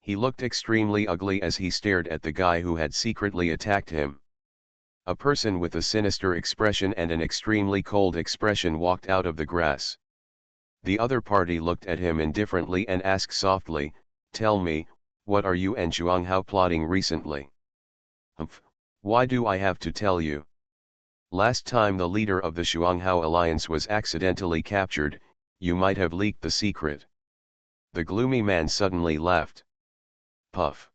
He looked extremely ugly as he stared at the guy who had secretly attacked him. A person with a sinister expression and an extremely cold expression walked out of the grass. The other party looked at him indifferently and asked softly, "Tell me, what are you and Xuanghao plotting recently?" "Humph, why do I have to tell you? Last time the leader of the Xuanghao alliance was accidentally captured, you might have leaked the secret." The gloomy man suddenly laughed. Puff.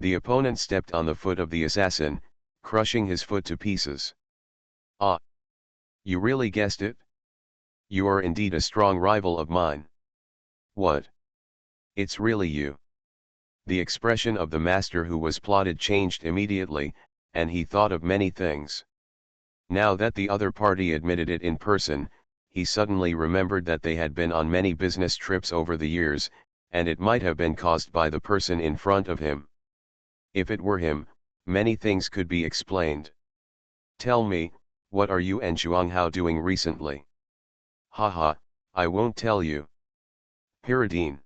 The opponent stepped on the foot of the assassin, crushing his foot to pieces. "Ah! You really guessed it? You are indeed a strong rival of mine." "What? It's really you." The expression of the master who was plotted changed immediately, and he thought of many things. Now that the other party admitted it in person, he suddenly remembered that they had been on many business trips over the years, and it might have been caused by the person in front of him. If it were him, many things could be explained. "Tell me, what are you and Xuanghao doing recently?" "Haha, I won't tell you." Pyridine.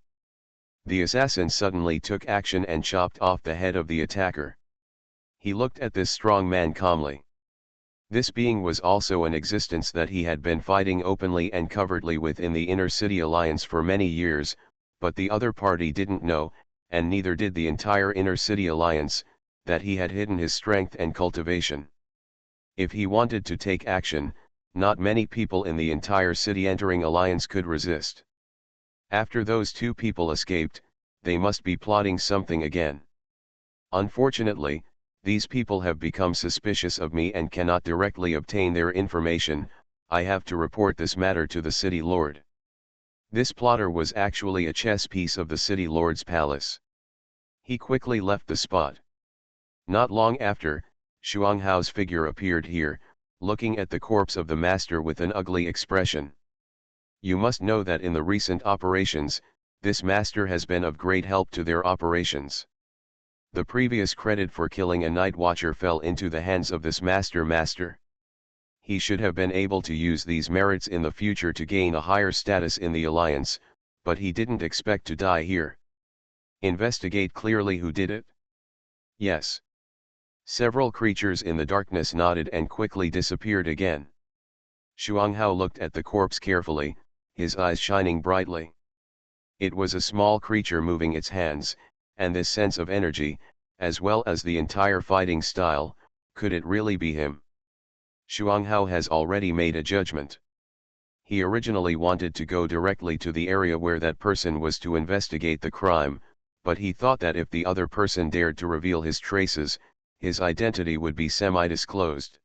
The assassin suddenly took action and chopped off the head of the attacker. He looked at this strong man calmly. This being was also an existence that he had been fighting openly and covertly with in the Inner City Alliance for many years, but the other party didn't know, and neither did the entire Inner City Alliance, that he had hidden his strength and cultivation. If he wanted to take action, not many people in the entire city entering alliance could resist. After those two people escaped, they must be plotting something again. Unfortunately, these people have become suspicious of me and cannot directly obtain their information. I have to report this matter to the city lord. This plotter was actually a chess piece of the city lord's palace. He quickly left the spot. Not long after, Xuanghao's figure appeared here, looking at the corpse of the master with an ugly expression. You must know that in the recent operations, this master has been of great help to their operations. The previous credit for killing a night watcher fell into the hands of this master. He should have been able to use these merits in the future to gain a higher status in the alliance, but he didn't expect to die here. Investigate clearly who did it? Yes. Several creatures in the darkness nodded and quickly disappeared again. Xuanghao looked at the corpse carefully, his eyes shining brightly. It was a small creature moving its hands, And this sense of energy, as well as the entire fighting style, could it really be him? Xuanghao has already made a judgment. He originally wanted to go directly to the area where that person was to investigate the crime, but he thought that if the other person dared to reveal his traces, his identity would be semi-disclosed.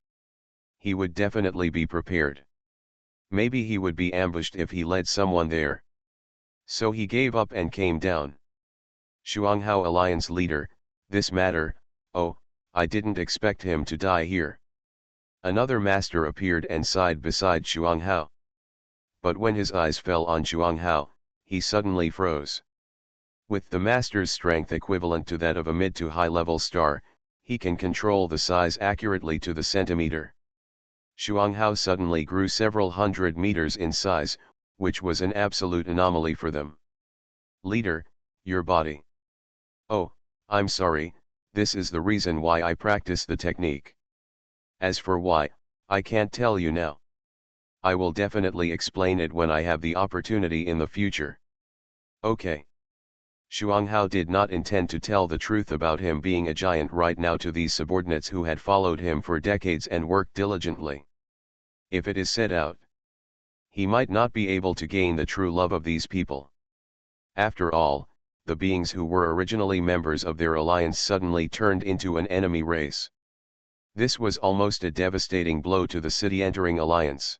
He would definitely be prepared. Maybe he would be ambushed if he led someone there. So he gave up and came down. Xuanghao Alliance leader, this matter, oh, I didn't expect him to die here. Another master appeared and sighed beside Xuanghao. But when his eyes fell on Xuanghao, he suddenly froze. With the master's strength equivalent to that of a mid to high level star, he can control the size accurately to the centimeter. Xuanghao suddenly grew several hundred meters in size, which was an absolute anomaly for them. Leader, your body. Oh, I'm sorry, this is the reason why I practice the technique. As for why, I can't tell you now. I will definitely explain it when I have the opportunity in the future. Okay. Xuanghao did not intend to tell the truth about him being a giant right now to these subordinates who had followed him for decades and worked diligently. If it is said out, he might not be able to gain the true love of these people. After all, the beings who were originally members of their alliance suddenly turned into an enemy race. This was almost a devastating blow to the city-entering alliance.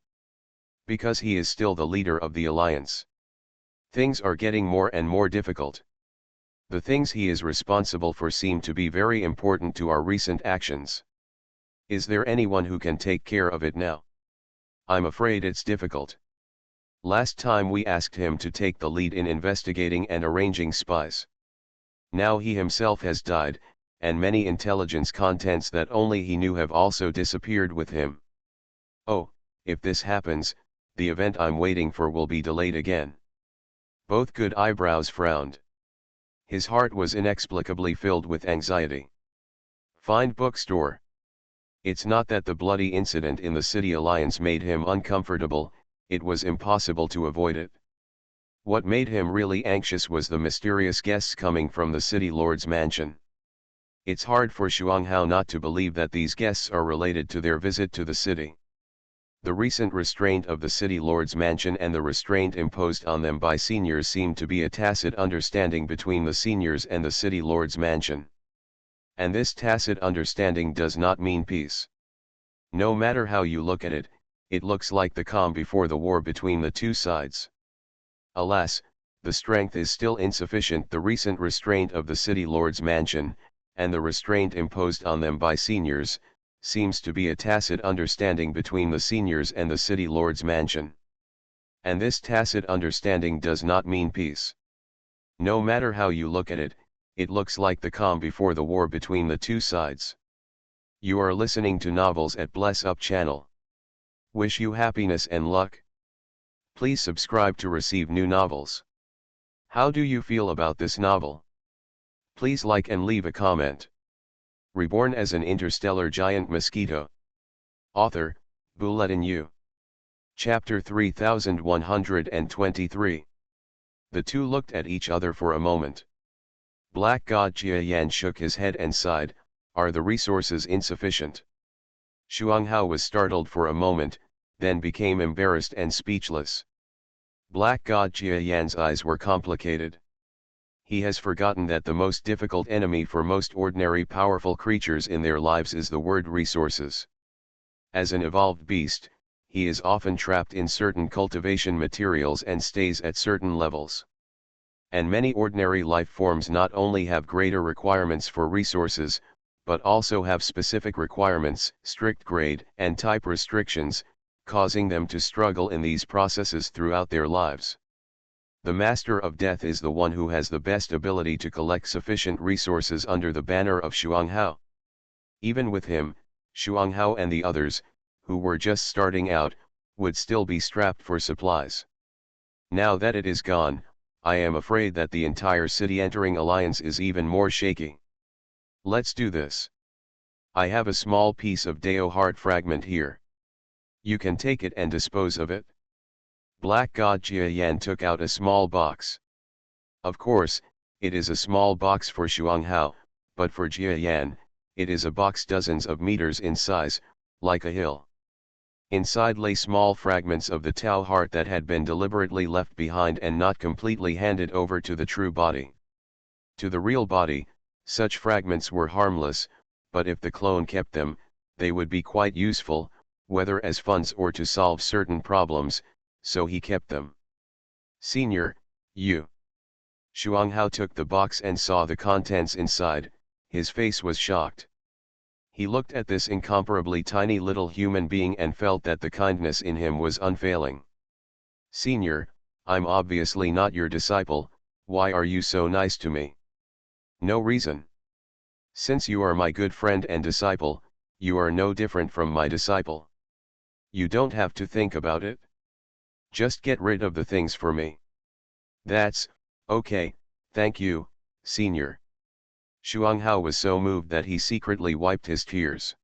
Because he is still the leader of the alliance, things are getting more and more difficult. The things he is responsible for seem to be very important to our recent actions. Is there anyone who can take care of it now? I'm afraid it's difficult. Last time we asked him to take the lead in investigating and arranging spies. Now he himself has died, and many intelligence contents that only he knew have also disappeared with him. Oh, if this happens, the event I'm waiting for will be delayed again. Both good eyebrows frowned. His heart was inexplicably filled with anxiety. Find bookstore. It's not that the bloody incident in the City Alliance made him uncomfortable, it was impossible to avoid it. What made him really anxious was the mysterious guests coming from the City Lord's mansion. It's hard for Xuanghao not to believe that these guests are related to their visit to the city. The recent restraint of the City Lord's mansion and the restraint imposed on them by seniors seemed to be a tacit understanding between the seniors and the City Lord's mansion. And this tacit understanding does not mean peace. No matter how you look at it, it looks like the calm before the war between the two sides. Alas, the strength is still insufficient. The recent restraint of the City Lord's mansion, and the restraint imposed on them by seniors, seems to be a tacit understanding between the seniors and the City Lord's mansion. And this tacit understanding does not mean peace. No matter how you look at it, it looks like the calm before the war between the two sides. You are listening to Novels at Bless Up channel. Wish you happiness and luck. Please subscribe to receive new novels. How do you feel about this novel? Please like and leave a comment. Reborn as an interstellar giant mosquito. Author, Bulletin U. Chapter 3123. The two looked at each other for a moment. Black God Jia Yan shook his head and sighed, are the resources insufficient? Xuanghao was startled for a moment, then became embarrassed and speechless. Black God Jia Yan's eyes were complicated. He has forgotten that the most difficult enemy for most ordinary powerful creatures in their lives is the word resources. As an evolved beast, he is often trapped in certain cultivation materials and stays at certain levels. And many ordinary life forms not only have greater requirements for resources, but also have specific requirements, strict grade and type restrictions, causing them to struggle in these processes throughout their lives. The Master of Death is the one who has the best ability to collect sufficient resources under the banner of Xuanghao. Even with him, Xuanghao and the others, who were just starting out, would still be strapped for supplies. Now that it is gone, I am afraid that the entire city-entering alliance is even more shaky. Let's do this. I have a small piece of Dao heart fragment here. You can take it and dispose of it. Black God Jia Yan took out a small box. Of course, It is a small box for Xuanghao, but for Jia Yan, it is a box dozens of meters in size, like a hill. Inside lay small fragments of the Tao heart that had been deliberately left behind and not completely handed over to the true body. To the real body, such fragments were harmless, but if the clone kept them, they would be quite useful, whether as funds or to solve certain problems, so he kept them. Senior, you. Xuanghao took the box and saw the contents inside. His face was shocked. He looked at this incomparably tiny little human being and felt that the kindness in him was unfailing. Senior, I'm obviously not your disciple, why are you so nice to me? No reason. Since you are my good friend and disciple, you are no different from my disciple. You don't have to think about it. Just get rid of the things for me. That's, okay, thank you, Senior. Xuanghao was so moved that he secretly wiped his tears.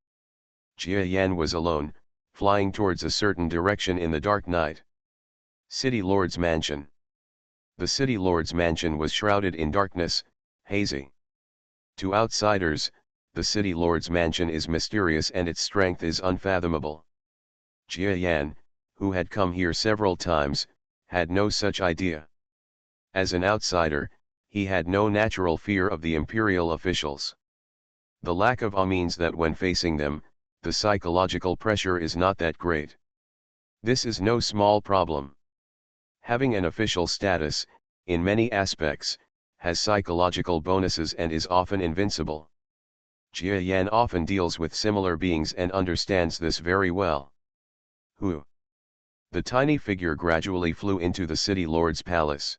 Jia Yan was alone, flying towards a certain direction in the dark night. City Lord's Mansion. The City Lord's Mansion was shrouded in darkness, hazy. To outsiders, the City Lord's Mansion is mysterious and its strength is unfathomable. Jia Yan, who had come here several times, had no such idea. As an outsider, he had no natural fear of the imperial officials. The lack of awe means that when facing them, the psychological pressure is not that great. This is no small problem. Having an official status, in many aspects, has psychological bonuses and is often invincible. Jia Yan often deals with similar beings and understands this very well. Who? The tiny figure gradually flew into the city lord's palace.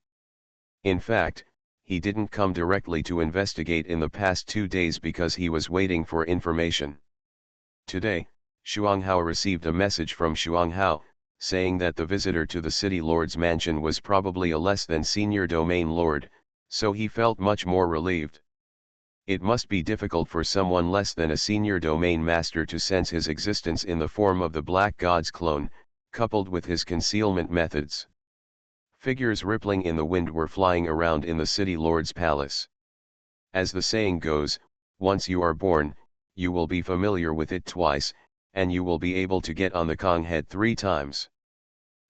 In fact, he didn't come directly to investigate in the past 2 days because he was waiting for information. Today, Xuanghao received a message from Xuanghao, saying that the visitor to the city lord's mansion was probably a less than senior domain lord, so he felt much more relieved. It must be difficult for someone less than a senior domain master to sense his existence in the form of the Black God's clone, coupled with his concealment methods. Figures rippling in the wind were flying around in the city lord's palace. As the saying goes, once you are born, you will be familiar with it twice, and you will be able to get on the Kong head 3 times.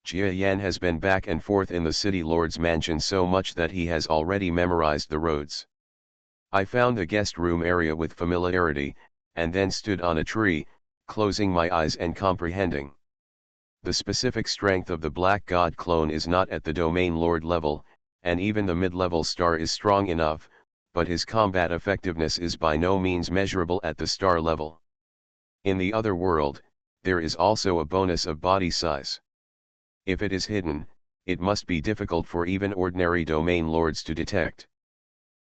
Jia Yan has been back and forth in the city lord's mansion so much that he has already memorized the roads. I found the guest room area with familiarity, and then stood on a tree, closing my eyes and comprehending. The specific strength of the Black God clone is not at the Domain Lord level, and even the mid-level star is strong enough, but his combat effectiveness is by no means measurable at the star level. In the other world, there is also a bonus of body size. If it is hidden, it must be difficult for even ordinary Domain Lords to detect.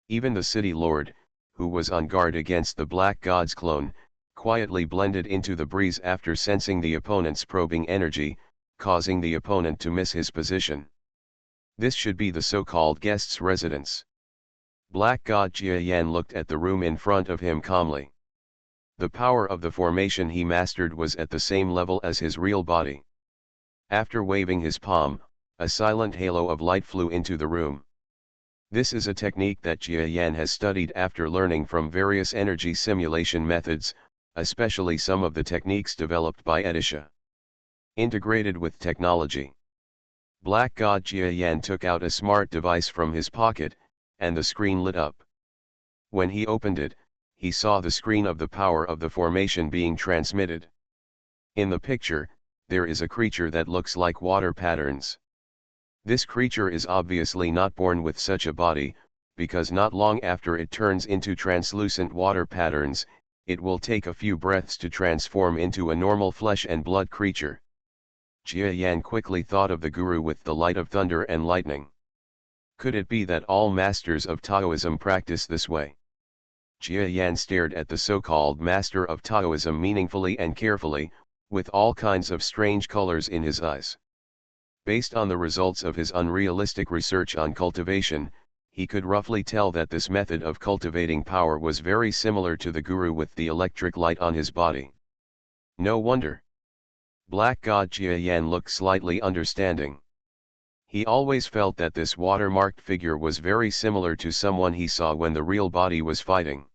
Even the City Lord, who was on guard against the Black God's clone, quietly blended into the breeze after sensing the opponent's probing energy, causing the opponent to miss his position. This should be the so-called guest's residence. Black God Jia Yan looked at the room in front of him calmly. The power of the formation he mastered was at the same level as his real body. After waving his palm, a silent halo of light flew into the room. This is a technique that Jia Yan has studied after learning from various energy simulation methods, especially some of the techniques developed by Edisha. Integrated with technology. Black God Jia Yan took out a smart device from his pocket, and the screen lit up. When he opened it, he saw the screen of the power of the formation being transmitted. In the picture, there is a creature that looks like water patterns. This creature is obviously not born with such a body, because not long after it turns into translucent water patterns, it will take a few breaths to transform into a normal flesh and blood creature. Jia Yan quickly thought of the guru with the light of thunder and lightning. Could it be that all masters of Taoism practice this way? Jia Yan stared at the so-called master of Taoism meaningfully and carefully, with all kinds of strange colors in his eyes. Based on the results of his unrealistic research on cultivation, he could roughly tell that this method of cultivating power was very similar to the guru with the electric light on his body. No wonder. Black God Jia Yan looked slightly understanding. He always felt that this watermarked figure was very similar to someone he saw when the real body was fighting.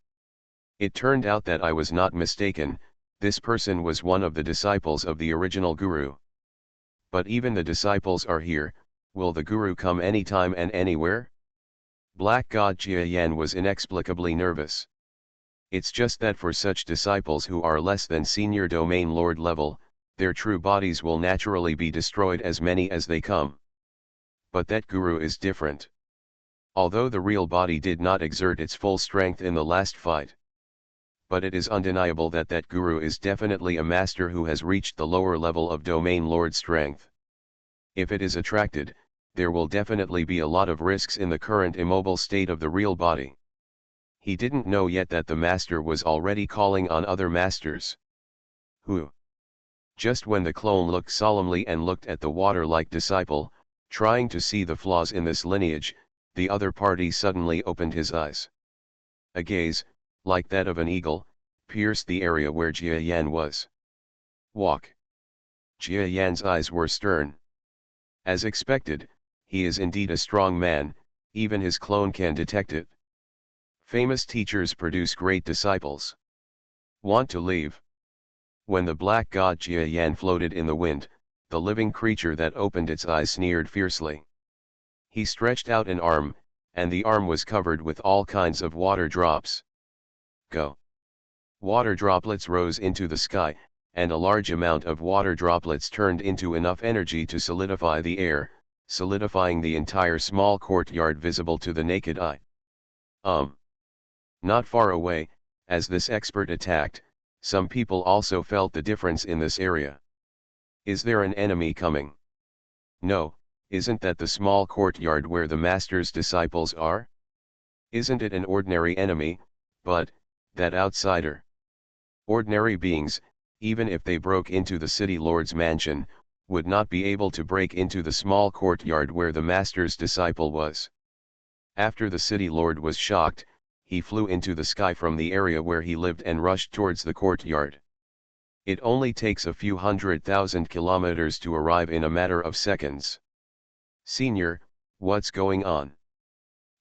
It turned out that I was not mistaken, this person was one of the disciples of the original guru. But even the disciples are here, will the guru come anytime and anywhere? Black God Jia Yan was inexplicably nervous. It's just that for such disciples who are less than senior domain lord level, their true bodies will naturally be destroyed as many as they come. But that guru is different. Although the real body did not exert its full strength in the last fight. But it is undeniable that that guru is definitely a master who has reached the lower level of domain lord strength. If it is attracted, there will definitely be a lot of risks in the current immobile state of the real body. He didn't know yet that the master was already calling on other masters. Who? Just when the clone looked solemnly and looked at the water-like disciple, trying to see the flaws in this lineage, the other party suddenly opened his eyes. A gaze, like that of an eagle, pierced the area where Jia Yan was. Walk. Jia Yan's eyes were stern. As expected, he is indeed a strong man, even his clone can detect it. Famous teachers produce great disciples. Want to leave? When the black god Jia Yan floated in the wind, the living creature that opened its eyes sneered fiercely. He stretched out an arm, and the arm was covered with all kinds of water drops. Go. Water droplets rose into the sky, and a large amount of water droplets turned into enough energy to solidify the air, solidifying the entire small courtyard visible to the naked eye. Not far away, as this expert attacked, some people also felt the difference in this area. Is there an enemy coming? No, isn't that the small courtyard where the master's disciples are? Isn't it an ordinary enemy, but, that outsider? Ordinary beings, even if they broke into the city lord's mansion, would not be able to break into the small courtyard where the master's disciple was. After the city lord was shocked, he flew into the sky from the area where he lived and rushed towards the courtyard. It only takes a few 100,000 kilometers to arrive in a matter of seconds. Senior, what's going on?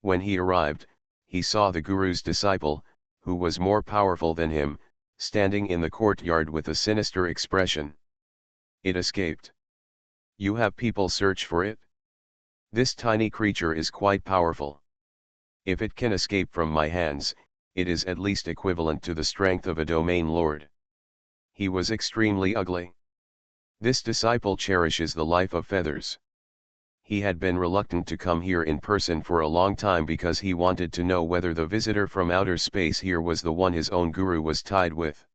When he arrived, he saw the guru's disciple, who was more powerful than him, standing in the courtyard with a sinister expression. It escaped. You have people search for it? This tiny creature is quite powerful. If it can escape from my hands, it is at least equivalent to the strength of a domain lord. He was extremely ugly. This disciple cherishes the life of feathers. He had been reluctant to come here in person for a long time because he wanted to know whether the visitor from outer space here was the one his own guru was tied with.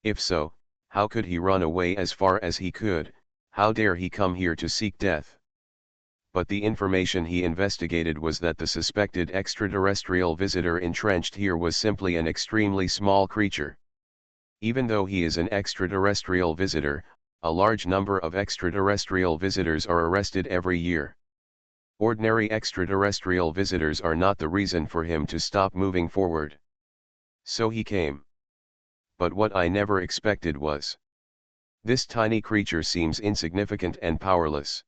If so, how could he run away as far as he could? How dare he come here to seek death? But the information he investigated was that the suspected extraterrestrial visitor entrenched here was simply an extremely small creature. Even though he is an extraterrestrial visitor, a large number of extraterrestrial visitors are arrested every year. Ordinary extraterrestrial visitors are not the reason for him to stop moving forward. So he came. But what I never expected was, this tiny creature seems insignificant and powerless.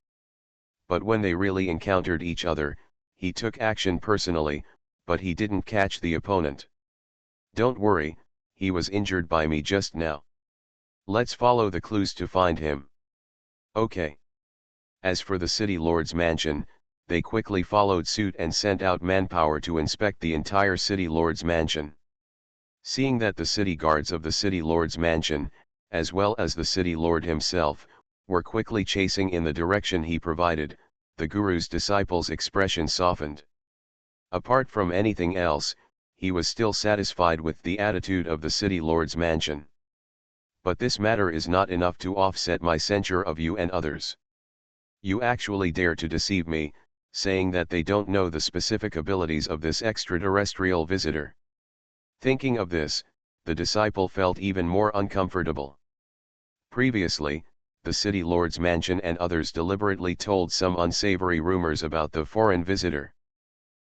But when they really encountered each other, he took action personally, but he didn't catch the opponent. Don't worry, he was injured by me just now. Let's follow the clues to find him. Okay. As for the city lord's mansion, they quickly followed suit and sent out manpower to inspect the entire city lord's mansion. Seeing that the city guards of the city lord's mansion, as well as the city lord himself, were quickly chasing in the direction he provided, the guru's disciple's expression softened. Apart from anything else, he was still satisfied with the attitude of the city lord's mansion. But this matter is not enough to offset my censure of you and others. You actually dare to deceive me, saying that they don't know the specific abilities of this extraterrestrial visitor. Thinking of this, the disciple felt even more uncomfortable. Previously, the city lord's mansion and others deliberately told some unsavory rumors about the foreign visitor.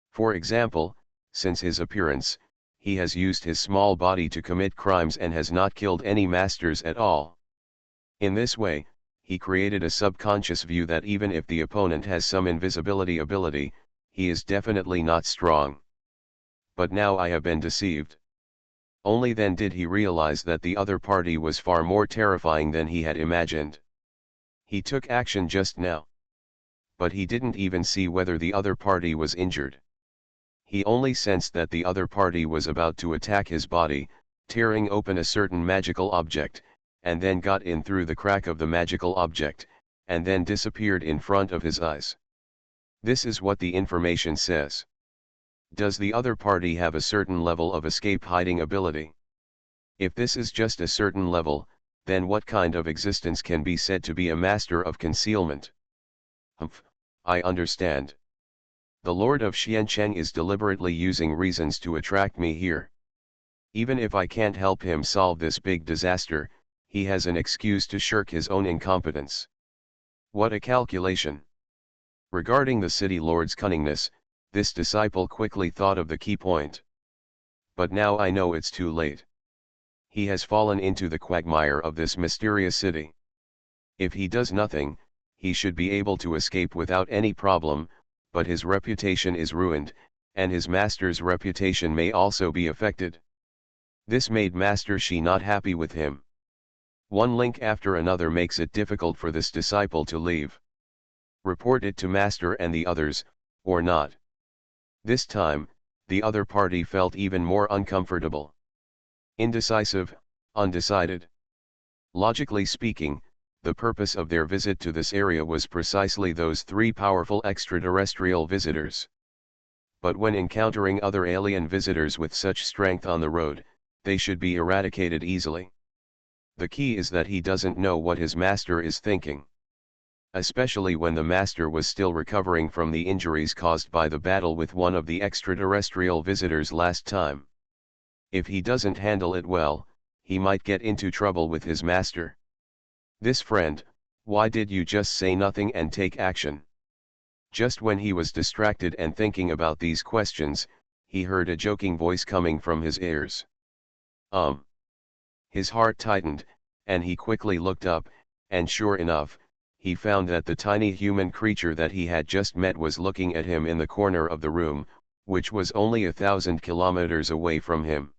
For example, since his appearance, he has used his small body to commit crimes and has not killed any masters at all. In this way, he created a subconscious view that even if the opponent has some invisibility ability, he is definitely not strong. But now I have been deceived. Only then did he realize that the other party was far more terrifying than he had imagined. He took action just now. But he didn't even see whether the other party was injured. He only sensed that the other party was about to attack his body, tearing open a certain magical object, and then got in through the crack of the magical object, and then disappeared in front of his eyes. This is what the information says. Does the other party have a certain level of escape hiding ability? If this is just a certain level, then what kind of existence can be said to be a master of concealment? Humph, I understand. The Lord of Xiancheng is deliberately using reasons to attract me here. Even if I can't help him solve this big disaster, he has an excuse to shirk his own incompetence. What a calculation! Regarding the city lord's cunningness, this disciple quickly thought of the key point. But now I know it's too late. He has fallen into the quagmire of this mysterious city. If he does nothing, he should be able to escape without any problem, but his reputation is ruined, and his master's reputation may also be affected. This made Master Shi not happy with him. One link after another makes it difficult for this disciple to leave. Report it to Master and the others, or not. This time, the other party felt even more uncomfortable. Indecisive, undecided. Logically speaking, the purpose of their visit to this area was precisely those three powerful extraterrestrial visitors. But when encountering other alien visitors with such strength on the road, they should be eradicated easily. The key is that he doesn't know what his master is thinking. Especially when the master was still recovering from the injuries caused by the battle with one of the extraterrestrial visitors last time. If he doesn't handle it well, he might get into trouble with his master. This friend, why did you just say nothing and take action? Just when he was distracted and thinking about these questions, he heard a joking voice coming from his ears. His heart tightened, and he quickly looked up, and sure enough, he found that the tiny human creature that he had just met was looking at him in the corner of the room, which was only 1,000 kilometers away from him.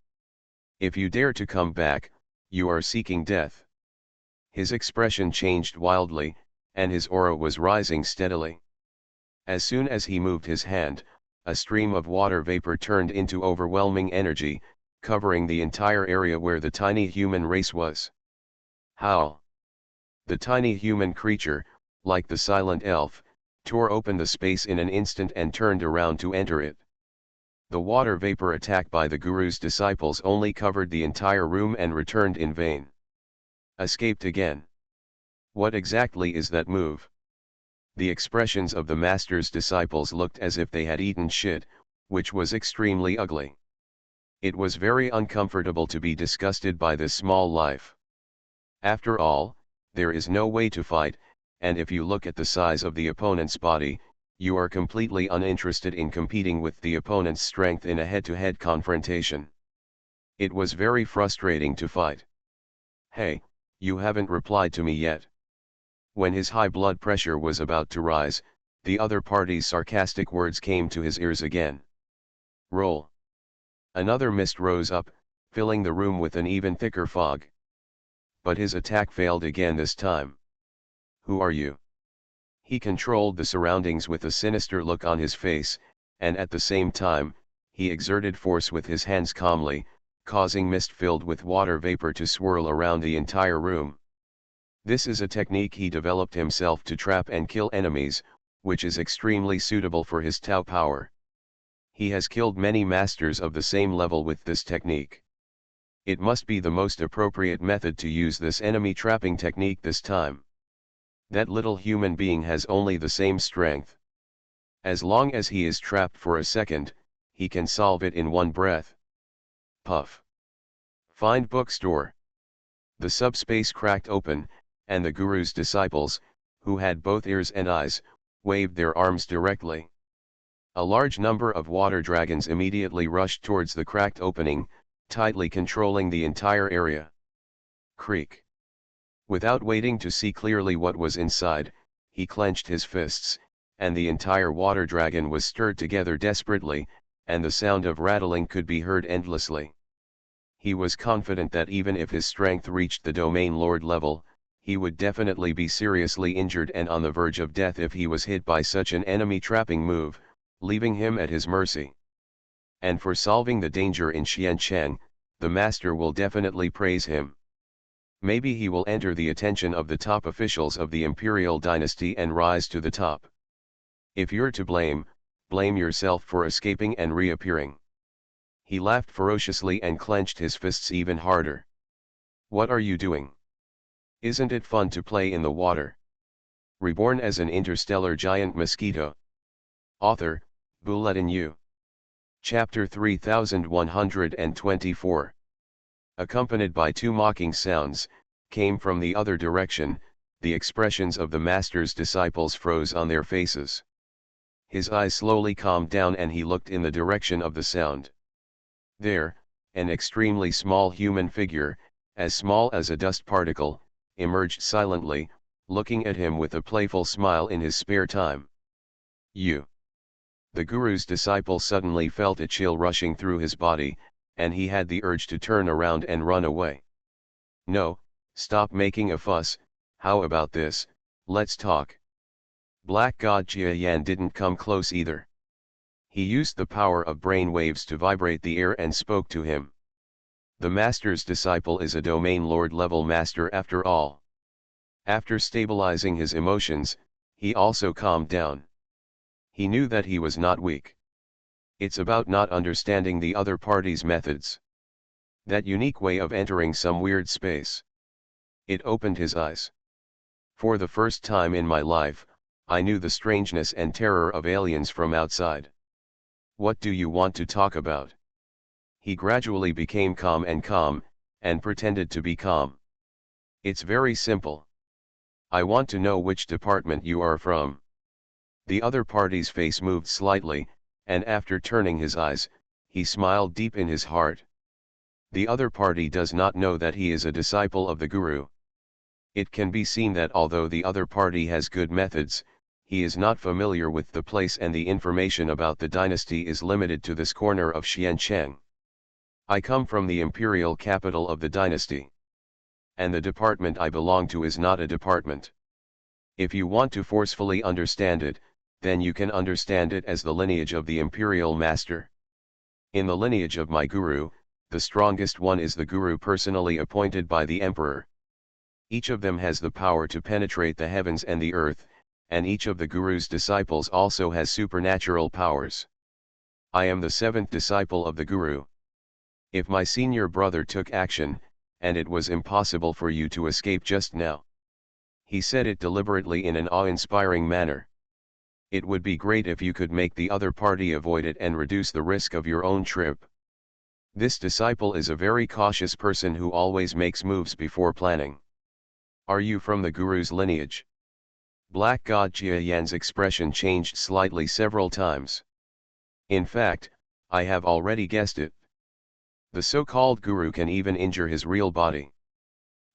If you dare to come back, you are seeking death. His expression changed wildly, and his aura was rising steadily. As soon as he moved his hand, a stream of water vapor turned into overwhelming energy, covering the entire area where the tiny human race was. Howl! The tiny human creature, like the silent elf, tore open the space in an instant and turned around to enter it. The water vapor attack by the Guru's disciples only covered the entire room and returned in vain. Escaped again. What exactly is that move? The expressions of the master's disciples looked as if they had eaten shit, which was extremely ugly. It was very uncomfortable to be disgusted by this small life. After all, there is no way to fight, and if you look at the size of the opponent's body, you are completely uninterested in competing with the opponent's strength in a head-to-head confrontation. It was very frustrating to fight. Hey, you haven't replied to me yet. When his high blood pressure was about to rise, the other party's sarcastic words came to his ears again. Roll. Another mist rose up, filling the room with an even thicker fog. But his attack failed again this time. Who are you? He controlled the surroundings with a sinister look on his face, and at the same time, he exerted force with his hands calmly, causing mist filled with water vapor to swirl around the entire room. This is a technique he developed himself to trap and kill enemies, which is extremely suitable for his Tao power. He has killed many masters of the same level with this technique. It must be the most appropriate method to use this enemy trapping technique this time. That little human being has only the same strength. As long as he is trapped for a second, he can solve it in one breath. Puff. Find bookstore. The subspace cracked open, and the Guru's disciples, who had both ears and eyes, waved their arms directly. A large number of water dragons immediately rushed towards the cracked opening, tightly controlling the entire area. Creak. Without waiting to see clearly what was inside, he clenched his fists, and the entire water dragon was stirred together desperately, and the sound of rattling could be heard endlessly. He was confident that even if his strength reached the domain lord level, he would definitely be seriously injured and on the verge of death if he was hit by such an enemy trapping move, leaving him at his mercy. And for solving the danger in Xiancheng, the master will definitely praise him. Maybe he will enter the attention of the top officials of the imperial dynasty and rise to the top. If you're to blame, blame yourself for escaping and reappearing. He laughed ferociously and clenched his fists even harder. What are you doing? Isn't it fun to play in the water? Reborn as an interstellar giant mosquito. Author, Bulletin U. Chapter 3124. Accompanied by two mocking sounds, came from the other direction. The expressions of the master's disciples froze on their faces. His eyes slowly calmed down and he looked in the direction of the sound. There, an extremely small human figure, as small as a dust particle, emerged silently, looking at him with a playful smile in his spare time. You. The guru's disciple suddenly felt a chill rushing through his body, and he had the urge to turn around and run away. No, stop making a fuss, how about this, let's talk. Black God Jia Yan didn't come close either. He used the power of brain waves to vibrate the air and spoke to him. The master's disciple is a domain lord level master after all. After stabilizing his emotions, he also calmed down. He knew that he was not weak. It's about not understanding the other party's methods. That unique way of entering some weird space. It opened his eyes. For the first time in my life, I knew the strangeness and terror of aliens from outside. What do you want to talk about? He gradually became calm, and pretended to be calm. It's very simple. I want to know which department you are from. The other party's face moved slightly, and after turning his eyes, he smiled deep in his heart. The other party does not know that he is a disciple of the guru. It can be seen that although the other party has good methods, he is not familiar with the place and the information about the dynasty is limited to this corner of Xiancheng. I come from the imperial capital of the dynasty. And the department I belong to is not a department. If you want to forcefully understand it, then you can understand it as the lineage of the imperial master. In the lineage of my guru, the strongest one is the guru personally appointed by the emperor. Each of them has the power to penetrate the heavens and the earth, and each of the guru's disciples also has supernatural powers. I am the seventh disciple of the guru. If my senior brother took action, and it was impossible for you to escape just now. He said it deliberately in an awe-inspiring manner. It would be great if you could make the other party avoid it and reduce the risk of your own trip. This disciple is a very cautious person who always makes moves before planning. Are you from the guru's lineage? Black God Jia Yan's expression changed slightly several times. In fact, I have already guessed it. The so-called guru can even injure his real body.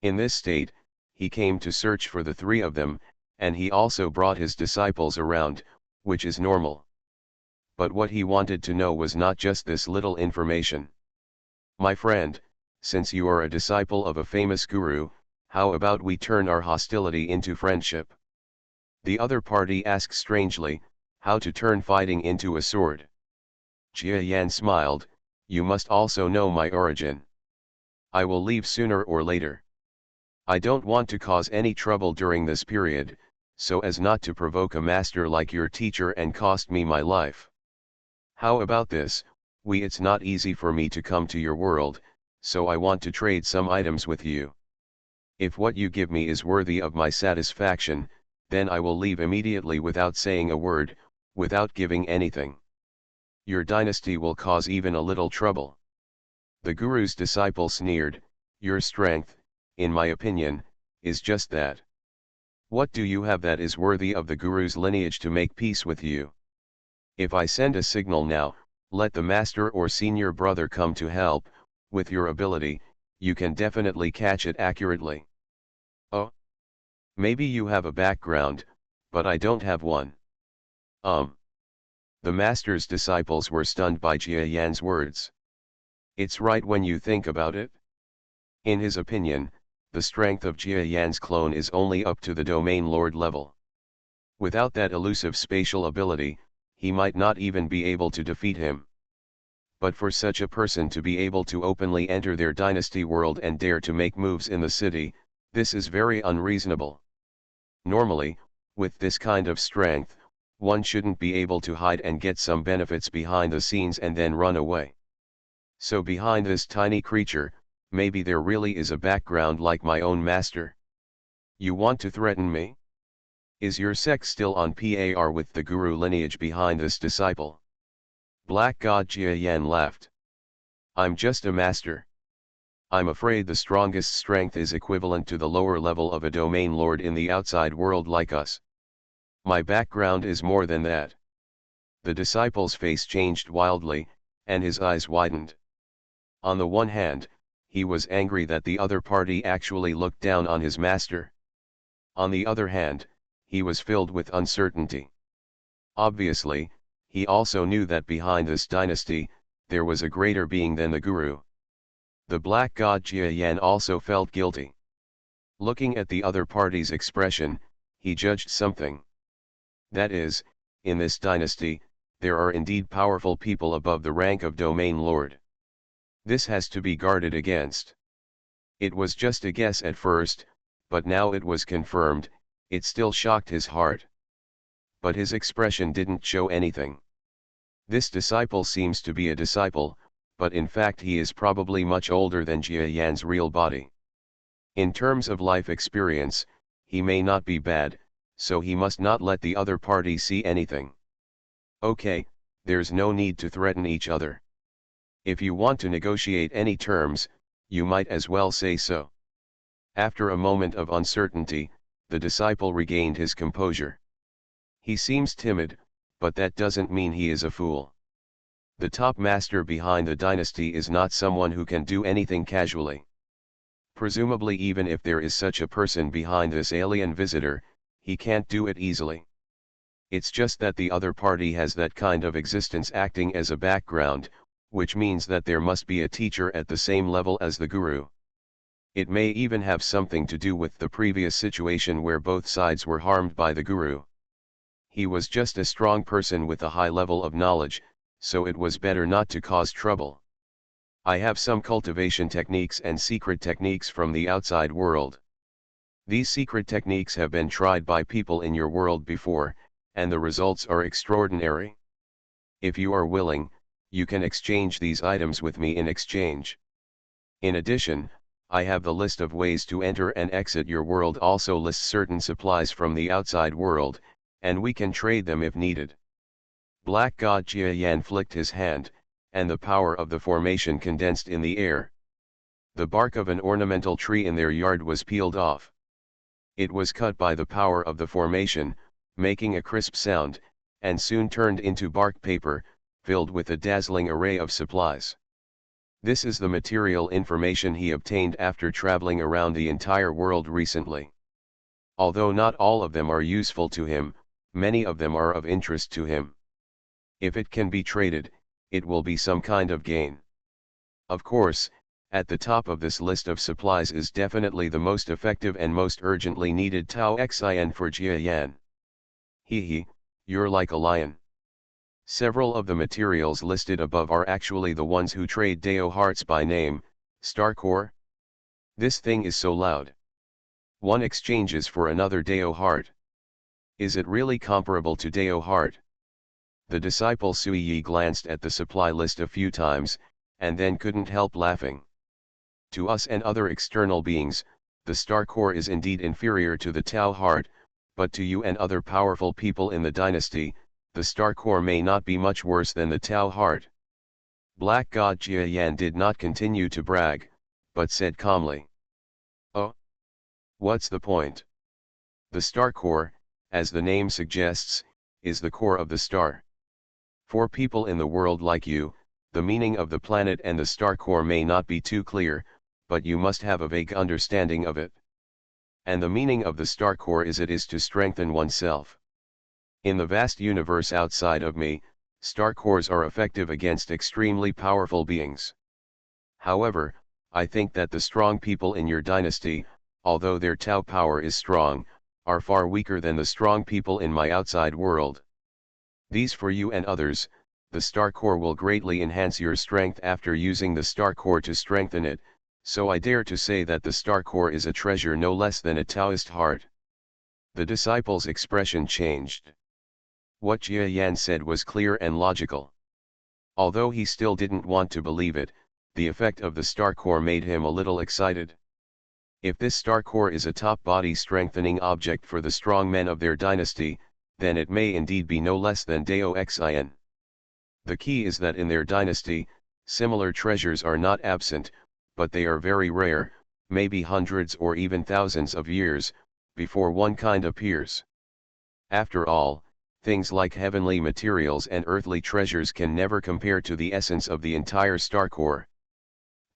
In this state, he came to search for the three of them, and he also brought his disciples around, which is normal. But what he wanted to know was not just this little information. My friend, since you are a disciple of a famous guru, how about we turn our hostility into friendship? The other party asked strangely, how to turn fighting into a sword. Jia Yan smiled, you must also know my origin. I will leave sooner or later. I don't want to cause any trouble during this period, so as not to provoke a master like your teacher and cost me my life. How about this, it's not easy for me to come to your world, so I want to trade some items with you. If what you give me is worthy of my satisfaction, then I will leave immediately without saying a word, without giving anything. Your dynasty will cause even a little trouble. The guru's disciple sneered, your strength, in my opinion, is just that. What do you have that is worthy of the guru's lineage to make peace with you? If I send a signal now, let the master or senior brother come to help, with your ability, you can definitely catch it accurately. Oh? Maybe you have a background, but I don't have one. The master's disciples were stunned by Jia Yan's words. It's right when you think about it. In his opinion, the strength of Jia Yan's clone is only up to the domain lord level. Without that elusive spatial ability, he might not even be able to defeat him. But for such a person to be able to openly enter their dynasty world and dare to make moves in the city, this is very unreasonable. Normally, with this kind of strength, one shouldn't be able to hide and get some benefits behind the scenes and then run away. So behind this tiny creature, maybe there really is a background like my own master. You want to threaten me? Is your sect still on par with the guru lineage behind this disciple? Black God Jia Yan laughed. I'm just a master. I'm afraid the strongest strength is equivalent to the lower level of a domain lord in the outside world like us. My background is more than that. The disciple's face changed wildly, and his eyes widened. On the one hand, he was angry that the other party actually looked down on his master. On the other hand, he was filled with uncertainty. Obviously, he also knew that behind this dynasty, there was a greater being than the guru. The black god Jia Yan also felt guilty. Looking at the other party's expression, he judged something. That is, in this dynasty, there are indeed powerful people above the rank of domain lord. This has to be guarded against. It was just a guess at first, but now it was confirmed. It still shocked his heart. But his expression didn't show anything. This disciple seems to be a disciple, but in fact he is probably much older than Jia Yan's real body. In terms of life experience, he may not be bad, so he must not let the other party see anything. Okay, there's no need to threaten each other. If you want to negotiate any terms, you might as well say so. After a moment of uncertainty, the disciple regained his composure. He seems timid, but that doesn't mean he is a fool. The top master behind the dynasty is not someone who can do anything casually. Presumably even if there is such a person behind this alien visitor, he can't do it easily. It's just that the other party has that kind of existence acting as a background, which means that there must be a teacher at the same level as the guru. It may even have something to do with the previous situation where both sides were harmed by the guru. He was just a strong person with a high level of knowledge, so it was better not to cause trouble. I have some cultivation techniques and secret techniques from the outside world. These secret techniques have been tried by people in your world before, and the results are extraordinary. If you are willing, you can exchange these items with me in exchange. In addition, I have the list of ways to enter and exit your world also lists certain supplies from the outside world, and we can trade them if needed. Black God Jia Yan flicked his hand, and the power of the formation condensed in the air. The bark of an ornamental tree in their yard was peeled off. It was cut by the power of the formation, making a crisp sound, and soon turned into bark paper, filled with a dazzling array of supplies. This is the material information he obtained after traveling around the entire world recently. Although not all of them are useful to him, many of them are of interest to him. If it can be traded, it will be some kind of gain. Of course, at the top of this list of supplies is definitely the most effective and most urgently needed Tao Xin for Jia Yan. Hee, you're like a lion. Several of the materials listed above are actually the ones who trade Deo Hearts by name, Star Core. This thing is so loud. One exchanges for another Deo Heart. Is it really comparable to Deo Heart? The disciple Sui Yi glanced at the supply list a few times, and then couldn't help laughing. To us and other external beings, the Star Core is indeed inferior to the Tao Heart, but to you and other powerful people in the dynasty, the Star Core may not be much worse than the Tao Heart. Black God Jia Yan did not continue to brag, but said calmly. Oh? What's the point? The Star Core, as the name suggests, is the core of the star. For people in the world like you, the meaning of the planet and the Star Core may not be too clear, but you must have a vague understanding of it. And the meaning of the star core is it is to strengthen oneself. In the vast universe outside of me, star cores are effective against extremely powerful beings. However, I think that the strong people in your dynasty, although their Tau power is strong, are far weaker than the strong people in my outside world. These for you and others, the star core will greatly enhance your strength after using the star core to strengthen it, so I dare to say that the star core is a treasure no less than a Taoist heart. The disciple's expression changed. What Jia Yan said was clear and logical. Although he still didn't want to believe it, the effect of the star core made him a little excited. If this star core is a top body strengthening object for the strong men of their dynasty, then it may indeed be no less than Daoxin. The key is that in their dynasty, similar treasures are not absent, but they are very rare, maybe hundreds or even thousands of years, before one kind appears. After all, things like heavenly materials and earthly treasures can never compare to the essence of the entire star core.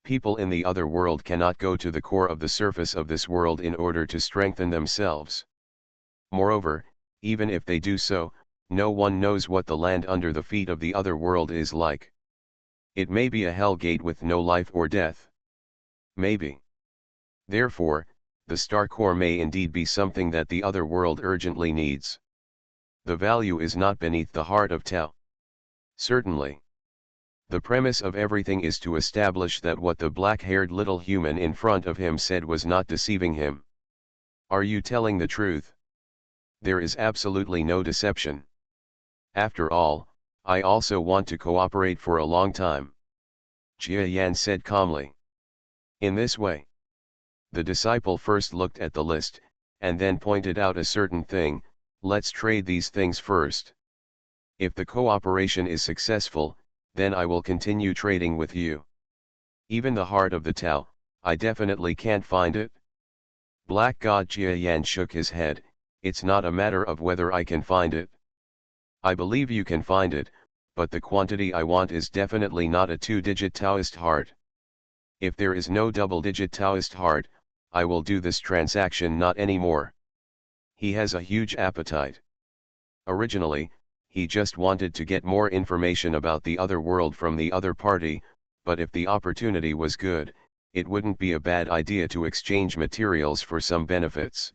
People in the other world cannot go to the core of the surface of this world in order to strengthen themselves. Moreover, even if they do so, no one knows what the land under the feet of the other world is like. It may be a hell gate with no life or death. Maybe. Therefore, the star core may indeed be something that the other world urgently needs. The value is not beneath the heart of Tao. Certainly. The premise of everything is to establish that what the black-haired little human in front of him said was not deceiving him. Are you telling the truth? There is absolutely no deception. After all, I also want to cooperate for a long time. Jia Yan said calmly. In this way. The disciple first looked at the list, and then pointed out a certain thing. Let's trade these things first. If the cooperation is successful, then I will continue trading with you. Even the heart of the Tao, I definitely can't find it. Black God Jia Yan shook his head. It's not a matter of whether I can find it. I believe you can find it, but the quantity I want is definitely not a two-digit Taoist heart. If there is no double-digit Taoist heart, I will do this transaction not anymore. He has a huge appetite. Originally, he just wanted to get more information about the other world from the other party, but if the opportunity was good, it wouldn't be a bad idea to exchange materials for some benefits.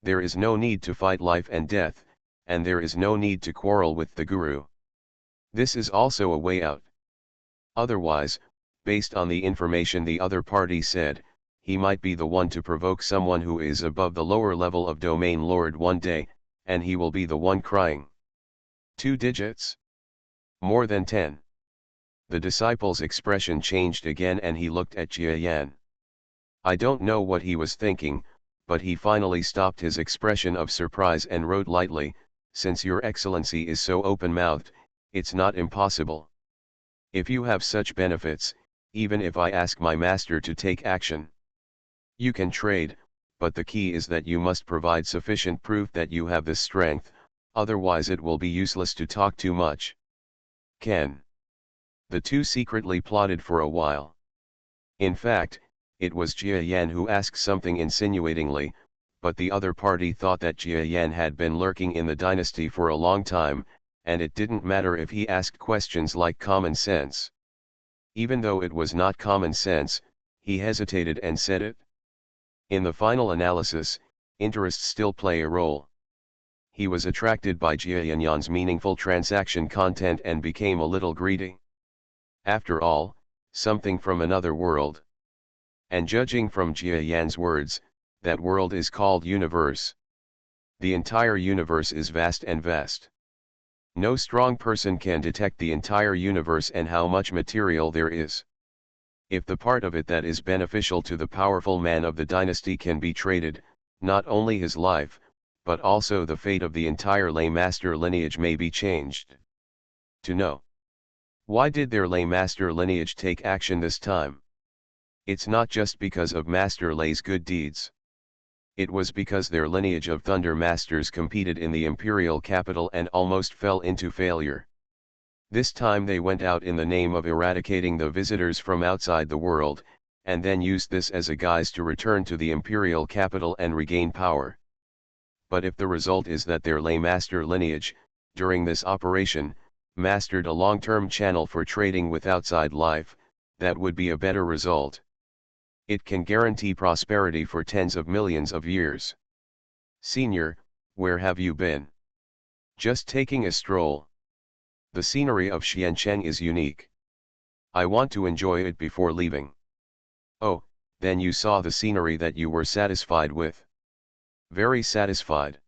There is no need to fight life and death, and there is no need to quarrel with the guru. This is also a way out. Otherwise, based on the information the other party said, he might be the one to provoke someone who is above the lower level of domain lord one day, and he will be the one crying. 2 digits? More than 10. The disciple's expression changed again and he looked at Jia Yan. I don't know what he was thinking, but he finally stopped his expression of surprise and wrote lightly, since your excellency is so open-mouthed, it's not impossible. If you have such benefits, even if I ask my master to take action, you can trade, but the key is that you must provide sufficient proof that you have this strength, otherwise it will be useless to talk too much. Ken. The two secretly plotted for a while. In fact, it was Jia Yan who asked something insinuatingly, but the other party thought that Jia Yan had been lurking in the dynasty for a long time, and it didn't matter if he asked questions like common sense. Even though it was not common sense, he hesitated and said it. In the final analysis, interests still play a role. He was attracted by Jia Yan's meaningful transaction content and became a little greedy. After all, something from another world. And judging from Jia Yan's words, that world is called universe. The entire universe is vast and vast. No strong person can detect the entire universe and how much material there is. If the part of it that is beneficial to the powerful man of the dynasty can be traded, not only his life, but also the fate of the entire lay master lineage may be changed. To know. Why did their lay master lineage take action this time? It's not just because of Master Lay's good deeds. It was because their lineage of Thunder Masters competed in the imperial capital and almost fell into failure. This time they went out in the name of eradicating the visitors from outside the world, and then used this as a guise to return to the imperial capital and regain power. But if the result is that their lay master lineage, during this operation, mastered a long-term channel for trading with outside life, that would be a better result. It can guarantee prosperity for tens of millions of years. Senior, where have you been? Just taking a stroll. The scenery of Xiancheng is unique. I want to enjoy it before leaving. Oh, then you saw the scenery that you were satisfied with. Very satisfied.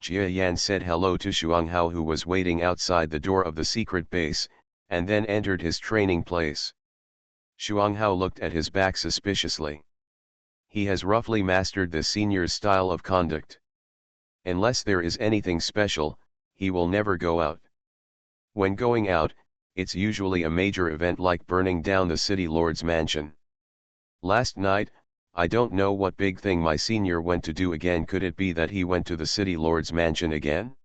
Jia Yan said hello to Shuanghao, who was waiting outside the door of the secret base, and then entered his training place. Shuanghao looked at his back suspiciously. He has roughly mastered the senior's style of conduct. Unless there is anything special, he will never go out. When going out, it's usually a major event like burning down the city lord's mansion. Last night, I don't know what big thing my senior went to do again. Could it be that he went to the city lord's mansion again?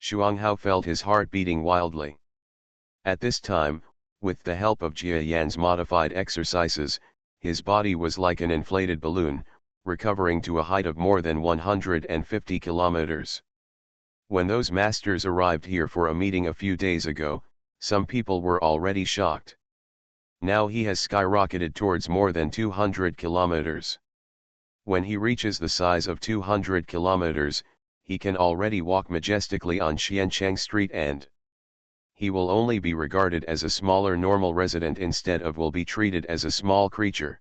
Shuanghao felt his heart beating wildly. At this time, with the help of Jia Yan's modified exercises, his body was like an inflated balloon, recovering to a height of more than 150 kilometers. When those masters arrived here for a meeting a few days ago, some people were already shocked. Now he has skyrocketed towards more than 200 kilometers. When he reaches the size of 200 kilometers, he can already walk majestically on Xiancheng Street, and he will only be regarded as a smaller normal resident instead of will be treated as a small creature.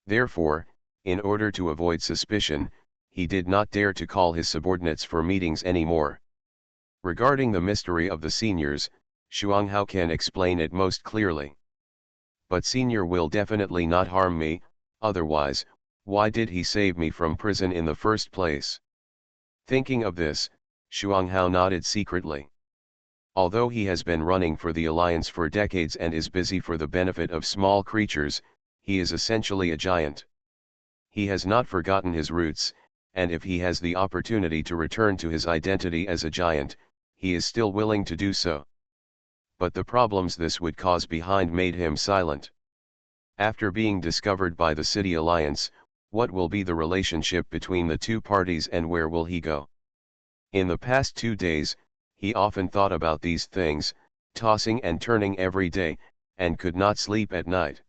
Therefore, in order to avoid suspicion, he did not dare to call his subordinates for meetings anymore. Regarding the mystery of the seniors, Shuanghao can explain it most clearly. But senior will definitely not harm me, otherwise, why did he save me from prison in the first place? Thinking of this, Shuanghao nodded secretly. Although he has been running for the Alliance for decades and is busy for the benefit of small creatures, he is essentially a giant. He has not forgotten his roots, and if he has the opportunity to return to his identity as a giant, he is still willing to do so. But the problems this would cause behind made him silent. After being discovered by the City Alliance, what will be the relationship between the two parties and where will he go? In the past 2 days, he often thought about these things, tossing and turning every day, and could not sleep at night.